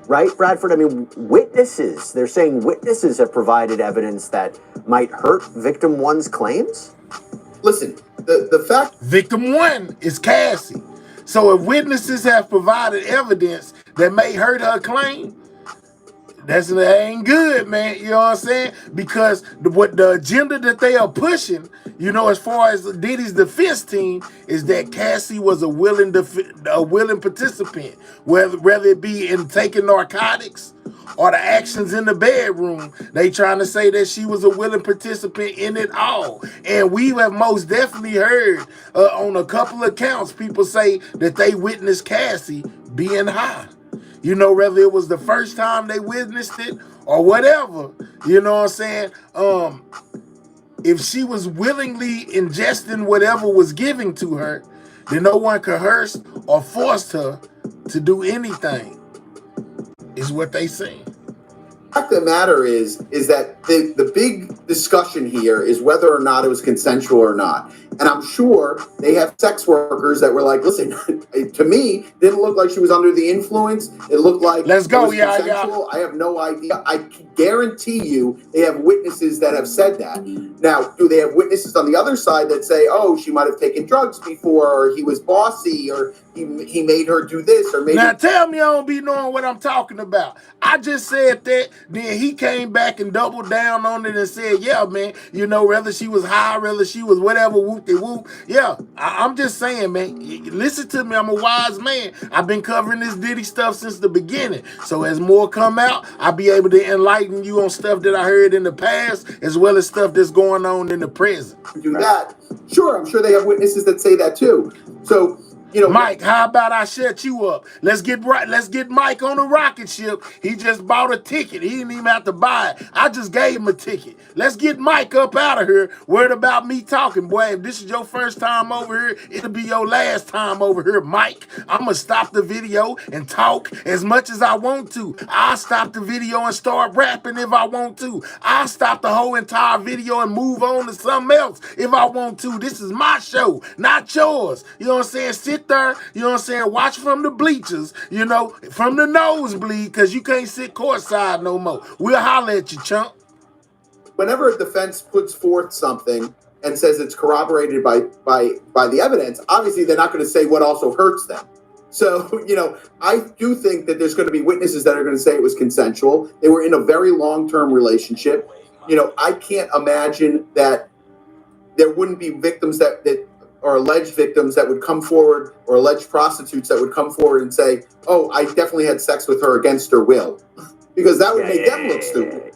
Right, Bradford? I mean, witnesses, they're saying witnesses have provided evidence that might hurt victim one's claims? Listen, the fact... Victim one is Cassie. So if witnesses have provided evidence that may hurt her claim, that ain't good, man. You know what I'm saying? Because what the agenda that they are pushing, as far as Diddy's defense team, is that Cassie was a willing participant, whether it be in taking narcotics or the actions in the bedroom. They trying to say that she was a willing participant in it all. And we have most definitely heard on a couple of accounts people say that they witnessed Cassie being high. Whether it was the first time they witnessed it or whatever, you know what I'm saying? If she was willingly ingesting whatever was given to her, then no one coerced or forced her to do anything, is what they say. The fact of the matter is that the big discussion here is whether or not it was consensual or not. And I'm sure they have sex workers that were like, listen, to me, it didn't look like she was under the influence. It looked like Let's go, it was consensual. I have no idea. I guarantee you they have witnesses that have said that. Now, do they have witnesses on the other side that say, oh, she might have taken drugs before, or he was bossy, or he made her do this, or maybe... Now tell me I don't be knowing what I'm talking about. I just said that, then he came back and doubled down on it and said, yeah, man, whether she was high, whether she was whatever, whoop-de-whoop. Yeah, I'm just saying, man, listen to me, I'm a wise man. I've been covering this Diddy stuff since the beginning. So as more come out, I'll be able to enlighten you on stuff that I heard in the past, as well as stuff that's going on in the present. Do that. Sure, I'm sure they have witnesses that say that too. So, Mike, how about I shut you up? Let's get Mike on a rocket ship. He just bought a ticket. He didn't even have to buy it. I just gave him a ticket. Let's get Mike up out of here. Worried about me talking, boy. If this is your first time over here, it'll be your last time over here, Mike. I'm gonna stop the video and talk as much as I want to. I'll stop the video and start rapping if I want to. I'll stop the whole entire video and move on to something else if I want to. This is my show, not yours. You know what I'm saying? Sit there, you know what I'm saying, watch from the bleachers, from the nosebleed, because you can't sit courtside no more. We'll holler at you, chump. Whenever a defense puts forth something and says it's corroborated by the evidence, obviously they're not going to say what also hurts them. So, I do think that there's going to be witnesses that are going to say it was consensual. They were in a very long-term relationship. I can't imagine that there wouldn't be victims that or alleged victims that would come forward, or alleged prostitutes that would come forward and say, oh, I definitely had sex with her against her will, because that would make them look stupid.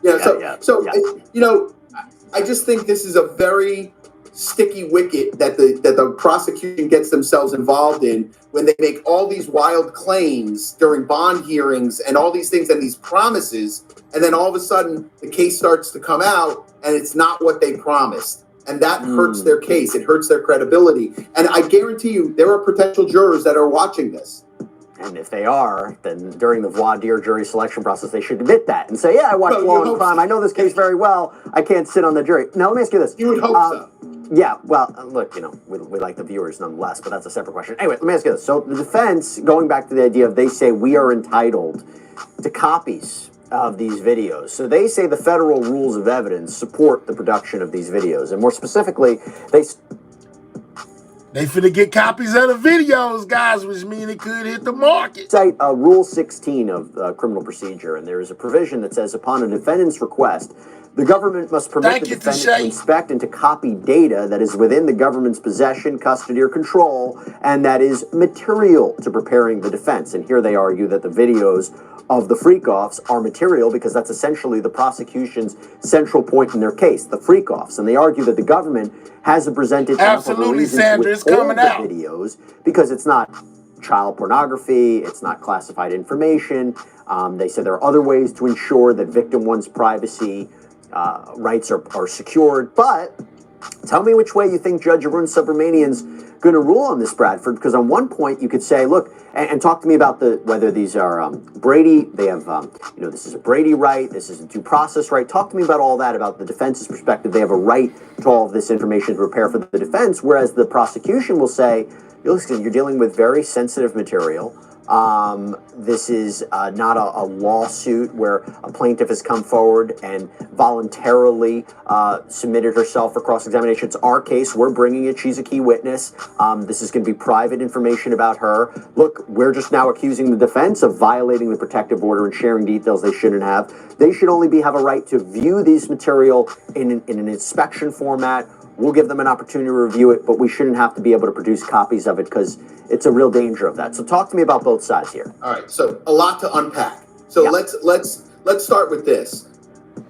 I just think this is a very sticky wicket that the prosecution gets themselves involved in when they make all these wild claims during bond hearings and all these things and these promises, and then all of a sudden the case starts to come out and it's not what they promised. And that hurts their case. It hurts their credibility. And I guarantee you, there are potential jurors that are watching this. And if they are, then during the voir dire jury selection process, they should admit that and say, yeah, I watched Law and Crime. I know this case very well. I can't sit on the jury. Now, let me ask you this. You would hope so. Yeah, well, look, you know, we like the viewers nonetheless, but that's a separate question. Anyway, let me ask you this. So the defense, going back to the idea of they say we are entitled to copies of these videos. So they say the federal rules of evidence support the production of these videos. And more specifically, they finna get copies of the videos, guys, which means it could hit the market. Cite Rule 16 of criminal procedure, and there is a provision that says upon a defendant's request, the government must permit the defendant to inspect and to copy data that is within the government's possession, custody, or control, and that is material to preparing the defense. And here they argue that the videos of the freak-offs are material because that's essentially the prosecution's central point in their case, the freak-offs. And they argue that the government hasn't presented enough of a reason to withhold the videos because it's not child pornography, it's not classified information. They say there are other ways to ensure that victim one's privacy rights are secured. But tell me which way you think Judge Arun Subramanian's going to rule on this, Bradford, because on one point you could say, look, and talk to me about whether these are Brady, they have, this is a Brady right, this is a due process right. Talk to me about all that, about the defense's perspective. They have a right to all of this information to prepare for the defense, whereas the prosecution will say, listen, you're dealing with very sensitive material. This is not a lawsuit where a plaintiff has come forward and voluntarily submitted herself for cross-examination. It's our case. We're bringing it. She's a key witness. This is going to be private information about her. Look, we're just now accusing the defense of violating the protective order and sharing details they shouldn't have. They should only have a right to view these material in an inspection format. We'll give them an opportunity to review it, but we shouldn't have to be able to produce copies of it because it's a real danger of that. So talk to me about both sides here. All right, so a lot to unpack. So let's start with this.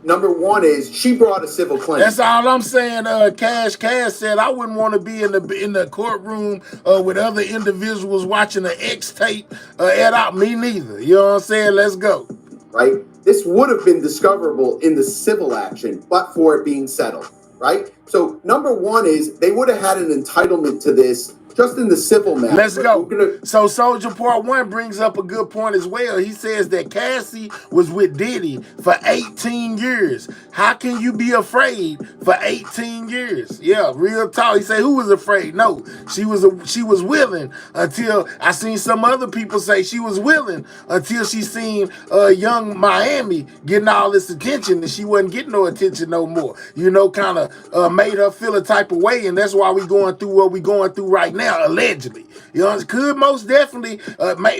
Number one is she brought a civil claim. That's all I'm saying. Cash said I wouldn't want to be in the courtroom with other individuals watching the X tape out. Me neither. You know what I'm saying? Let's go. Right. This would have been discoverable in the civil action, but for it being settled. Right. So number one is they would have had an entitlement to this just in the civil matter. Let's go. So Soldier Part 1 brings up a good point as well. He says that Cassie was with Diddy for 18 years. How can you be afraid for 18 years? Yeah, real talk. He said, who was afraid? No, she was willing until I seen some other people say she was willing until she seen young Miami getting all this attention and she wasn't getting no attention no more. You know, kind of made her feel a type of way, and that's why we going through what we going through right now. Allegedly, you know, it could most definitely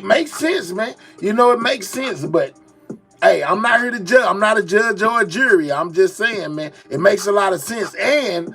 make sense, man. You know, it makes sense, but hey, I'm not here to judge. I'm not a judge or a jury. I'm just saying, man, it makes a lot of sense. And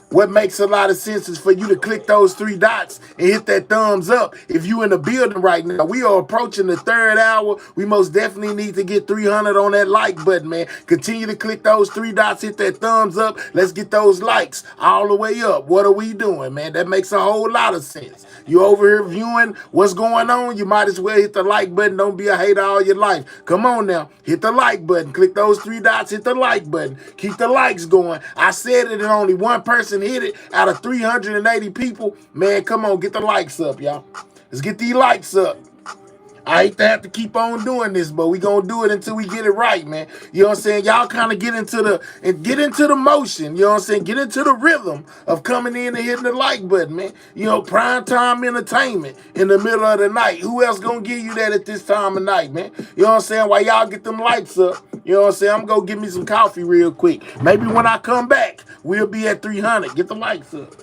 what makes a lot of sense is for you to click those 3 dots and hit that thumbs up. If you in the building right now, we are approaching the 3rd hour. We most definitely need to get 300 on that like button, man. Continue to click those 3 dots, hit that thumbs up. Let's get those likes all the way up. What are we doing, man? That makes a whole lot of sense. You over here viewing what's going on, you might as well hit the like button. Don't be a hater all your life. Come on now, hit the like button. Click those 3 dots, hit the like button. Keep the likes going. I said it and only one person hit it out of 380 people. Man, come on, get the likes up, y'all. Let's get these likes up. I hate to have to keep on doing this, but we gonna do it until we get it right, man. You know what I'm saying? Y'all kind of get into the motion, you know what I'm saying? Get into the rhythm of coming in and hitting the like button, man. You know, prime time entertainment in the middle of the night. Who else gonna give you that at this time of night, man? You know what I'm saying? While y'all get them likes up, you know what I'm saying? I'm gonna give me some coffee real quick. Maybe when I come back, we'll be at 300. Get the likes up.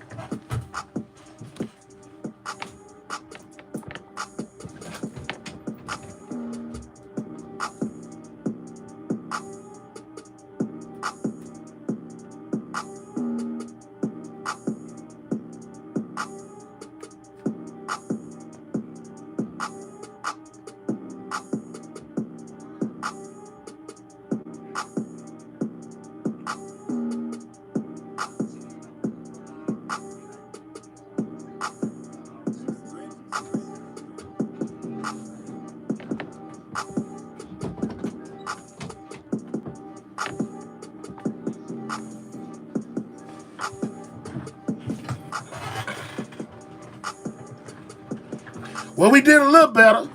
Well, we did a little better.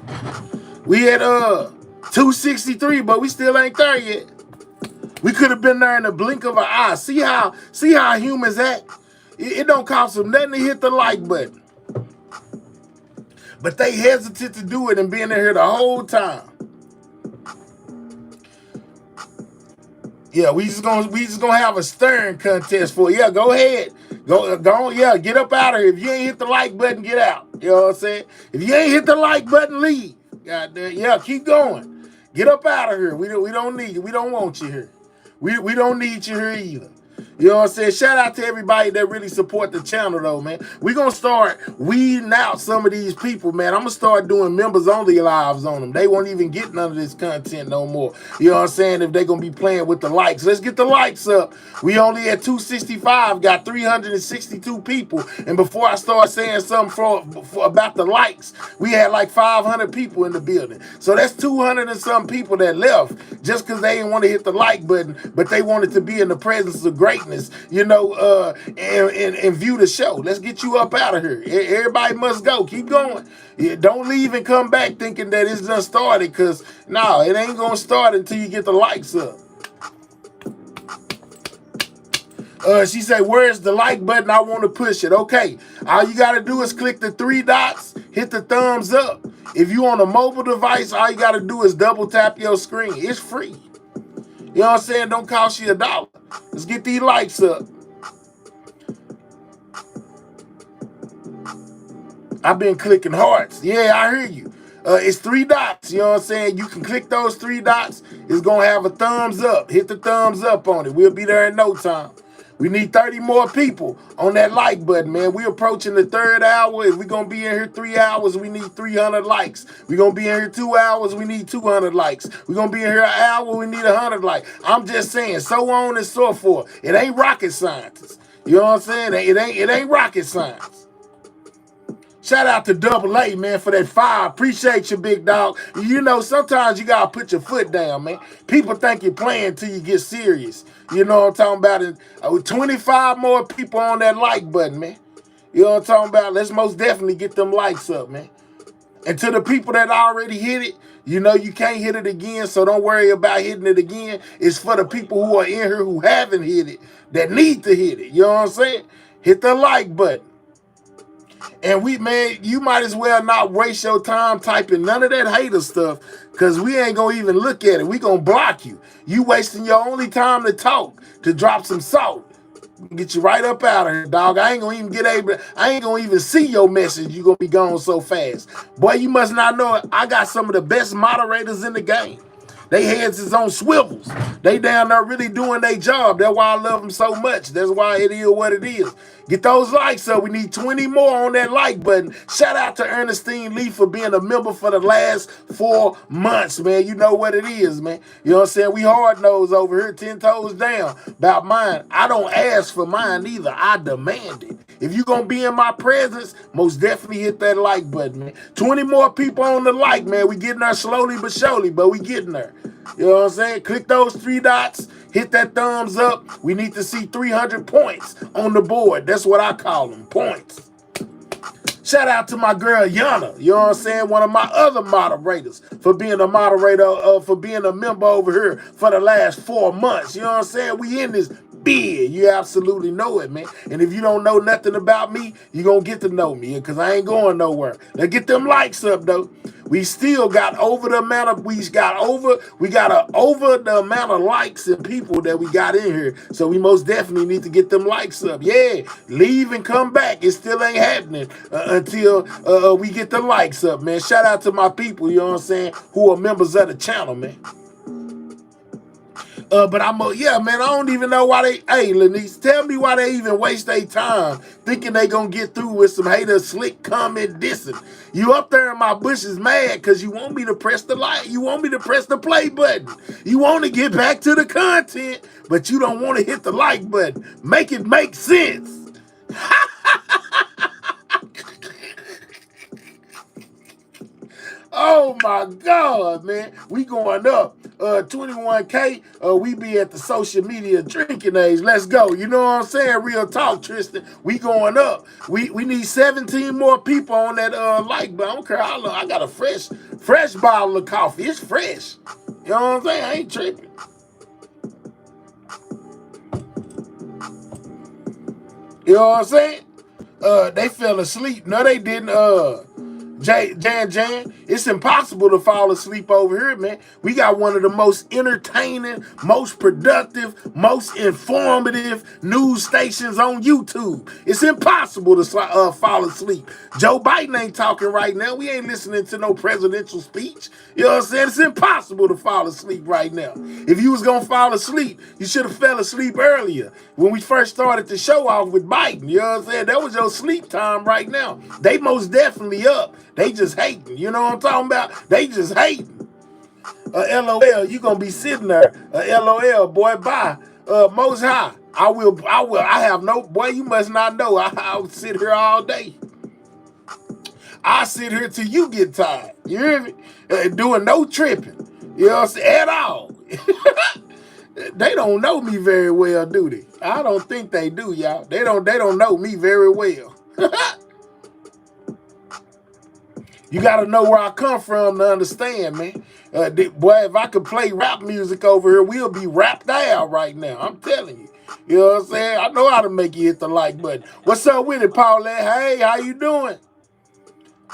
We had 263, but we still ain't there yet. We could have been there in the blink of an eye. See how humans act? It don't cost them nothing to hit the like button. But they hesitant to do it and being in here the whole time. Yeah, we just gonna have a stirring contest for it. Yeah, go ahead. Go on, yeah, get up out of here. If you ain't hit the like button, get out. You know what I'm saying? If you ain't hit the like button, leave. Goddamn, yeah, keep going. Get up out of here. We don't need you. We don't want you here. We don't need you here either. You know what I'm saying? Shout out to everybody that really support the channel, though, man. We're going to start weeding out some of these people, man. I'm going to start doing members-only lives on them. They won't even get none of this content no more. You know what I'm saying? If they're going to be playing with the likes. Let's get the likes up. We only at 265, got 362 people. And before I start saying something about the likes, we had like 500 people in the building. So that's 200 and some people that left just because they didn't want to hit the like button, but they wanted to be in the presence of greatness, you know, and view the show. Let's get you up out of here. Everybody must go. Keep going. Don't leave and come back thinking that it's done started, because no, it ain't gonna start until you get the likes up. She said, where's the like button? I want to push it. Okay, all you got to do is click the 3 dots, hit the thumbs up. If you on a mobile device, all you got to do is double tap your screen. It's free. You know what I'm saying? Don't cost you $1. Let's get these likes up. I've been clicking hearts. Yeah, I hear you. It's 3 dots. You know what I'm saying? You can click those 3 dots. It's going to have a thumbs up. Hit the thumbs up on it. We'll be there in no time. We need 30 more people on that like button, man. We're approaching the 3rd hour. If we're going to be in here 3 hours, we need 300 likes. We're going to be in here 2 hours, we need 200 likes. We're going to be in here an hour, we need 100 likes. I'm just saying, so on and so forth. It ain't rocket science. You know what I'm saying? It ain't rocket science. Shout out to Double A, man, for that fire. Appreciate you, big dog. You know, sometimes you got to put your foot down, man. People think you're playing till you get serious. You know what I'm talking about? 25 more people on that like button, man. You know what I'm talking about? Let's most definitely get them likes up, man. And to the people that already hit it, you know you can't hit it again, so don't worry about hitting it again. It's for the people who are in here who haven't hit it, that need to hit it. You know what I'm saying? Hit the like button. And man, you might as well not waste your time typing none of that hater stuff, because we ain't going to even look at it. We going to block you. You wasting your only time to talk, to drop some salt. Get you right up out of here, dog. I ain't going to even see your message. You going to be gone so fast. Boy, you must not know it. I got some of the best moderators in the game. They heads is on swivels. They down there really doing their job. That's why I love them so much. That's why it is what it is. Get those likes up. We need 20 more on that like button. Shout out to Ernestine Lee for being a member for the last 4 months, man. You know what it is, man. You know what I'm saying? We hard-nosed over here, 10 toes down about mine. I don't ask for mine either. I demand it. If you're going to be in my presence, most definitely hit that like button, man. 20 more people on the like, man. We getting there slowly but surely, but we getting there. You know what I'm saying? Click those 3 dots. Hit that thumbs up. We need to see 300 points on the board. That's what I call them, points. Shout out to my girl, Yana. You know what I'm saying? One of my other moderators for being a moderator, for being a member over here for the last 4 months. You know what I'm saying? We in this big. You absolutely know it, man. And if you don't know nothing about me, you're going to get to know me, because I ain't going nowhere. Now get them likes up, though. We still got over the amount of, we got over the amount of likes and people that we got in here. So we most definitely need to get them likes up. Yeah, leave and come back. It still ain't happening until we get the likes up, man. Shout out to my people, you know what I'm saying, who are members of the channel, man. But yeah, man, I don't even know why hey, Lanice, tell me why they even waste their time thinking they gonna get through with some hater slick comment dissing. You up there in my bushes mad because you want me to press the like, you want me to press the play button. You want to get back to the content, but you don't want to hit the like button. Make it make sense. Oh my God, man. We going up. 21K, we be at the social media drinking age. Let's go. You know what I'm saying? Real talk, Tristan. We going up. We need 17 more people on that like, but I don't care how long. I got a fresh bottle of coffee. It's fresh. You know what I'm saying? I ain't tripping. You know what I'm saying? They fell asleep. No, they didn't. Jan, it's impossible to fall asleep over here, man. We got one of the most entertaining, most productive, most informative news stations on YouTube. It's impossible to fall asleep. Joe Biden ain't talking right now. We ain't listening to no presidential speech. You know what I'm saying? It's impossible to fall asleep right now. If you was going to fall asleep, you should have fell asleep earlier. When we first started the show off with Biden, you know what I'm saying? That was your sleep time right now. They most definitely up. They just hating. You know what I'm talking about? They just hating. LOL, you gonna be sitting there. LOL, boy, bye. Most High, I have no, boy, you must not know. I'll sit here all day. I sit here till you get tired. You hear me? Doing no tripping. You know what I'm saying? At all. They don't know me very well, do they? I don't think they do, y'all. They don't know me very well. You got to know where I come from to understand, man. Boy, if I could play rap music over here, we'll be rapped out right now. I'm telling you. You know what I'm saying? I know how to make you hit the like button. What's up with it, Paulette? Hey, how you doing?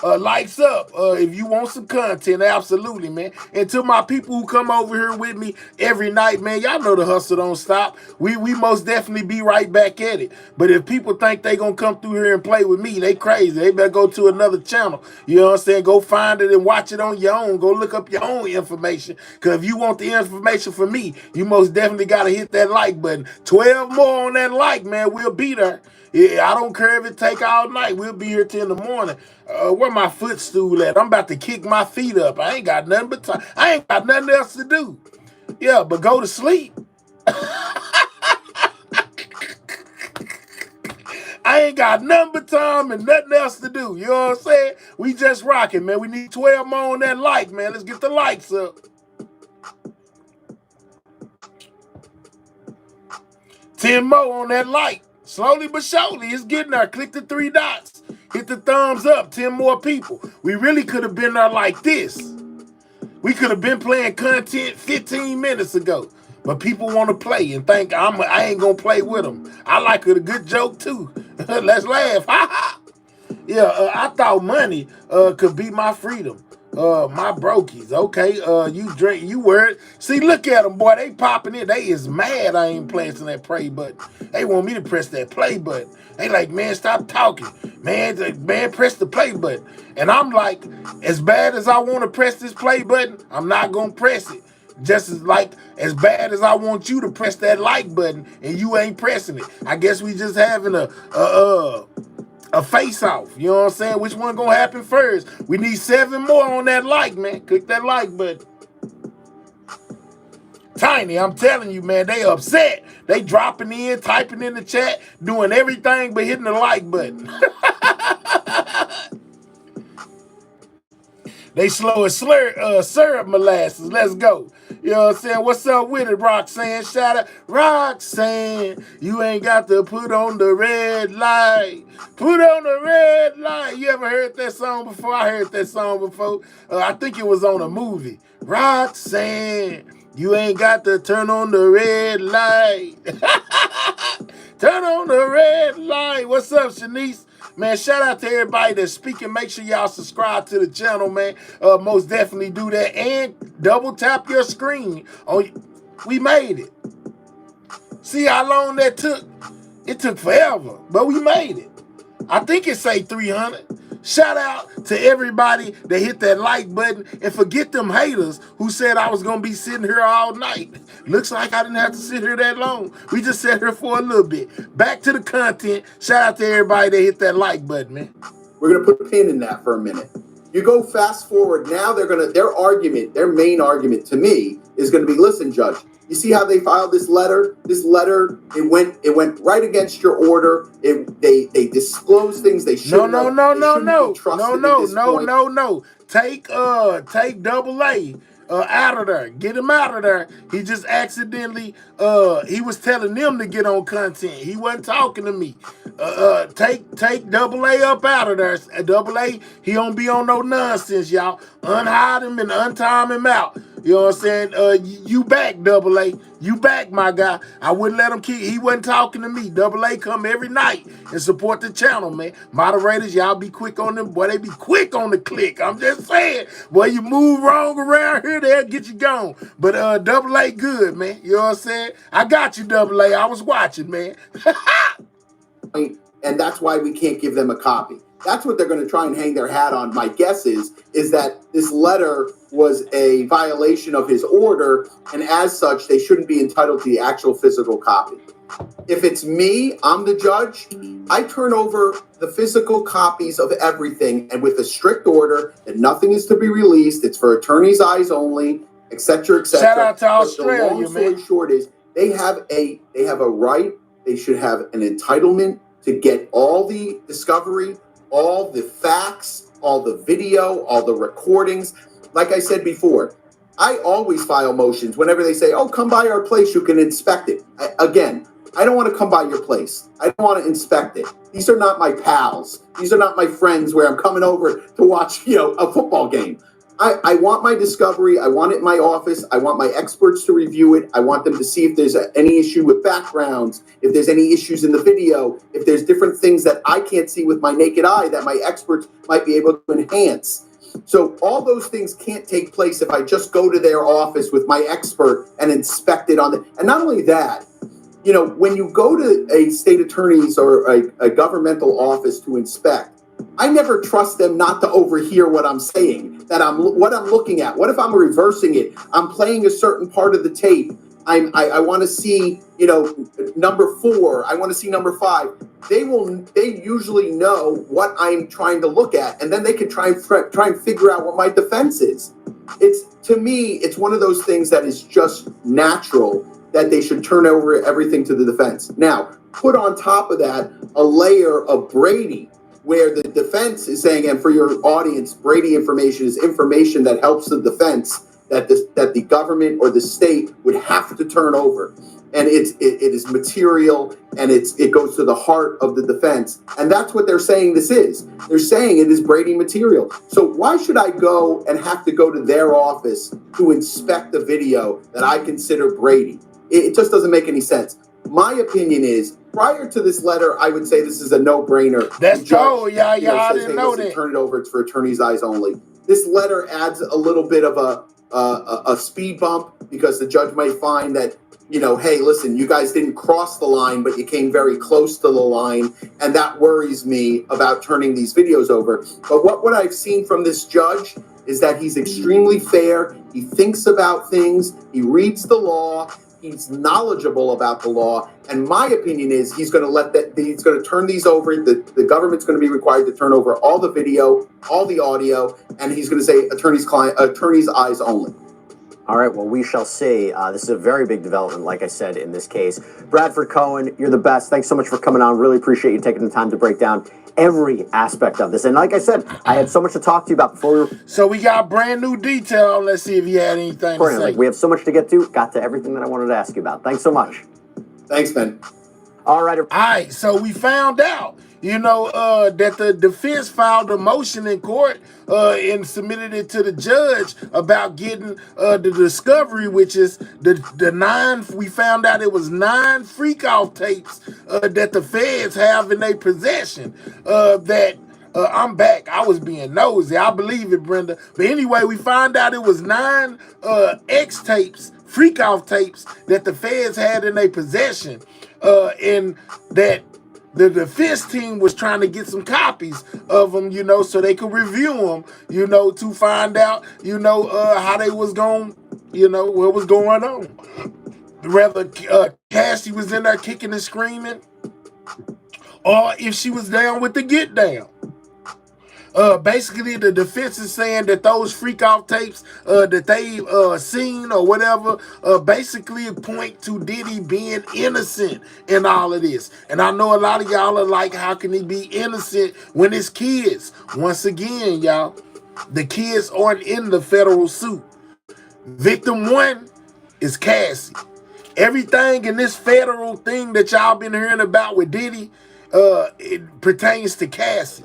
Likes up if you want some content, absolutely, man. And to my people who come over here with me every night, man, y'all know the hustle don't stop. We most definitely be right back at it. But if people think they gonna come through here and play with me, they crazy. They better go to another channel. You know what I'm saying? Go find it and watch it on your own. Go look up your own information. Because if you want the information from me, you most definitely got to hit that like button. 12 more on that like, man. We'll be there. Yeah, I don't care if it take all night. We'll be here till in the morning. Where my footstool at? I'm about to kick my feet up. I ain't got nothing but time. I ain't got nothing else to do. Yeah, but go to sleep. I ain't got nothing but time and nothing else to do. You know what I'm saying? We just rocking, man. We need 12 more on that like, man. Let's get the likes up. 10 more on that like. Slowly but surely, it's getting there. Click the 3 dots. Hit the thumbs up. 10 more people. We really could have been there like this. We could have been playing content 15 minutes ago. But people want to play and think I ain't going to play with them. I like it a good joke, too. Let's laugh. Ha ha. Yeah, I thought money could be my freedom. My brokies. Okay, you drink, you word. See, look at them, boy. They popping in. They is mad I ain't pressing that play button. They want me to press that play button. They like, man, stop talking. Man, press the play button. And I'm like, as bad as I want to press this play button, I'm not going to press it. Just as bad as I want you to press that like button and you ain't pressing it. I guess we just having a face-off. You know what I'm saying? Which one gonna happen first? We need 7 more on that like, man. Click that like button. Tiny, I'm telling you, man, they upset. They dropping in, typing in the chat, doing everything but hitting the like button. They slow as syrup molasses. Let's go. You know what I'm saying? What's up with it, Roxanne? Shout out. Roxanne, you ain't got to put on the red light. Put on the red light. You ever heard that song before? I heard that song before. I think it was on a movie. Roxanne, you ain't got to turn on the red light. Turn on the red light. What's up, Shanice? Man, shout out to everybody that's speaking. Make sure y'all subscribe to the channel, man. Most definitely do that. And double tap your screen. We made it. See how long that took? It took forever, but we made it. I think it say 300. Shout out to everybody that hit that like button, and forget them haters who said I was going to be sitting here all night. Looks like I didn't have to sit here that long. We just sat here for a little bit. Back to the content. Shout out to everybody that hit that like button, man. We're going to put a pin in that for a minute. You go fast forward now, their main argument to me is going to be, listen, Judge, you see how they filed this letter? This letter, it went right against your order. They disclosed things they shouldn't have. No. Take double A. out of there. Get him out of there. He just accidentally, he was telling them to get on content. He wasn't talking to me. Take Double A up out of there. Double A, he don't be on no nonsense, y'all. Unhide him and untime him out. You know what I'm saying? You back, Double A. You back, my guy. I wouldn't let him keep. He wasn't talking to me. Double A come every night and support the channel, man. Moderators, y'all be quick on them. Boy, they be quick on the click. I'm just saying. Boy, you move wrong around here, they'll get you gone. But Double A good, man. You know what I'm saying? I got you, Double A. I was watching, man. And that's why we can't give them a copy. That's what they're going to try and hang their hat on. My guess is that this letter was a violation of his order, and as such, they shouldn't be entitled to the actual physical copy. If it's me, I'm the judge, I turn over the physical copies of everything, and with a strict order that nothing is to be released, it's for attorney's eyes only, etc., etc. Shout out to Australia, the long story short is they have a right, they should have an entitlement to get all the discovery, all the facts, all the video, all the recordings. Like I said before, I always file motions whenever they say, oh, come by our place, you can inspect it. I don't want to come by your place. I don't want to inspect it. These are not my pals. These are not my friends where I'm coming over to watch, a football game. I want my discovery. I want it in my office. I want my experts to review it. I want them to see if there's any issue with backgrounds, if there's any issues in the video, if there's different things that I can't see with my naked eye that my experts might be able to enhance. So all those things can't take place if I just go to their office with my expert and inspect it on the. And not only that, when you go to a state attorney's or a governmental office to inspect, I never trust them not to overhear what I'm saying, what I'm looking at. What if I'm reversing it? I'm playing a certain part of the tape. I want to see, number 4. I want to see number 5. They usually know what I'm trying to look at, and then they can try and figure out what my defense is. To me, it's one of those things that is just natural that they should turn over everything to the defense. Now, put on top of that a layer of Brady, where the defense is saying, and for your audience, Brady information is information that helps the defense that the government or the state would have to turn over. And it is material, and it goes to the heart of the defense. And that's what they're saying this is. They're saying it is Brady material. So why should I go and have to go to their office to inspect the video that I consider Brady? It just doesn't make any sense. My opinion is, prior to this letter, I would say this is a no-brainer. That's cool, yeah, I didn't know that. Turn it over, it's for attorney's eyes only. This letter adds a little bit of a speed bump, because the judge might find that, hey, listen, you guys didn't cross the line, but you came very close to the line, and that worries me about turning these videos over. But what I've seen from this judge is that he's extremely fair. He thinks about things. He reads the law. He's knowledgeable about the law, and my opinion is he's going to turn these over. The government's going to be required to turn over all the video, all the audio, and he's going to say attorney's eyes only. All right, well, we shall see. This is a very big development, like I said, in this case. Bradford Cohen, you're the best. Thanks so much for coming on. Really appreciate you taking the time to break down every aspect of this. And like I said, I had so much to talk to you about before. So we got brand new detail. Let's see if you had anything to say. We have so much to get to. Got to everything that I wanted to ask you about. Thanks so much. Thanks, man. All right. So we found out, that the defense filed a motion in court and submitted it to the judge about getting the discovery, which is the 9. We found out it was 9 freak-off tapes that the feds have in their possession. I'm back. I was being nosy. I believe it, Brenda. But anyway, we found out it was 9 X tapes, freak-off tapes that the feds had in their possession, and that the defense team was trying to get some copies of them, so they could review them, to find out, how they was going, what was going on. Whether Cassie was in there kicking and screaming, or if she was down with the get down. Basically, the defense is saying that those freak-off tapes that they've seen or whatever basically point to Diddy being innocent in all of this. And I know a lot of y'all are like, how can he be innocent when it's kids? Once again, y'all, the kids aren't in the federal suit. Victim 1 is Cassie. Everything in this federal thing that y'all been hearing about with Diddy, it pertains to Cassie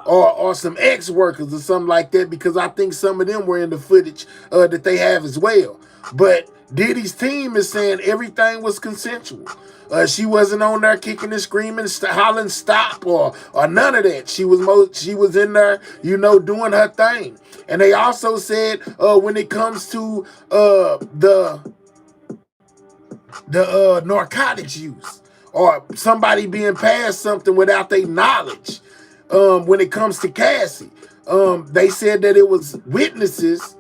or some ex-workers or something like that, because I think some of them were in the footage that they have as well. But Diddy's team is saying everything was consensual. She wasn't on there kicking and screaming, hollering stop or none of that. She was in there, you know, doing her thing. And they also said when it comes to the narcotics use or somebody being passed something without their knowledge, when it comes to Cassie, they said that it was witnesses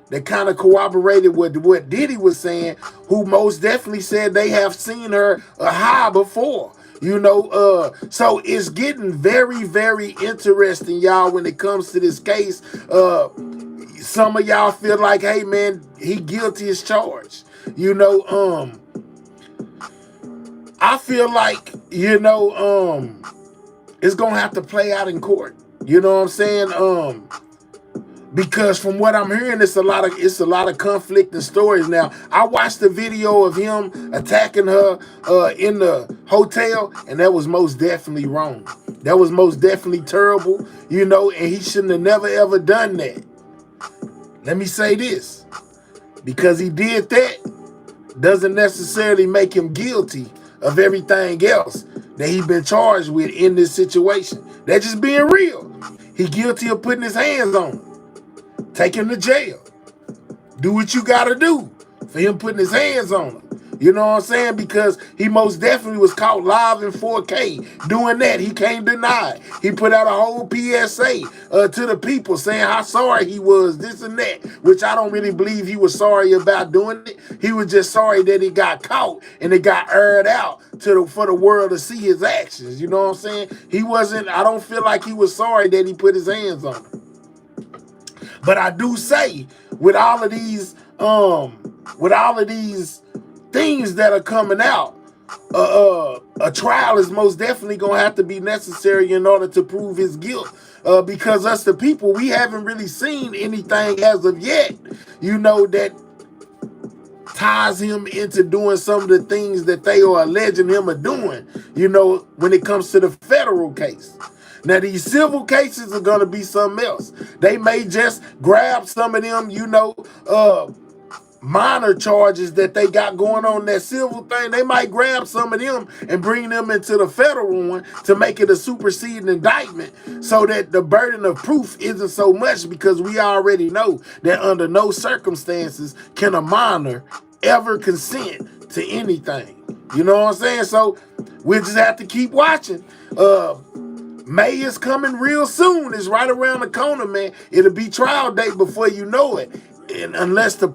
that kind of corroborated what Diddy was saying, who most definitely said they have seen her high before. You know, so it's getting very, very interesting, y'all, when it comes to this case. Some of y'all feel like, hey, man, he guilty as charged. You know, I feel like, you know, it's going to have to play out in court. You know what I'm saying? Because from what I'm hearing, it's a lot of conflicting stories. Now, I watched the video of him attacking her in the hotel, and that was most definitely wrong. That was most definitely terrible, you know, and he shouldn't have never ever done that. Let me say this. Because he did that doesn't necessarily make him guilty of everything else that he's been charged with in this situation. That's just being real. He guilty of putting his hands on him. Take him to jail. Do what you gotta do for him putting his hands on him. You know what I'm saying? Because he most definitely was caught live in 4K doing that. He can't deny it. He put out a whole PSA to the people saying how sorry he was, this and that, which I don't really believe he was sorry about doing it. He was just sorry that he got caught and it got aired out for the world to see his actions. You know what I'm saying? I don't feel like he was sorry that he put his hands on him. But I do say, with all of these things that are coming out, a trial is most definitely gonna have to be necessary in order to prove his guilt. Because us, the people, we haven't really seen anything as of yet, you know, that ties him into doing some of the things that they are alleging him of doing, you know, when it comes to the federal case. Now, these civil cases are going to be something else. They may just grab some of them, you know, minor charges that they got going on that civil thing. They might grab some of them and bring them into the federal one to make it a superseding indictment so that the burden of proof isn't so much, because we already know that under no circumstances can a minor ever consent to anything. You know what I'm saying? So we'll just have to keep watching. May is coming real soon. It's right around the corner, man. It'll be trial date before you know it. And unless the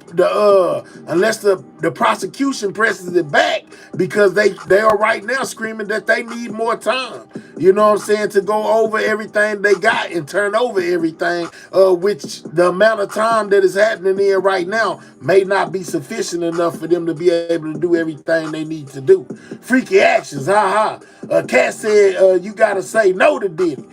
prosecution presses it back, because they are right now screaming that they need more time. You know what I'm saying? To go over everything they got and turn over everything, which the amount of time that is happening in right now may not be sufficient enough for them to be able to do everything they need to do. Freaky actions, Cat said you gotta say no to Diddy.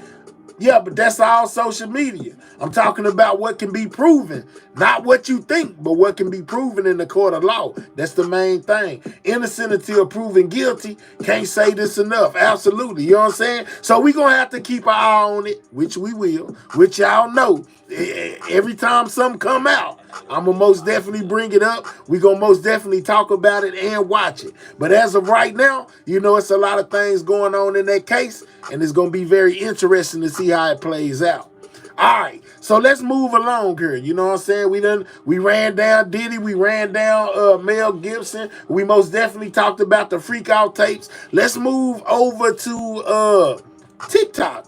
Yeah, but that's all social media. I'm talking about what can be proven. Not what you think, but what can be proven in the court of law. That's the main thing. Innocent until proven guilty. Can't say this enough. Absolutely. You know what I'm saying? So we're going to have to keep an eye on it, which we will, which y'all know. Every time something come out, I'm going to most definitely bring it up. We're going to most definitely talk about it and watch it. But as of right now, you know, it's a lot of things going on in that case, and it's going to be very interesting to see how it plays out. All right, so let's move along here. You know what I'm saying? We ran down Diddy, we ran down Mel Gibson. We most definitely talked about the freakoff tapes. Let's move over to TikTok.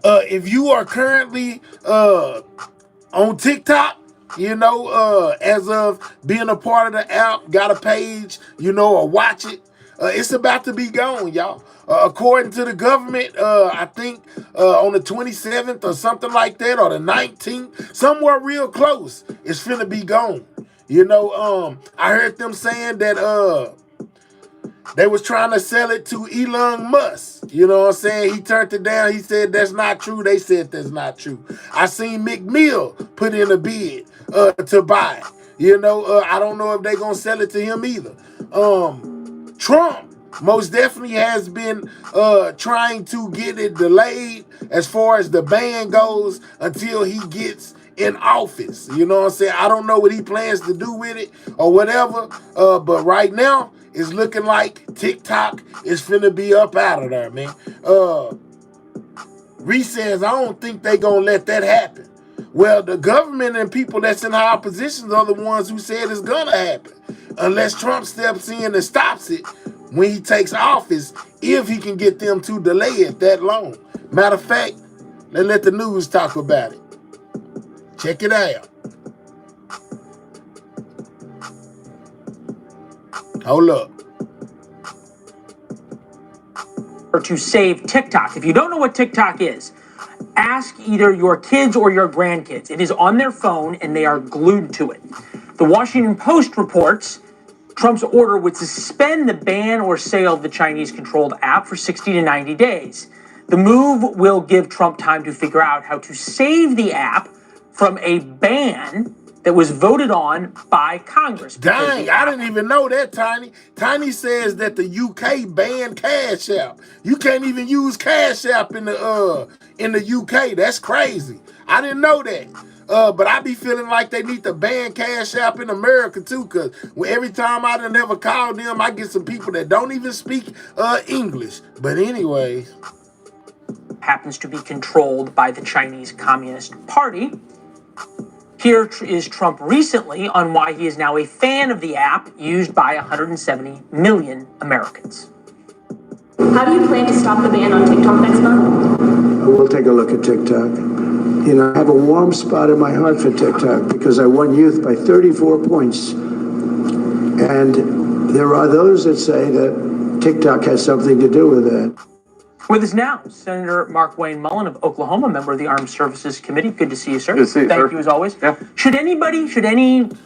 If you are currently on TikTok, you know, as of being a part of the app, got a page, you know, or watch it, it's about to be gone, y'all. According to the government, I think on the 27th or something like that, or the 19th, somewhere real close, it's finna be gone. You know, I heard them saying that They was trying to sell it to Elon Musk. You know what I'm saying? He turned it down. He said that's not true. They said that's not true. I seen McMill put in a bid to buy it. You know, I don't know if they gonna sell it to him either. Trump most definitely has been trying to get it delayed as far as the ban goes until he gets in office. You know what I'm saying? I don't know what he plans to do with it or whatever, but right now it's looking like TikTok is finna be up out of there, man. Reese says, I don't think they gonna let that happen. Well, the government and people that's in high positions are the ones who said it's gonna happen. Unless Trump steps in and stops it when he takes office, if he can get them to delay it that long. Matter of fact, let the news talk about it. Check it out. Hold up. Or to save TikTok. If you don't know what TikTok is, ask either your kids or your grandkids. It is on their phone and they are glued to it. The Washington Post reports Trump's order would suspend the ban or sale of the Chinese-controlled app for 60 to 90 days. The move will give Trump time to figure out how to save the app from a ban that was voted on by Congress. Dang, I didn't even know that, Tiny. Tiny says that the UK banned Cash App. You can't even use Cash App in the UK. That's crazy. I didn't know that. But I be feeling like they need to ban Cash App in America too, because every time I done ever called them, I get some people that don't even speak English. But anyways. Happens to be controlled by the Chinese Communist Party. Here is Trump recently on why he is now a fan of the app used by 170 million Americans. How do you plan to stop the ban on TikTok next month? We'll take a look at TikTok. You know, I have a warm spot in my heart for TikTok because I won youth by 34 points. And there are those that say that TikTok has something to do with that. With us now, Senator Mark Wayne Mullen of Oklahoma, member of the Armed Services Committee. Good to see you, sir. Good to see you, Thank sir. you as always. Yeah.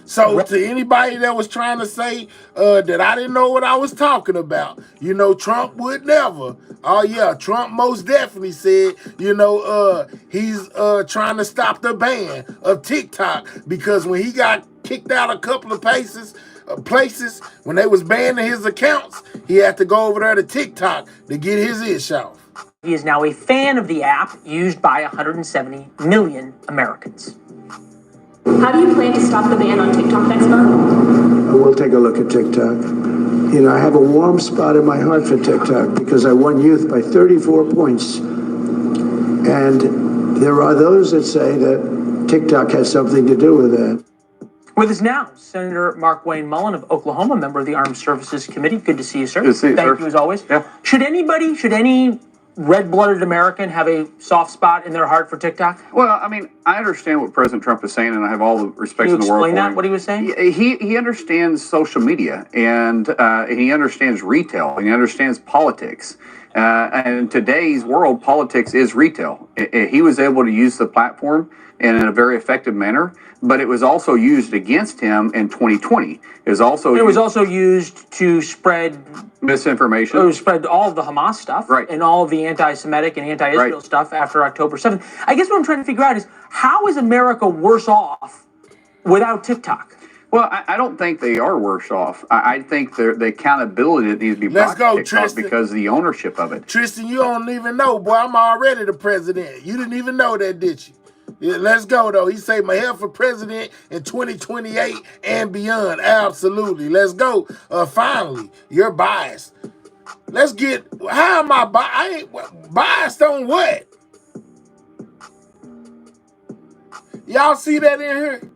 So to anybody that was trying to say that I didn't know what I was talking about, you know, Trump would never. Oh yeah, Trump most definitely said, you know, he's trying to stop the ban of TikTok because when he got kicked out a couple of places when they was banning his accounts, he had to go over there to TikTok to get his ish off. He is now a fan of the app used by 170 million Americans. How do you plan to stop the ban on TikTok next month? We'll take a look at TikTok. You know, I have a warm spot in my heart for TikTok because I won youth by 34 points. And there are those that say that TikTok has something to do with that. With us now, Senator Mark Wayne Mullen of Oklahoma, member of the Armed Services Committee. Good to see you, sir. Good to see you, Thank sir. you as always. Yeah. Should any red-blooded American have a soft spot in their heart for TikTok? Well, I mean, I understand what President Trump is saying, and I have all the respect in the world for him. Can you explain that, what he was saying? He understands social media, and he understands retail, and he understands politics. And in today's world, politics is retail. He was able to use the platform in a very effective manner, but it was also used against him in 2020. It was also used to spread misinformation. To spread all of the Hamas stuff, right, and all of the anti-Semitic and anti-Israel stuff after October 7th. I guess what I'm trying to figure out is, how is America worse off without TikTok? Well, I don't think they are worse off. I think the accountability that needs to be brought to TikTok Tristan. because of the ownership of it. Tristan, you don't even know, boy. I'm already the president. You didn't even know that, did you? Yeah, let's go, though. He said, my help for president in 2028 and beyond. Absolutely. Let's go. Finally, you're biased. Let's get, how am I biased? I ain't biased on what? Y'all see that in here?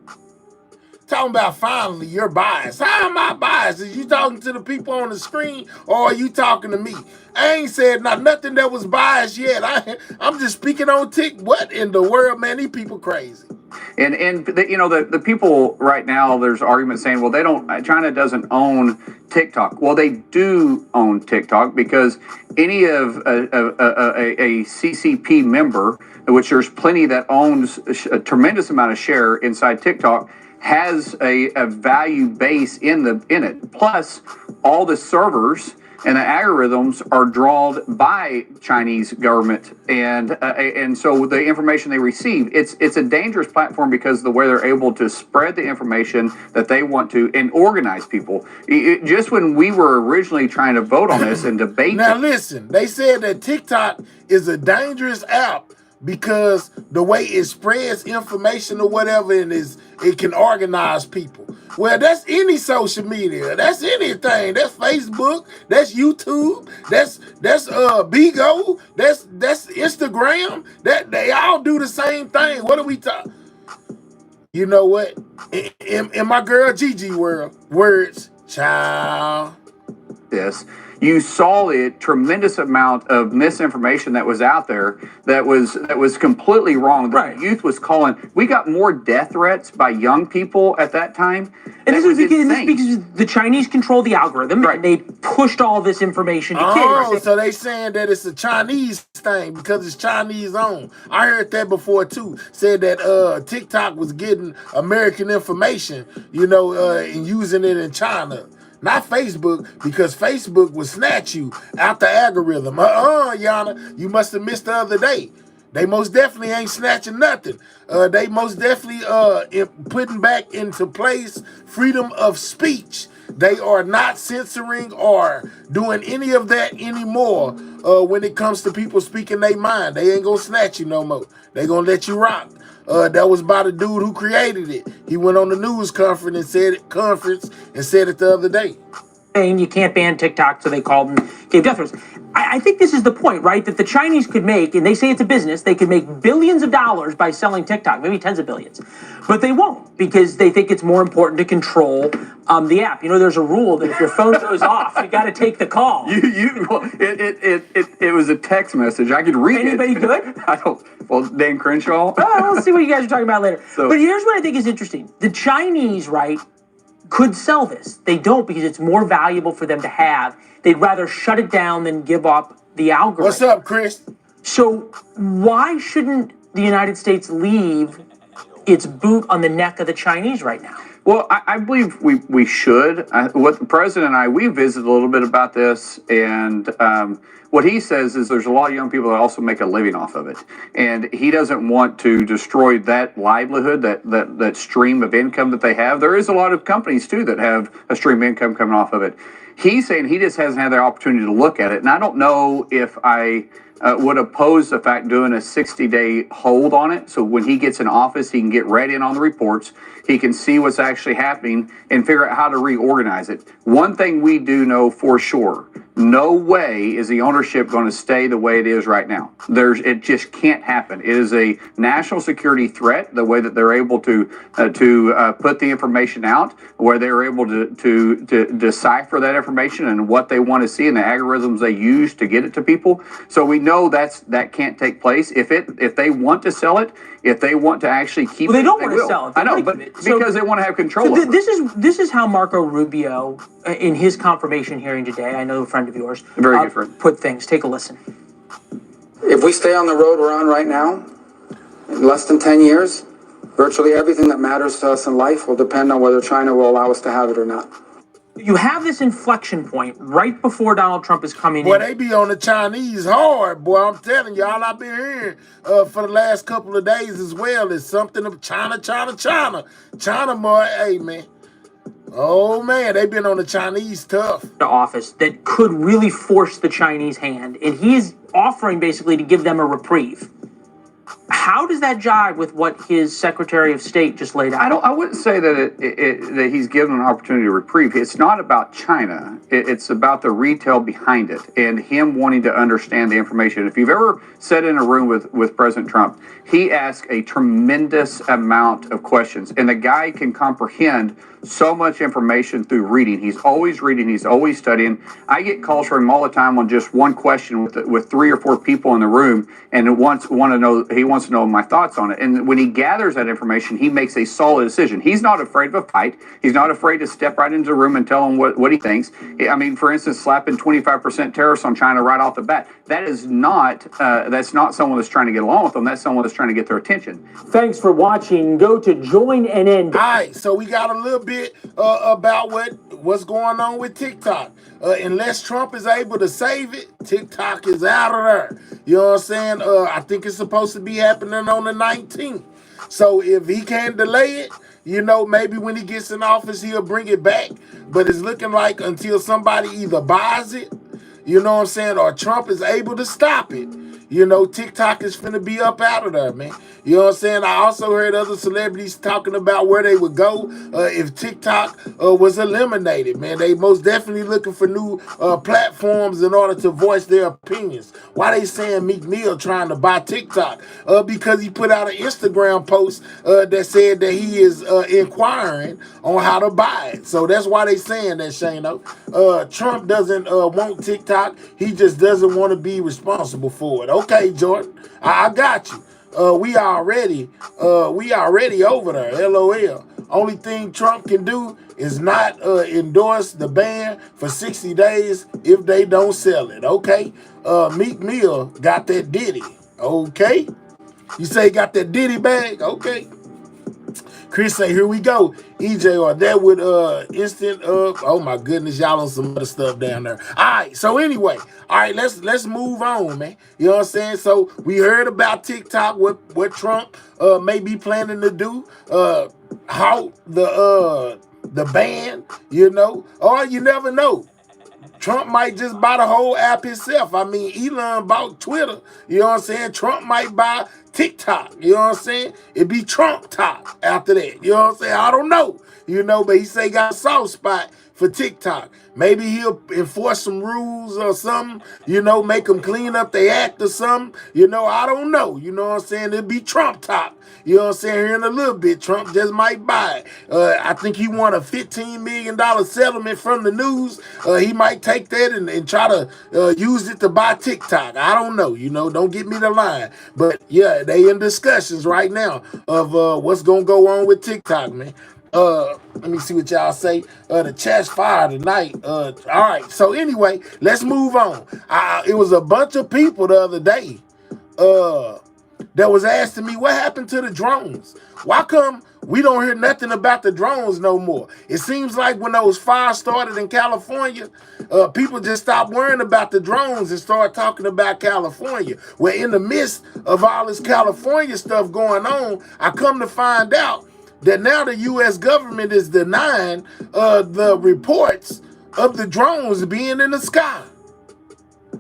Talking about finally, you're biased. How am I biased? Is you talking to the people on the screen or are you talking to me? I ain't said nothing that was biased yet. I'm just speaking on What in the world, man? These people crazy. And the people right now, there's arguments saying, well, China doesn't own TikTok. Well, they do own TikTok because any of a CCP member, which there's plenty that owns a tremendous amount of share inside TikTok, has a value base in it. Plus, all the servers and the algorithms are drawn by Chinese government, and so the information they receive, it's a dangerous platform because of the way they're able to spread the information that they want to and organize people. Just when we were originally trying to vote on this and debate. Now listen, they said that TikTok is a dangerous app because the way it spreads information or whatever, and it can organize people. Well, that's any social media. That's anything. That's Facebook. That's YouTube. That's Bigo. That's Instagram. That they all do the same thing. What are we talking? You know what? In my girl Gigi words, child. This. You saw a tremendous amount of misinformation that was out there that was completely wrong. The youth was calling. We got more death threats by young people at that time. And this is because the Chinese control the algorithm, and they pushed all this information to kids. Oh, so they saying that it's a Chinese thing because it's Chinese owned. I heard that before too. Said that TikTok was getting American information, and using it in China. Not Facebook, because Facebook will snatch you out the algorithm. Yana, you must have missed the other day. They most definitely ain't snatching nothing. They most definitely putting back into place freedom of speech. They are not censoring or doing any of that anymore when it comes to people speaking their mind. They ain't gonna snatch you no more. They gonna let you rock. That was by the dude who created it. He went on the news conference and said it the other day. Saying you can't ban TikTok, so they called and gave death threats. I think this is the point, right? That the Chinese could make, and they say it's a business, they could make billions of dollars by selling TikTok, maybe tens of billions. But they won't, because they think it's more important to control the app. There's a rule that if your phone goes off, you got to take the call. It was a text message. I could read Anybody it. good? I don't. Well, Dan Crenshaw. Oh, we'll see what you guys are talking about later. But here's what I think is interesting. The Chinese, right, could sell this. They don't, because it's more valuable for them to have. They'd rather shut it down than give up the algorithm. What's up, Chris? So why shouldn't the United States leave its boot on the neck of the Chinese right now? Well, I believe we should. What the president and I, we visited a little bit about this, and what he says is there's a lot of young people that also make a living off of it, and he doesn't want to destroy that livelihood, that stream of income that they have. There is a lot of companies too that have a stream of income coming off of it. He's saying he just hasn't had the opportunity to look at it, and I don't know if I would oppose the fact doing a 60-day hold on it. So when he gets in office, he can get read in on the reports. He can see what's actually happening and figure out how to reorganize it. One thing we do know for sure, no way is the ownership going to stay the way it is right now. It just can't happen. It is a national security threat, the way that they're able to put the information out, where they're able to decipher that information and what they want to see and the algorithms they use to get it to people. So we know that can't take place. If they want to sell it, if they want to actually keep it, they don't want to sell it. I know, but because they want to have control of it. This is how Marco Rubio, in his confirmation hearing today, I know a friend of yours, very good friend, put things. Take a listen. If we stay on the road we're on right now, in less than 10 years, virtually everything that matters to us in life will depend on whether China will allow us to have it or not. You have this inflection point right before Donald Trump is coming in. Boy, they be on the Chinese hard, boy. I'm telling y'all, I've been hearing for the last couple of days as well. It's something of China. China, boy, hey, man. Oh, man, they've been on the Chinese tough. The office that could really force the Chinese hand. And he's offering basically to give them a reprieve. How does that jive with what his Secretary of State just laid out? I wouldn't say that that he's given an opportunity to reprieve. It's not about China. It's about the retail behind it and him wanting to understand the information. If you've ever sat in a room with President Trump, he asks a tremendous amount of questions, and the guy can comprehend so much information through reading. He's always reading. He's always studying. I get calls from him all the time on just one question with 3 or 4 people in the room, and he wants wants to know my thoughts on it. And when he gathers that information, he makes a solid decision. He's not afraid of a fight. He's not afraid to step right into the room and tell them what he thinks. I mean, for instance, slapping 25% tariffs on China right off the bat. That is not, that's not someone that's trying to get along with them. That's someone that's trying to get their attention. Thanks for watching. Go to join.nn. All right, so we got a little bit about what's going on with TikTok. Unless Trump is able to save it, TikTok is out of there. You know what I'm saying? I think it's supposed to be happening on the 19th. So if he can't delay it, you know, maybe when he gets in office, he'll bring it back. But it's looking like until somebody either buys it, you know what I'm saying, or Trump is able to stop it, you know, TikTok is finna be up out of there, man. You know what I'm saying? I also heard other celebrities talking about where they would go if TikTok was eliminated, man. They most definitely looking for new platforms in order to voice their opinions. Why they saying Meek Mill trying to buy TikTok? Because he put out an Instagram post that said that he is inquiring on how to buy it. So that's why they saying that, Shano. Trump doesn't want TikTok. He just doesn't want to be responsible for it. Okay, Jordan, I got you. We already over there. LOL. Only thing Trump can do is not endorse the ban for 60 days if they don't sell it. Okay. Meek Mill got that Diddy. Okay. You say he got that Diddy bag? Okay. Chris say, here we go. EJ, or that would instant oh my goodness, y'all on some other stuff down there. All right, so anyway, all right, let's move on, man. You know what I'm saying? So we heard about TikTok, what Trump may be planning to do, how the ban, you know, or you never know. Trump might just buy the whole app himself. I mean, Elon bought Twitter. You know what I'm saying? Trump might buy TikTok. You know what I'm saying? It'd be Trump talk after that. You know what I'm saying? I don't know. You know, but he say he got a soft spot for TikTok. Maybe he'll enforce some rules or something. You know, make them clean up their act or something. You know, I don't know. You know what I'm saying? It'd be Trump talk. You know what I'm saying? Here in a little bit, Trump just might buy it. I think he won a $15 million settlement from the news. He might take that and try to use it to buy TikTok. I don't know. You know, don't get me the line. But yeah, they in discussions right now of what's going to go on with TikTok, man. Let me see what y'all say. The chat's fire tonight. All right. So anyway, let's move on. It was a bunch of people the other day that was asking me what happened to the drones. Why come we don't hear nothing about the drones no more? It seems like when those fires started in California, people just stopped worrying about the drones and started talking about California. Well, in the midst of all this California stuff going on, I come to find out that now the U.S. government is denying the reports of the drones being in the sky.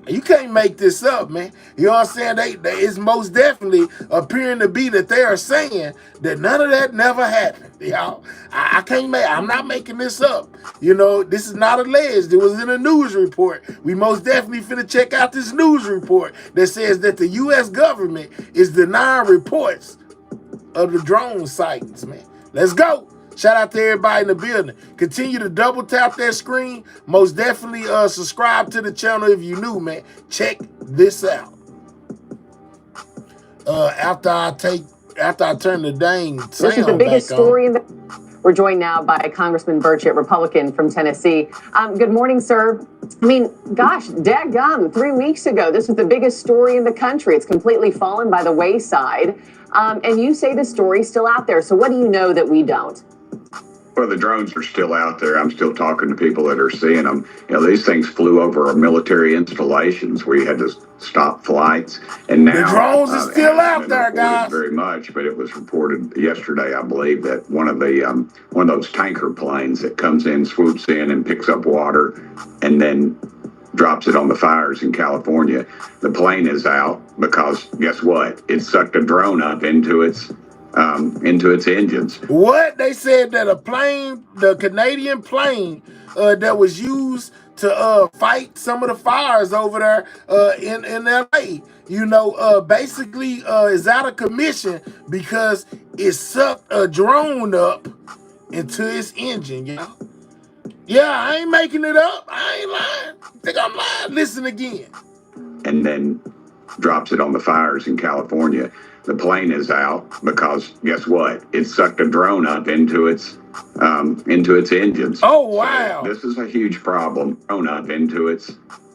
You can't make this up, man. You know what I'm saying? It's most definitely appearing to be that they are saying that none of that never happened, y'all. I'm not making this up. You know, this is not alleged. It was in a news report. We most definitely finna check out this news report that says that the U.S. government is denying reports of the drone sightings, man. Let's go. Shout out to everybody in the building. Continue to double tap that screen. Most definitely subscribe to the channel if you're new, man. Check this out. After I turn the dang sound This is the biggest back story on. in the... We're joined now by Congressman Burchett, Republican from Tennessee. Good morning, sir. I mean, gosh, dadgum, 3 weeks ago, this was the biggest story in the country. It's completely fallen by the wayside. And you say the story's still out there. So what do you know that we don't? Well, the drones are still out there. I'm still talking to people that are seeing them. You know, these things flew over our military installations where you had to stop flights. And now the drones are still out there, guys. Very much, but it was reported yesterday, I believe, that one of those tanker planes that comes in, swoops in, and picks up water, and then drops it on the fires in California. The plane is out because guess what? It sucked a drone up into its engines. What? They said that a plane, the Canadian plane that was used to fight some of the fires over there in LA, you know, basically is out of commission because it sucked a drone up into its engine, y'all. Yeah, I ain't making it up. I ain't lying. Think I'm lying? Listen again. And then drops it on the fires in California. the plane is out because guess what? It sucked a drone up into its engines. Oh wow! So this is a huge problem. Drone up into its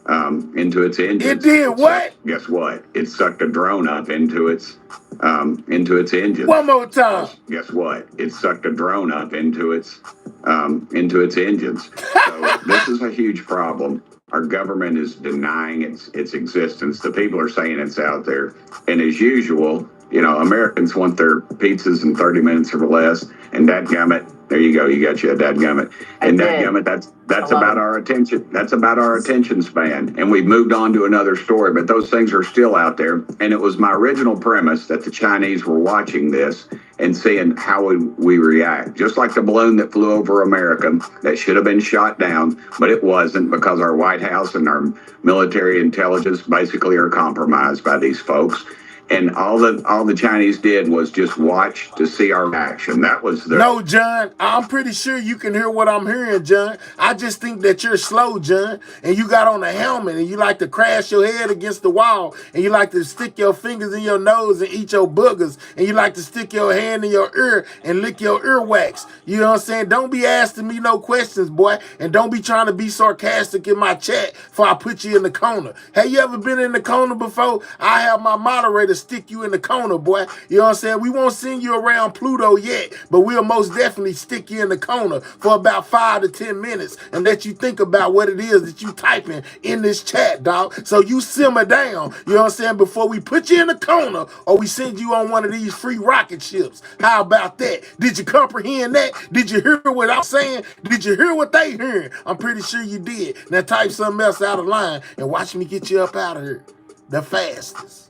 engines. It did what? Guess what? It sucked a drone up into its engines. One more time. Guess what? It sucked a drone up into its engines. So this is a huge problem. Our government is denying its existence. The people are saying it's out there, and as usual, you know, Americans want their pizzas in 30 minutes or less. And dadgummit, there you go. You got you a dadgummit. And dadgummit, that's about our attention. That's about our attention span. And we've moved on to another story, but those things are still out there. And it was my original premise that the Chinese were watching this and seeing how we react. Just like the balloon that flew over America that should have been shot down, but it wasn't because our White House and our military intelligence basically are compromised by these folks. And all the Chinese did was just watch to see our reaction. That was the... No, John, I'm pretty sure you can hear what I'm hearing, John. I just think that you're slow, John, and you got on a helmet, and you like to crash your head against the wall, and you like to stick your fingers in your nose and eat your boogers, and you like to stick your hand in your ear and lick your earwax. You know what I'm saying? Don't be asking me no questions, boy, and don't be trying to be sarcastic in my chat before I put you in the corner. Have you ever been in the corner before? I have my moderator stick you in the corner, boy. You know what I'm saying? We won't send you around Pluto yet, but we'll most definitely stick you in the corner for about 5 to 10 minutes and let you think about what it is that you typing in this chat, dog. So you simmer down, you know what I'm saying, before we put you in the corner or we send you on one of these free rocket ships. How about that? Did you comprehend that? Did you hear what I'm saying? Did you hear what they hearing? I'm pretty sure you did. Now type something else out of line and watch me get you up out of here the fastest.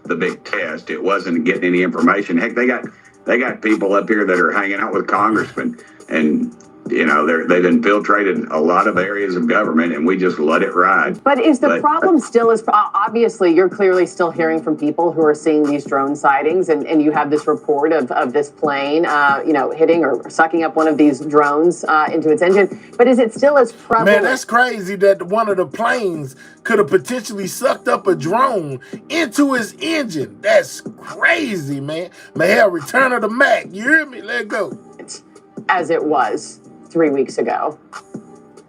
The big test. It wasn't getting any information. Heck, they got people up here that are hanging out with congressmen, and you know they've infiltrated a lot of areas of government, and we just let it ride. But is the problem still as obviously you're clearly still hearing from people who are seeing these drone sightings, and you have this report of this plane, you know, hitting or sucking up one of these drones into its engine. But is it still as prevalent? Man, that's crazy that one of the planes could have potentially sucked up a drone into his engine. That's crazy, man. Man, hell, return of the Mac. You hear me? Let go. As it was 3 weeks ago.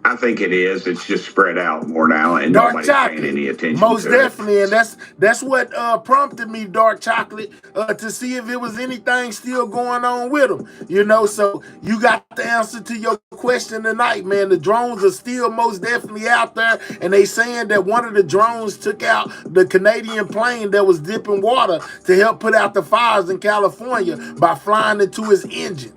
I think it is. It's just spread out more now, and nobody's paying any attention. Most to definitely, it. and that's what prompted me, Dark Chocolate, to see if it was anything still going on with them. You know, so you got the answer to your question tonight, man. The drones are still most definitely out there, and they saying that one of the drones took out the Canadian plane that was dipping water to help put out the fires in California by flying into his engine.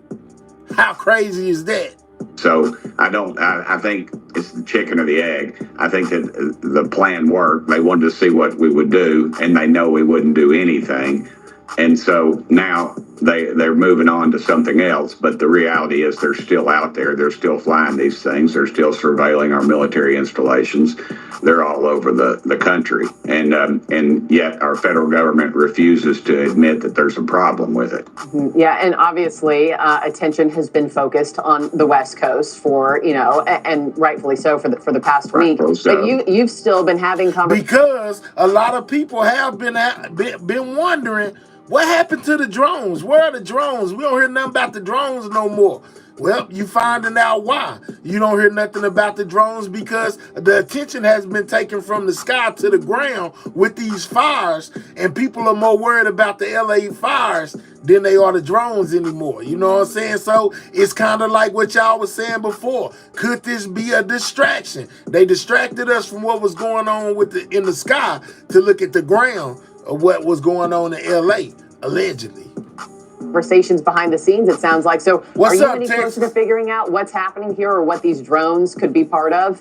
How crazy is that? So I think it's the chicken or the egg. I think that the plan worked. They wanted to see what we would do, and they know we wouldn't do anything. And so now they're moving on to something else. But the reality is they're still out there. They're still flying these things. They're still surveilling our military installations. They're all over the country. And yet our federal government refuses to admit that there's a problem with it. Yeah, and obviously attention has been focused on the West Coast for, you know, and rightfully so for the past week. But you've still been having conversations. Because a lot of people have been wondering, what happened to the drones? Where are the drones? We don't hear nothing about the drones no more. Well, you finding out why. You don't hear nothing about the drones because the attention has been taken from the sky to the ground with these fires, and people are more worried about the LA fires than they are the drones anymore. You know what I'm saying? So it's kind of like what y'all was saying before. Could this be a distraction? They distracted us from what was going on in the sky to look at the ground of what was going on in LA, allegedly. Conversations behind the scenes, it sounds like. So what's are you up, any Texas? closer to figuring out what's happening here or what these drones could be part of?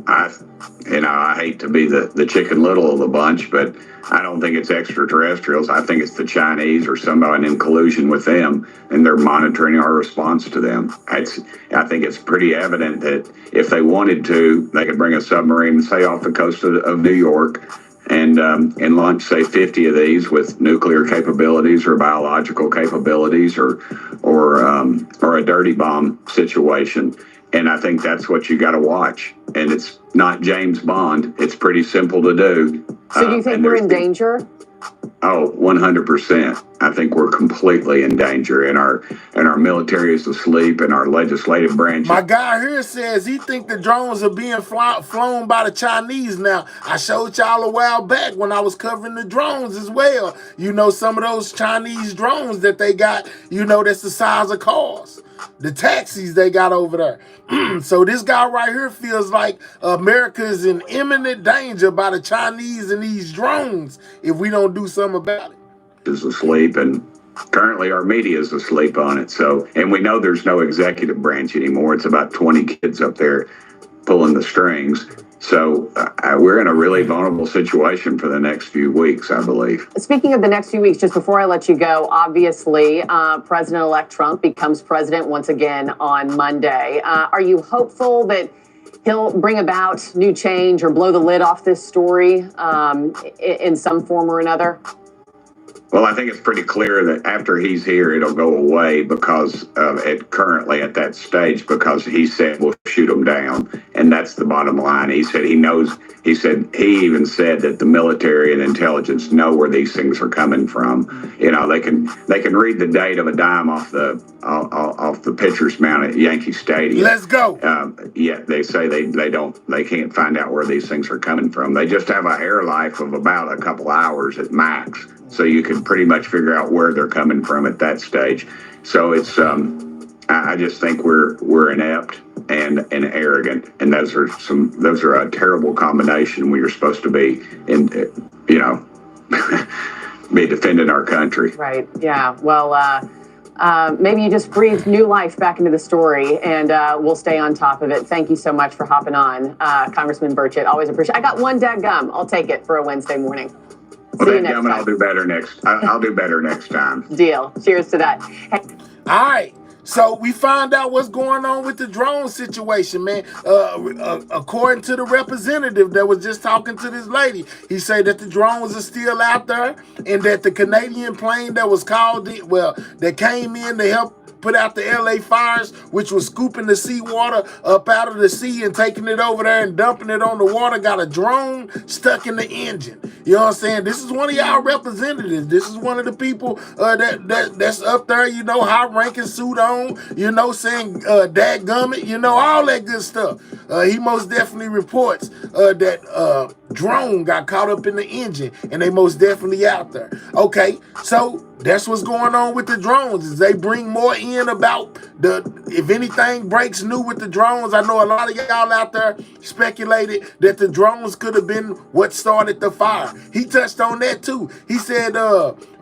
I hate to be the chicken little of the bunch, but I don't think it's extraterrestrials. I think it's the Chinese or somebody in collusion with them, and they're monitoring our response to them. I think it's pretty evident that if they wanted to, they could bring a submarine, say, off the coast of New York, and launch, say, 50 of these with nuclear capabilities or biological capabilities or a dirty bomb situation. And I think that's what you got to watch. And it's not James Bond. It's pretty simple to do. So do you think we're in danger? Oh, 100%. I think we're completely in danger, and our military is asleep, and our legislative branch. My guy here says he think the drones are being flown by the Chinese now. I showed y'all a while back when I was covering the drones as well. You know, some of those Chinese drones that they got, you know, that's the size of cars. The taxis they got over there. So this guy right here feels like America is in imminent danger by the Chinese and these drones if we don't do something about it. Is asleep, and currently our media is asleep on it. So, and we know there's no executive branch anymore. It's about 20 kids up there pulling the strings. So we're in a really vulnerable situation for the next few weeks, I believe. Speaking of the next few weeks, just before I let you go, obviously, President-elect Trump becomes president once again on Monday. Are you hopeful that he'll bring about new change or blow the lid off this story in some form or another? Well, I think it's pretty clear that after he's here, it'll go away because currently at that stage, because he said we'll shoot him down. And that's the bottom line. He said he knows. He even said that the military and intelligence know where these things are coming from. You know, they can read the date of a dime off the pitcher's mound at Yankee Stadium. Let's go. Yeah, they say they can't find out where these things are coming from. They just have a air life of about a couple hours at max. So you can pretty much figure out where they're coming from at that stage. So it's I just think we're inept and arrogant, and those are a terrible combination when you're supposed to be be defending our country. Right. Yeah. Well, maybe you just breathed new life back into the story, and we'll stay on top of it. Thank you so much for hopping on, Congressman Burchett. Always appreciate it. I got one dadgum. I'll take it for a Wednesday morning. Well, I'll do better next time. Deal. Cheers to that. Hey. All right. So we find out what's going on with the drone situation, man. According to the representative that was just talking to this lady, he said that the drones are still out there and that the Canadian plane that was that came in to help put out the LA fires, which was scooping the seawater up out of the sea and taking it over there and dumping it on the water, got a drone stuck in the engine. You know what I'm saying? This is one of y'all representatives. This is one of the people that's up there, you know, high-ranking suit on, you know, saying dadgummit, you know, all that good stuff. He most definitely reports that drone got caught up in the engine, and they most definitely out there. Okay, so that's what's going on with the drones, is they bring more in about if anything breaks new with the drones. I know a lot of y'all out there speculated that the drones could have been what started the fire. He touched on that too. He said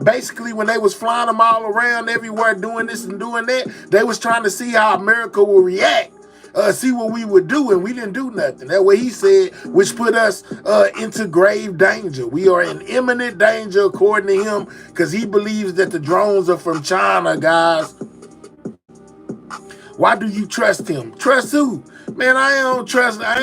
basically when they was flying them all around everywhere doing this and doing that, they was trying to see how America would react. See what we would do, and we didn't do nothing. That's what he said, which put us into grave danger. We are in imminent danger, according to him, because he believes that the drones are from China, guys. Why do you trust him? Trust who? Man, I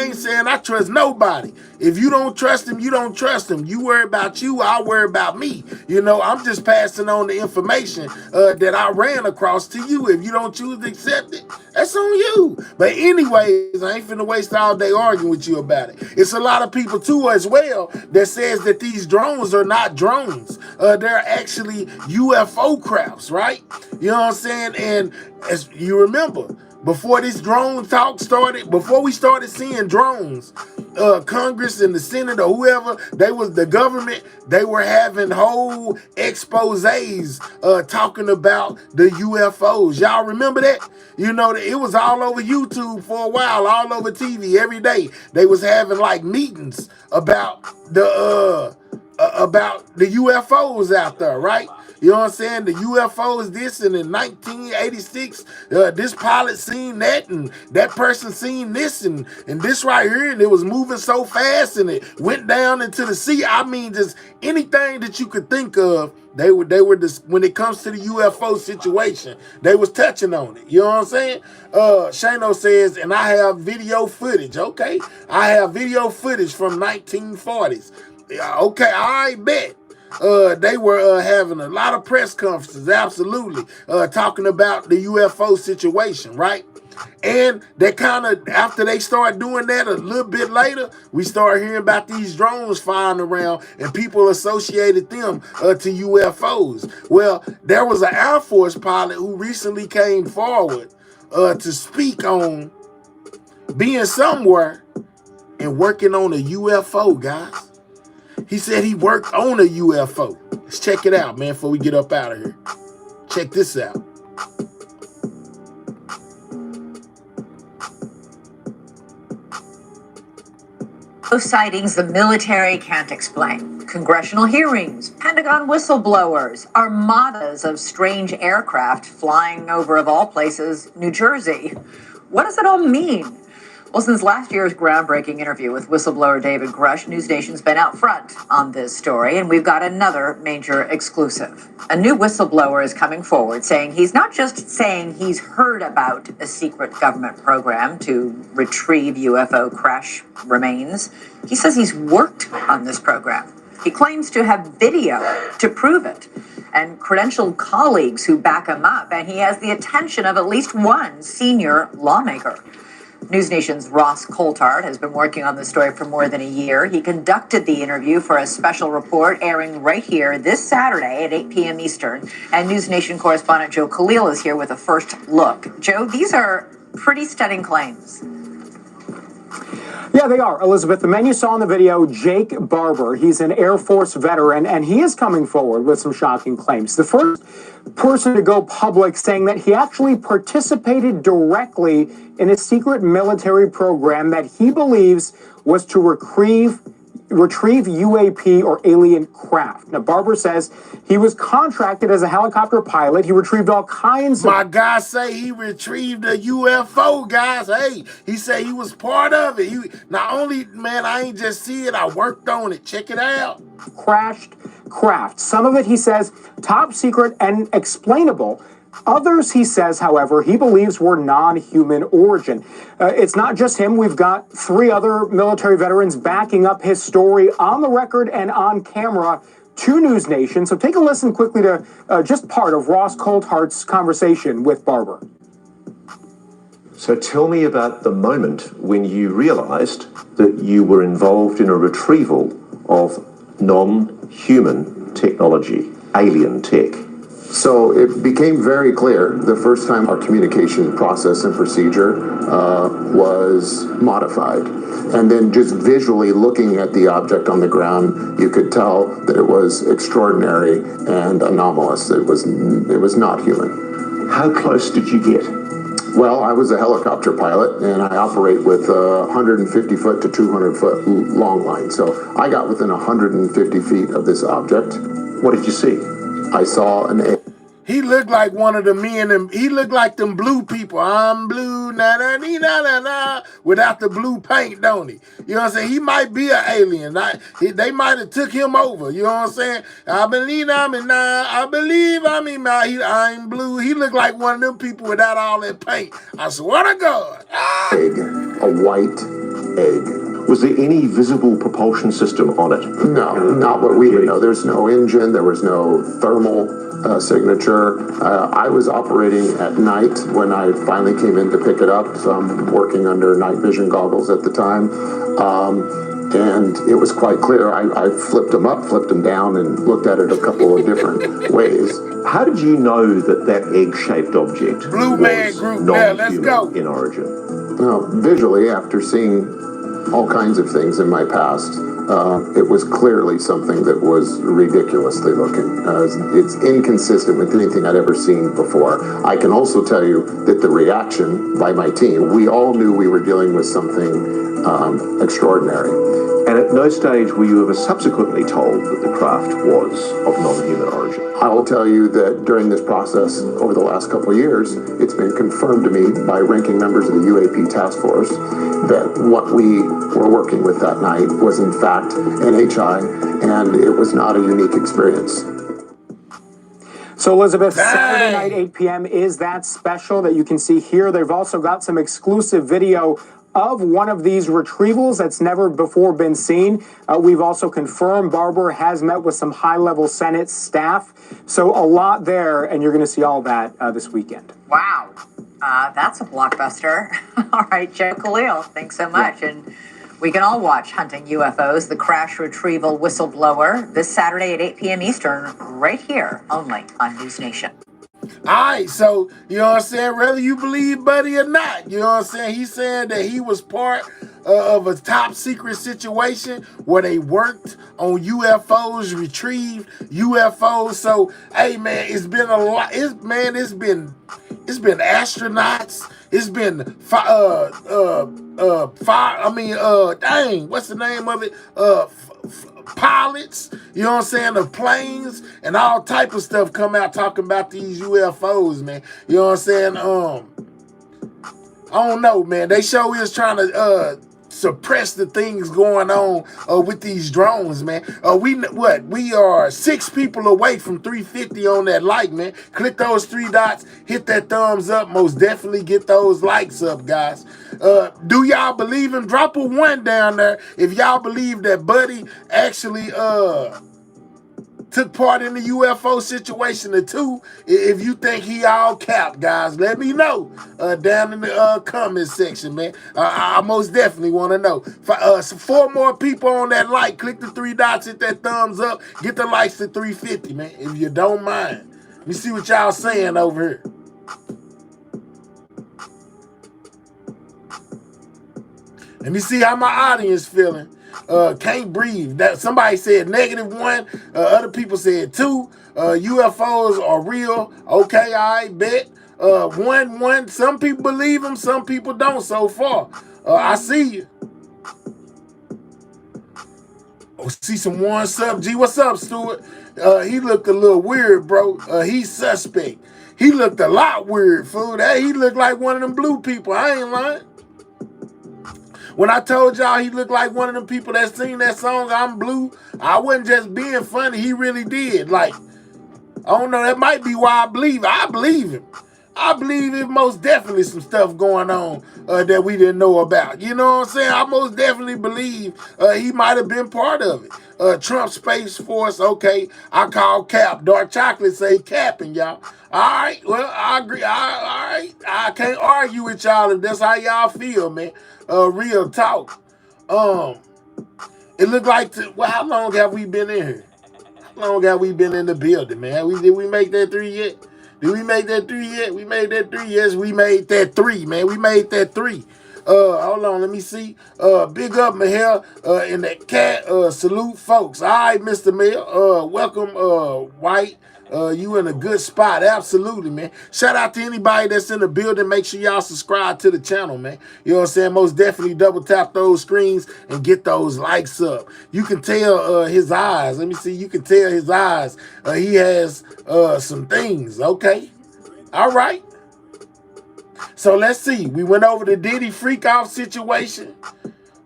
ain't saying I trust nobody. If you don't trust him, you don't trust him. You worry about you, I'll worry about me. You know, I'm just passing on the information that I ran across to you. If you don't choose to accept it, that's on you. But anyways, I ain't finna waste all day arguing with you about it. It's a lot of people too as well that says that these drones are not drones. They're actually UFO crafts, right? You know what I'm saying? And as you remember, before this drone talk started, before we started seeing drones, Congress and the Senate or whoever, the government, they were having whole exposés talking about the UFOs. Y'all remember that? You know, it was all over YouTube for a while, all over TV every day. They was having like meetings about the UFOs out there, right? You know what I'm saying? The UFOs this, and in 1986, this pilot seen that, and that person seen this, and this right here, and it was moving so fast, and it went down into the sea. I mean, just anything that you could think of, they were just, when it comes to the UFO situation, they was touching on it. You know what I'm saying? Shano says, and I have video footage. Okay, I have video footage from 1940s. Okay, I bet. They were having a lot of press conferences, absolutely, talking about the UFO situation, right? And that kind of, after they start doing that a little bit later, we start hearing about these drones flying around and people associated them to UFOs. Well, there was an Air Force pilot who recently came forward to speak on being somewhere and working on a UFO, guys. He said he worked on a UFO. Let's check it out, man, before we get up out of here. Check this out. Those sightings the military can't explain. Congressional hearings, Pentagon whistleblowers, armadas of strange aircraft flying over, of all places, New Jersey. What does it all mean? Well, since last year's groundbreaking interview with whistleblower David Grush, News Nation's been out front on this story, and we've got another major exclusive. A new whistleblower is coming forward saying he's not just saying he's heard about a secret government program to retrieve UFO crash remains. He says he's worked on this program. He claims to have video to prove it and credentialed colleagues who back him up, and he has the attention of at least one senior lawmaker. News Nation's Ross Coulthard has been working on this story for more than a year. He conducted the interview for a special report airing right here this Saturday at 8 p.m. Eastern. And News Nation correspondent Joe Khalil is here with a first look. Joe, these are pretty stunning claims. Yeah, they are, Elizabeth. The man you saw in the video, Jake Barber, he's an Air Force veteran, and he is coming forward with some shocking claims. The first person to go public saying that he actually participated directly in a secret military program that he believes was to retrieve UAP or alien craft. Now, Barber says he was contracted as a helicopter pilot. He retrieved all kinds of... My guy say he retrieved a UFO, guys. Hey, he said he was part of it. Not only, man, I ain't just see it, I worked on it. Check it out. Crashed craft. Some of it, he says, top secret and explainable. Others, he says, however, he believes were non-human origin. It's not just him. We've got 3 other military veterans backing up his story on the record and on camera to News Nation. So take a listen quickly to just part of Ross Coulthard's conversation with Barber. So tell me about the moment when you realized that you were involved in a retrieval of non-human technology, alien tech. So it became very clear the first time our communication process and procedure was modified. And then just visually looking at the object on the ground, you could tell that it was extraordinary and anomalous. It was not human. How close did you get? Well, I was a helicopter pilot, and I operate with 150 foot to 200 foot long line. So I got within 150 feet of this object. What did you see? I saw an egg. He looked like one of the men, he looked like them blue people. I'm blue, na-na-na-na-na, without the blue paint, don't he? You know what I'm saying? He might be an alien. They might have took him over. You know what I'm saying? I believe I'm in now. I believe I'm in now. I'm blue. He looked like one of them people without all that paint. I swear to God. Egg, a white egg. Was there any visible propulsion system on it? No, not what we would know. There's no engine. There was no thermal signature. I was operating at night when I finally came in to pick it up. So I'm working under night vision goggles at the time. And it was quite clear. I flipped them up, flipped them down, and looked at it a couple of different ways. How did you know that that egg-shaped object Blue Man was Group, non-human let's go. in origin? Well, visually, after seeing all kinds of things in my past, it was clearly something that was ridiculously looking. It's inconsistent with anything I'd ever seen before. I can also tell you that the reaction by my team, we all knew we were dealing with something extraordinary. And at no stage were you ever subsequently told that the craft was of non-human origin? I will tell you that during this process, over the last couple of years, it's been confirmed to me by ranking members of the UAP task force that what we were working with that night was in fact NHI, and it was not a unique experience. So, Elizabeth, Saturday night, 8 p.m. is that special that you can see here. They've also got some exclusive video of one of these retrievals that's never before been seen. We've also confirmed Barber has met with some high-level Senate staff. So a lot there, and you're going to see all that this weekend. Wow. That's a blockbuster. All right, Joe Khalil, thanks so much. And we can all watch Hunting UFOs, the crash retrieval whistleblower, this Saturday at 8 p.m. Eastern, right here, only on News Nation. All right, so, you know what I'm saying, whether you believe Buddy or not, you know what I'm saying, he's saying that he was part of a top secret situation where they worked on UFOs, retrieved UFOs. So, hey, man, it's been a lot. It's been astronauts. It's been dang, what's the name of it? Pilots, you know what I'm saying, of planes and all type of stuff come out talking about these UFOs, man. You know what I'm saying? I don't know, man. They sure is trying to suppress the things going on with these drones, man. We are 6 people away from 350 on that like, man. Click those 3 dots, hit that thumbs up. Most definitely get those likes up, guys. Do y'all believe him? Drop a 1 down there if y'all believe that Buddy actually took part in the UFO situation. Or 2, if you think he all capped, guys, let me know down in the comment section, man. I most definitely want to know. 4 more people on that like. Click the 3 dots, hit that thumbs up, get the likes to 350, man, if you don't mind. Let me see what y'all saying over here. Let me see how my audience feeling. Can't breathe. That somebody said -1. Other people said 2. UFOs are real. Okay, I bet. 1. Some people believe them, some people don't so far. I see you. Oh, see some 1 sub. G, what's up, Stuart? He looked a little weird, bro. He's suspect. He looked a lot weird, fool. He looked like one of them blue people. I ain't lying. When I told y'all he looked like one of them people that sing that song, I'm Blue, I wasn't just being funny. He really did. Like, I don't know. That might be why I believe him. I believe him. I believe there's most definitely some stuff going on that we didn't know about. You know what I'm saying? I most definitely believe he might have been part of it. Trump Space Force, okay. I call cap. Dark Chocolate say capping, y'all. All right. Well, I agree. All right. I can't argue with y'all if that's how y'all feel, man. Real talk. It looked like, how long have we been in here? How long have we been in the building, man? Did we make that 3 yet? Did we make that 3 yet? We made that 3. Yes, we made that 3, man. We made that 3. Hold on, let me see. Big up, Mahel, in that cat. Salute, folks. All right, Mr. Mel. Welcome, White. You in a good spot. Absolutely, man. Shout out to anybody that's in the building. Make sure y'all subscribe to the channel, man. You know what I'm saying? Most definitely double tap those screens and get those likes up. You can tell his eyes. Let me see. You can tell his eyes. He has some things. Okay. All right. So let's see. We went over the Diddy freakoff situation.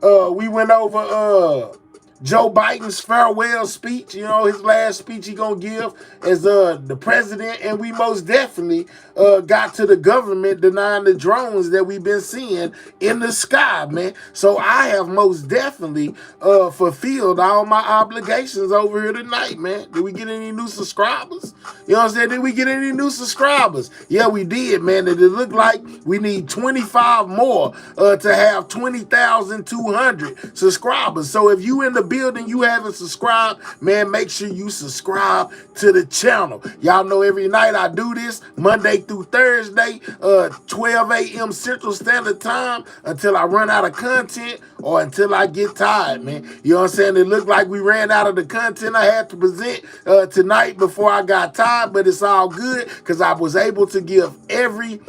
We went over Joe Biden's farewell speech, you know, his last speech he gonna give as the president, and we most definitely got to the government denying the drones that we've been seeing in the sky, man. So I have most definitely fulfilled all my obligations over here tonight, man. Did we get any new subscribers? You know what I'm saying? Did we get any new subscribers? Yeah, we did, man. And it looked like we need 25 more to have 20,200 subscribers. So if you in the building, you haven't subscribed, man, make sure you subscribe to the channel. Y'all know every night I do this, Monday through Thursday, 12 a.m. Central Standard Time, until I run out of content or until I get tired, man. You know what I'm saying? It looked like we ran out of the content I had to present tonight before I got tired, but it's all good because I was able to get every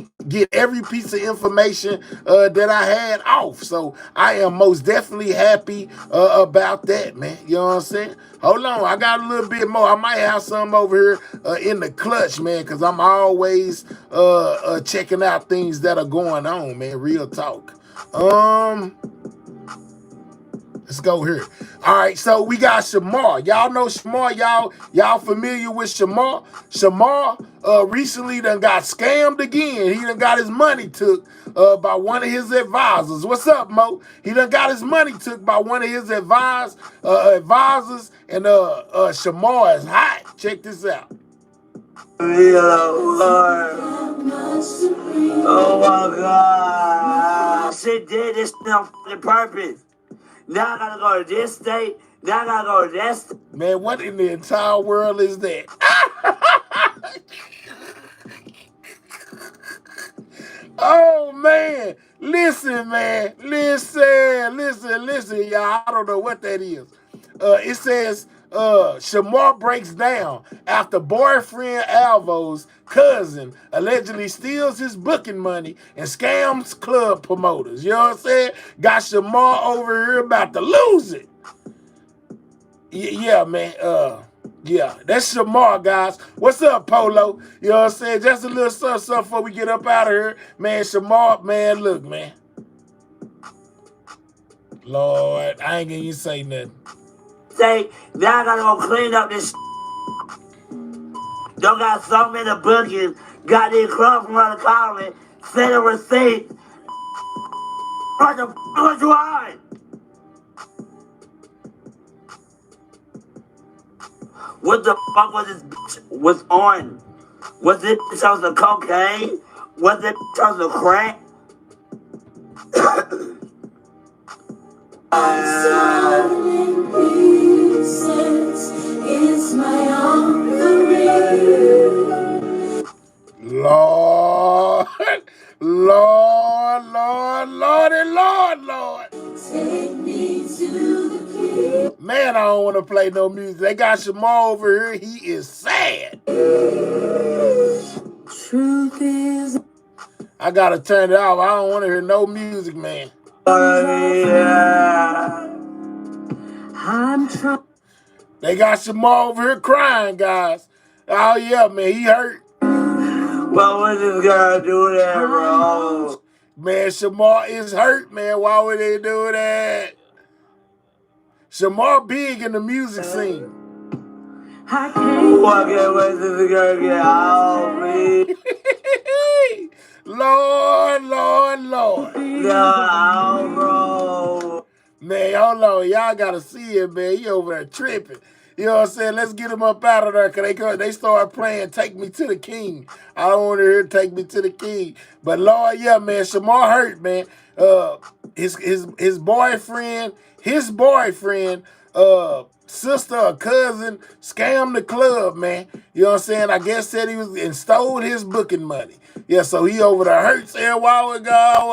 piece of information that I had off. So I am most definitely happy about that, man. You know what I'm saying? Hold on, I got a little bit more. I might have some over here in the clutch, man, because I'm always checking out things that are going on, man. Real talk. Let's go here. All right, so we got Shamar. Y'all know Shamar. Y'all familiar with Shamar? Shamar recently done got scammed again. He done got his money took by one of his advisors. What's up, Mo? He done got his money took by one of his advisors, and Shamar is hot. Check this out. Oh my God. Shit did this on purpose. Now I gotta go to this state. Now I gotta go to that state. Man, what in the entire world is that? Oh, man. Listen, man. Listen, y'all. I don't know what that is. It says, Shamar breaks down after boyfriend Alvo's cousin allegedly steals his booking money and scams club promoters. You know what I'm saying? Got Shamar over here about to lose it. Yeah, man. Yeah, that's Shamar, guys. What's up, Polo? You know what I'm saying? Just a little something before we get up out of here. Man, Shamar, man, look, man. Lord, I ain't gonna even say nothing. Say, now I gotta go clean up this. Don't got so many bookings. Got these clubs from the college. Send a receipt. What the was you on? What the fuck was this bitch was on? Was it bitch on the cocaine? Was it bitch on the crack? It's my Lord. Take me to the king. Man, I don't want to play no music. They got Shamar over here. He is sad. Truth is, I gotta turn it off. I don't want to hear no music, man. I'm trying. They got Shamar over here crying, guys. Oh yeah, man, he hurt. But what this guy do that, bro? Man, Shamar is hurt, man. Why would they do that? Shamar big in the music scene. I can't wait till the girl get out, please. Lord. No, bro. Man, hold on. Y'all gotta see it, man. He over there tripping. You know what I'm saying? Let's get him up out of there, because they start playing Take Me to the King. I don't want to hear Take Me to the King. But Lord, yeah, man, Shamar hurt, man. His boyfriend, sister or cousin scammed the club, man. You know what I'm saying? I guess said he was and stole his booking money. Yeah, so he over there hurt, saying, why would God,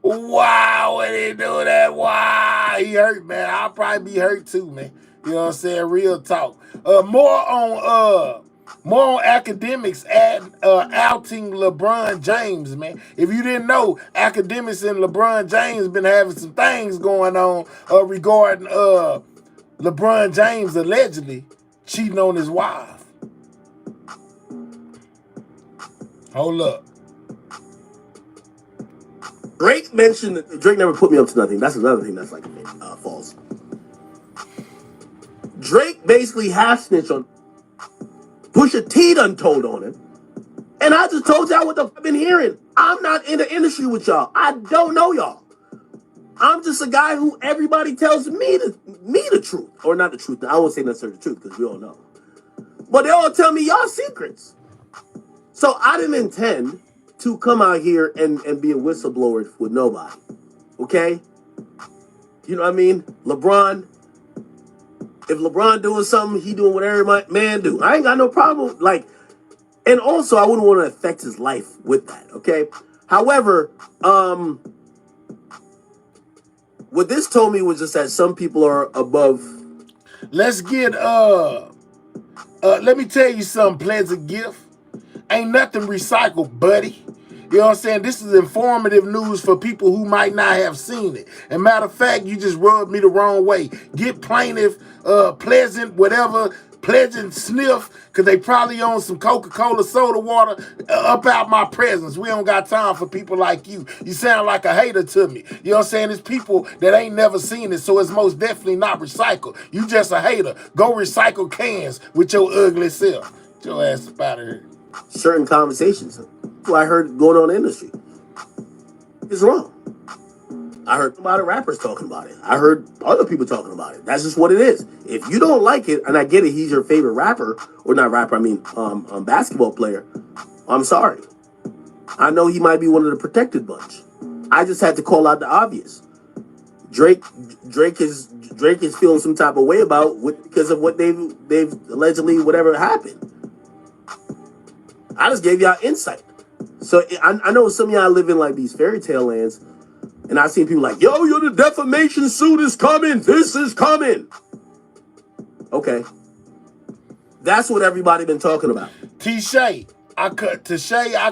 why would he do that? Why? He hurt, man. I'll probably be hurt too, man. You know what I'm saying? Real talk. More on academics outing LeBron James, man. If you didn't know, academics and LeBron James been having some things going on regarding LeBron James allegedly cheating on his wife. Hold up. Drake mentioned that Drake never put me up to nothing. That's another thing that's like false. Drake basically half snitched on Pusha T done told on him. And I just told y'all what I've been hearing. I'm not in the industry with y'all. I don't know y'all. I'm just a guy who everybody tells me the truth. Or not the truth. I won't say necessarily the truth because we all know. But they all tell me y'all secrets. So I didn't intend to come out here and be a whistleblower with nobody. Okay? You know what I mean? LeBron, if LeBron doing something, he doing what every man do. I ain't got no problem. Like, and also I wouldn't want to affect his life with that. Okay? However, what this told me was just that some people are above. Let's get let me tell you something, Pleasant Gift. Ain't nothing recycled, buddy. You know what I'm saying? This is informative news for people who might not have seen it. And matter of fact, you just rubbed me the wrong way. Get plaintiff, Pleasant, whatever, Pleasant Sniff, because they probably on some Coca-Cola soda water up out my presence. We don't got time for people like you. You sound like a hater to me. You know what I'm saying? It's people that ain't never seen it, so it's most definitely not recycled. You just a hater. Go recycle cans with your ugly self. Get your ass up out of here. Certain conversations, what I heard going on in the industry, is wrong. I heard a lot of rappers talking about it. I heard other people talking about it. That's just what it is. If you don't like it, and I get it, he's your favorite rapper, or not rapper, I mean basketball player, I'm sorry. I know he might be one of the protected bunch. I just had to call out the obvious. Drake is feeling some type of way about because of what they've allegedly whatever happened. I just gave y'all insight. So I know some of y'all live in like these fairy tale lands, and I've seen people like, yo, the defamation suit is coming. This is coming. Okay. That's what everybody been talking about. T-Shay, I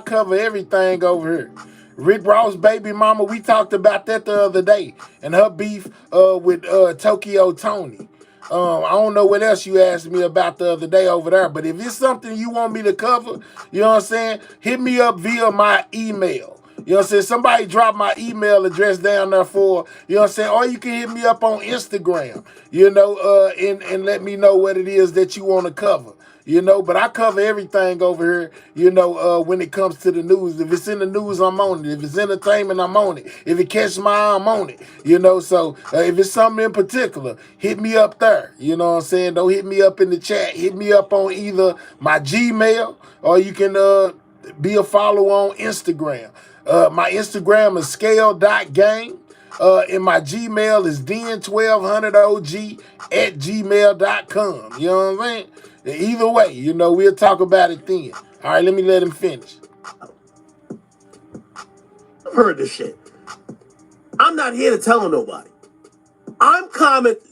cover everything over here. Rick Ross' baby mama, we talked about that the other day, and her beef with Tokyo Tony. I don't know what else you asked me about the other day over there, but if it's something you want me to cover, you know what I'm saying, hit me up via my email. You know what I'm saying? Somebody drop my email address down there for, you know what I'm saying? Or you can hit me up on Instagram, you know, and let me know what it is that you want to cover. You know, but I cover everything over here, you know, when it comes to the news. If it's in the news, I'm on it. If it's entertainment, I'm on it. If it catches my eye, I'm on it. You know, so if it's something in particular, hit me up there. You know what I'm saying? Don't hit me up in the chat. Hit me up on either my Gmail or you can be a follow on Instagram. My Instagram is scale.gang. And my Gmail is den1200og@gmail.com. You know what I'm saying? Either way, you know, we'll talk about it then. All right, let me let him finish. I've heard this shit. I'm not here to tell nobody. I'm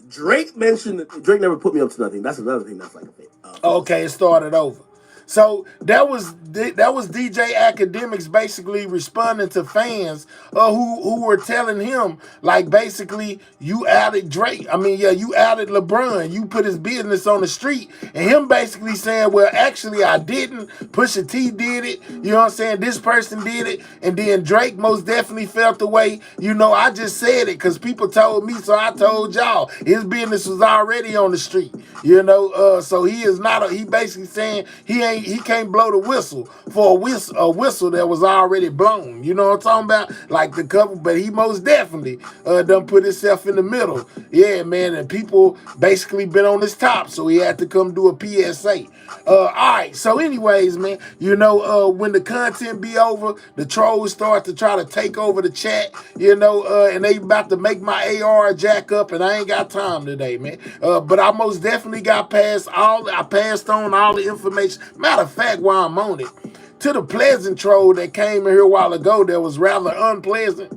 Drake mentioned Drake never put me up to nothing. That's another thing that's like a thing. Okay, it started over. So that was DJ Academics basically responding to fans who were telling him, like, basically, you outed Drake. I mean, yeah, you outed LeBron. You put his business on the street. And him basically saying, well, actually, I didn't. Pusha T did it. You know what I'm saying? This person did it. And then Drake most definitely felt the way, you know, I just said it because people told me, so I told y'all. His business was already on the street. You know, so he is not, he basically saying he can't blow the whistle for a whistle that was already blown. You know what I'm talking about? Like the couple, but he most definitely done put himself in the middle. Yeah, man, and people basically been on his top, so he had to come do a PSA. All right, so anyways, man, you know, when the content be over, the trolls start to try to take over the chat, you know, and they about to make my AR jack up, and I ain't got time today, man. But I most definitely I passed on all the information. Matter of fact, while I'm on it, to the pleasant troll that came in here a while ago that was rather unpleasant.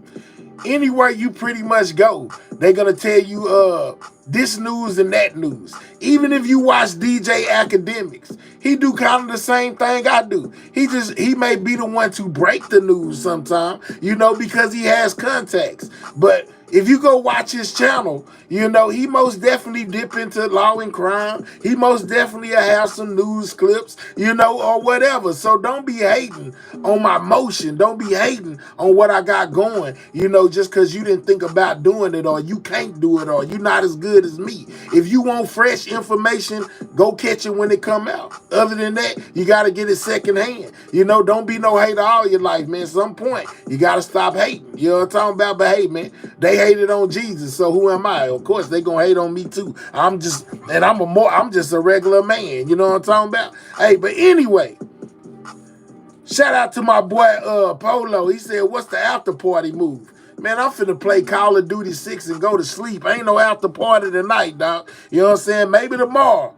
Anywhere you pretty much go, they're gonna tell you this news and that news. Even if you watch DJ Academics, he do kind of the same thing I do. He may be the one to break the news sometime, you know, because he has contacts. But if you go watch his channel, you know, he most definitely dip into law and crime. He most definitely have some news clips, you know, or whatever. So don't be hating on my motion. Don't be hating on what I got going, you know, just because you didn't think about doing it or you can't do it or you're not as good as me. If you want fresh information, go catch it when it come out. Other than that, you got to get it secondhand. You know, don't be no hater all your life, man. At some point, you got to stop hating. You know what I'm talking about? But hey, man, they hated on Jesus, so who am I? Of course, they gonna hate on me too. I'm just a regular man. You know what I'm talking about? Hey, but anyway, shout out to my boy Polo. He said, "What's the after party move?" Man, I'm finna play Call of Duty 6 and go to sleep. Ain't no after party tonight, dog. You know what I'm saying? Maybe tomorrow.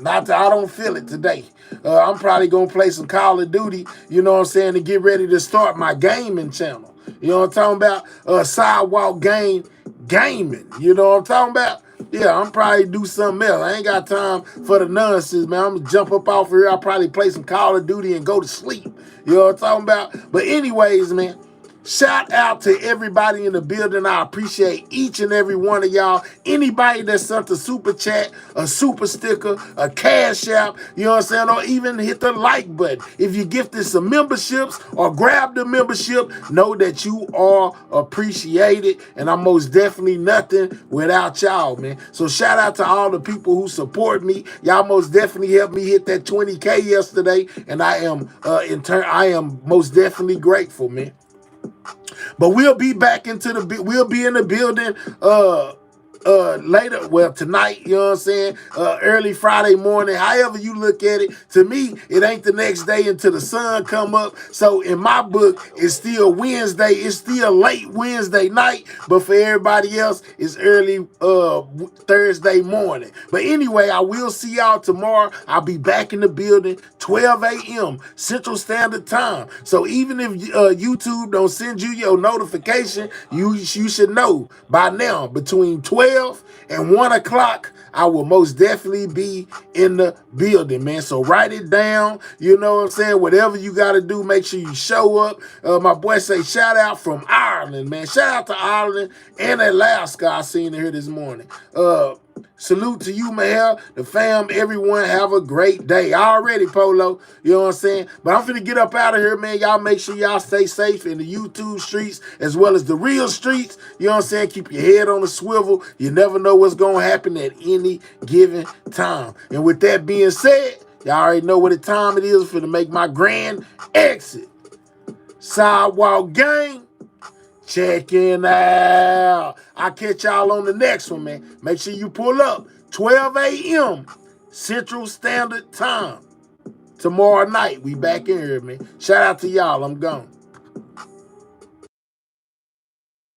I don't feel it today. I'm probably gonna play some Call of Duty. You know what I'm saying? To get ready to start my gaming channel. You know what I'm talking about? Sidewalk gaming. You know what I'm talking about? Yeah, I'm probably do something else. I ain't got time for the nonsense, man. I'm gonna jump up off here. I'll probably play some Call of Duty and go to sleep. You know what I'm talking about? But anyways, man, shout out to everybody in the building. I appreciate each and every one of y'all. Anybody that sent a super chat, a super sticker, a cash app, you know what I'm saying, or even hit the like button. If you gifted some memberships or grab the membership, know that you are appreciated. And I'm most definitely nothing without y'all, man. So shout out to all the people who support me. Y'all most definitely helped me hit that 20K yesterday. And I am, in turn, I am most definitely grateful, man. But we'll be back we'll be in the building later, well, tonight, you know what I'm saying, early Friday morning, however you look at it. To me, it ain't the next day until the sun come up. So in my book, it's still Wednesday. It's still late Wednesday night, but for everybody else, it's early Thursday morning. But anyway, I will see y'all tomorrow. I'll be back in the building 12 a.m. Central Standard Time. So even if YouTube don't send you your notification, you should know by now, between 12 and 1 o'clock, I will most definitely be in the building, man. So write it down. You know what I'm saying? Whatever you got to do, make sure you show up. My boy say shout out from Ireland, man. Shout out to Ireland and Alaska. I seen it here this morning. Salute to you, Mel, the fam, everyone. Have a great day. Already, Polo. You know what I'm saying? But I'm finna get up out of here, man. Y'all make sure y'all stay safe in the YouTube streets as well as the real streets. You know what I'm saying? Keep your head on the swivel. You never know what's going to happen at any given time. And with that being said, y'all already know what the time it is for to make my grand exit. Sidewalk Gang. Checking out. I'll catch y'all on the next one, man. Make sure you pull up 12 a.m. Central Standard Time. Tomorrow night, we back in here, man. Shout out to y'all. I'm gone.